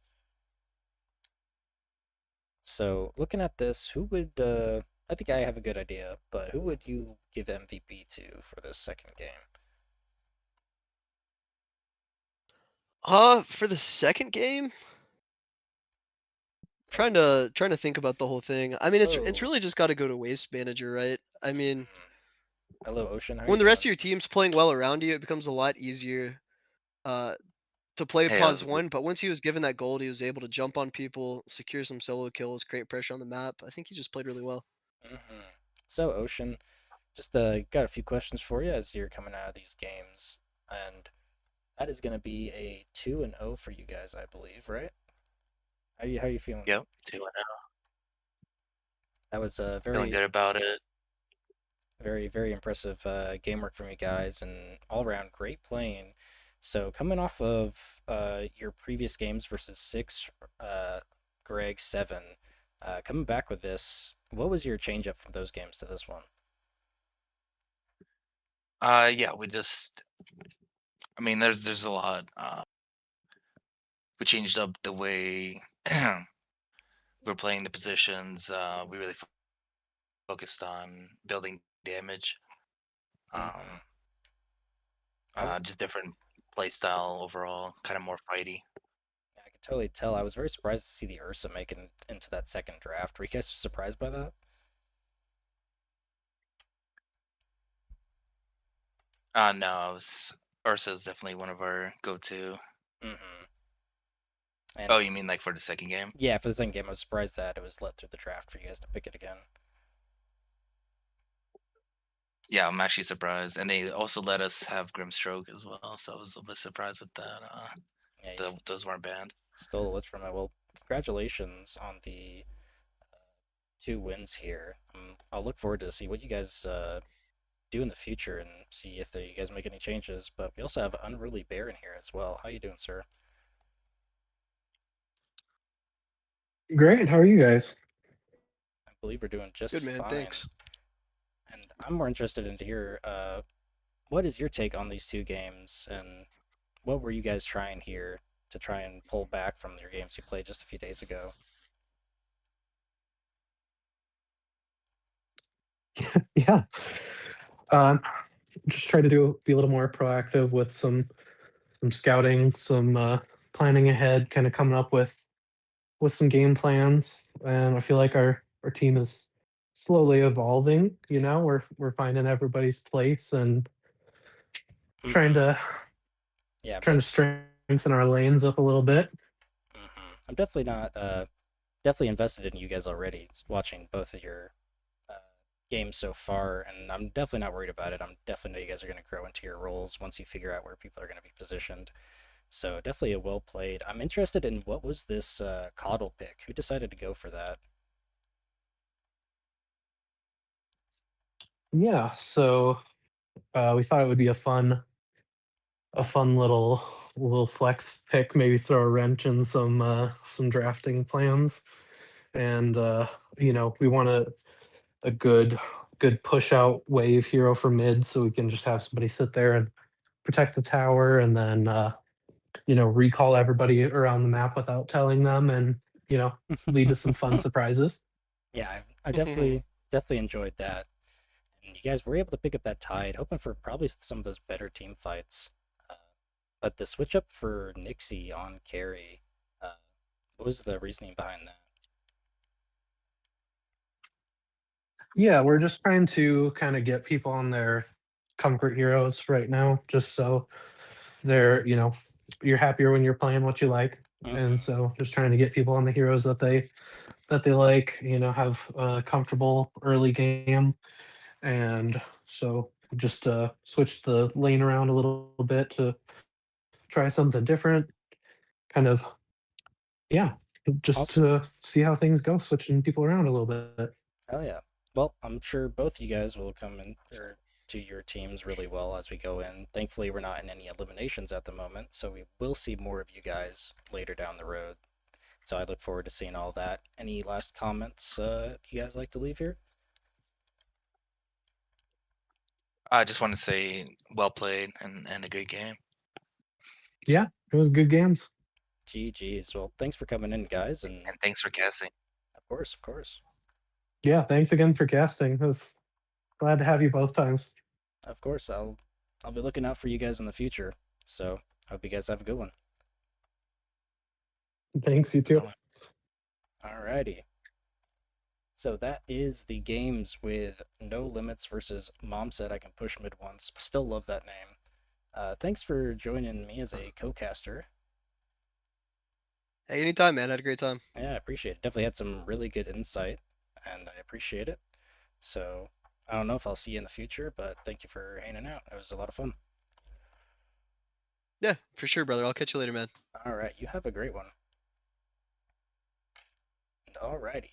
So looking at this, who would I think I have a good idea, but who would you give MVP to for this second game? For the second game, trying to think about the whole thing. I mean, it's Oh. really just got to go to Waste Manager, right? I mean, Hello, Ocean. How when you the rest of doing? your team's playing well around you, it becomes a lot easier uh to play Hey, pause one. But once he was given that gold, he was able to jump on people, secure some solo kills, create pressure on the map. I think he just played really well. So, Ocean, just got a few questions for you as you're coming out of these games, and that is going to be a 2-0 for you guys, I believe, right? How you feeling? Yep, 2-0. That was a Feeling very good about it. very impressive game work from you guys, and all around great playing. So coming off of your previous games versus 6, Greg 7, coming back with this, what was your change up from those games to this one? Yeah, I mean, there's a lot. We changed up the way we're playing the positions. We really focused on building damage. Um, just different play style overall, kind of more fighty. I could totally tell. I was very surprised to see the Ursa make it into that second draft. Were you guys surprised by that? No, Ursa is definitely one of our go-to. And Oh, you mean like for the second game? yeah, for the second game, I was surprised that it was let through the draft for you guys to pick it again. Yeah, I'm actually surprised, and they also let us have Grimstroke as well, so I was a bit surprised with that. Yeah, you Those weren't banned. stole a lich from it. Well, congratulations on the 2 wins here. I'll look forward to see what you guys do in the future and see if you guys make any changes. But we also have Unruly Bear in here as well. How you doing, sir? Great. How are you guys? I believe we're doing just Good man, fine. thanks. And I'm more interested in to hear what is your take on these 2 games, and what were you guys trying here to try and pull back from your games you played just a few days ago? Yeah. Just try to be a little more proactive with some scouting, some planning ahead, kind of coming up with some game plans. And I feel like our team is slowly evolving. We're finding everybody's place and trying to Yeah, trying to but strengthen strengthen our lanes up a little bit. I'm definitely not definitely invested in you guys already. Just watching both of your uh, games so far, and I'm definitely not worried about it. I'm definitely know you guys are going to grow into your roles once you figure out where people are going to be positioned. So definitely a well played. I'm interested in what was this coddle pick? Who decided to go for that? Yeah, so we thought it would be a fun little flex pick. Maybe throw a wrench in some drafting plans, and we want a good push out wave hero for mid, so we can just have somebody sit there and protect the tower, and then recall everybody around the map without telling them, and lead to some fun surprises. Yeah, I definitely enjoyed that. And you guys were able to pick up that tide, hoping for probably some of those better team fights. Uh, but the switch up for Nixie on carry, what was the reasoning behind that? Yeah, we're just trying to kind of get people on their comfort heroes right now, just so you're happier when you're playing what you like. And Mm-hmm. so just trying to get people on the heroes that they like, have a comfortable early game. And so just switch the lane around a little bit to try something different. Kind of, yeah, just Awesome. to see how things go, switching people around a little bit. Hell yeah. Well, I'm sure both you guys will come in or to your teams really well as we go in. Thankfully, we're not in any eliminations at the moment, so we will see more of you guys later down the road. So I look forward to seeing all that. Any last comments you guys like to leave here? I just want to say well played and a good game. Yeah, it was good games. GG's. Well, thanks for coming in, guys, and And thanks for casting. of course, of course, Yeah, thanks again for casting. I was glad to have you both times. of course. I'll be looking out for you guys in the future. So hope you guys have a good one. Thanks, you too. Alrighty. So that is the games with No Limits versus Mom Said I Can Push Mid Once. Still love that name. Thanks for joining me as a co-caster. Hey, anytime, man. I had a great time. Yeah, I appreciate it. Definitely had some really good insight, and I appreciate it. So I don't know if I'll see you in the future, but thank you for hanging out. It was a lot of fun. Yeah, for sure, brother. I'll catch you later, man. All right, you have a great one. Alrighty.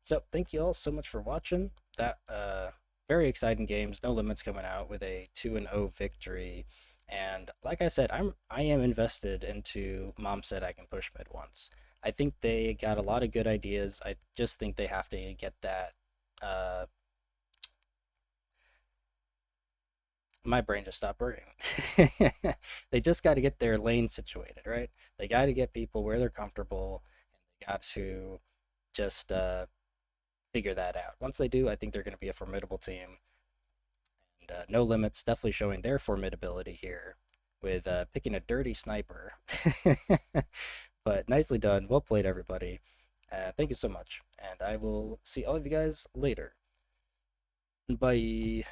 So thank you all so much for watching. That very exciting games. No Limits coming out with a 2-0 victory. And like I said, I am invested into Mom Said I Can Push Mid Once. I think they got a lot of good ideas. I just think they have to get that my brain just stopped working. They just got to get their lane situated, right? They got to get people where they're comfortable, and they got to just figure that out. Once they do, I think they're going to be a formidable team. And No Limits definitely showing their formidability here with picking a dirty sniper. But nicely done. Well played, everybody. Thank you so much. And I will see all of you guys later. Bye.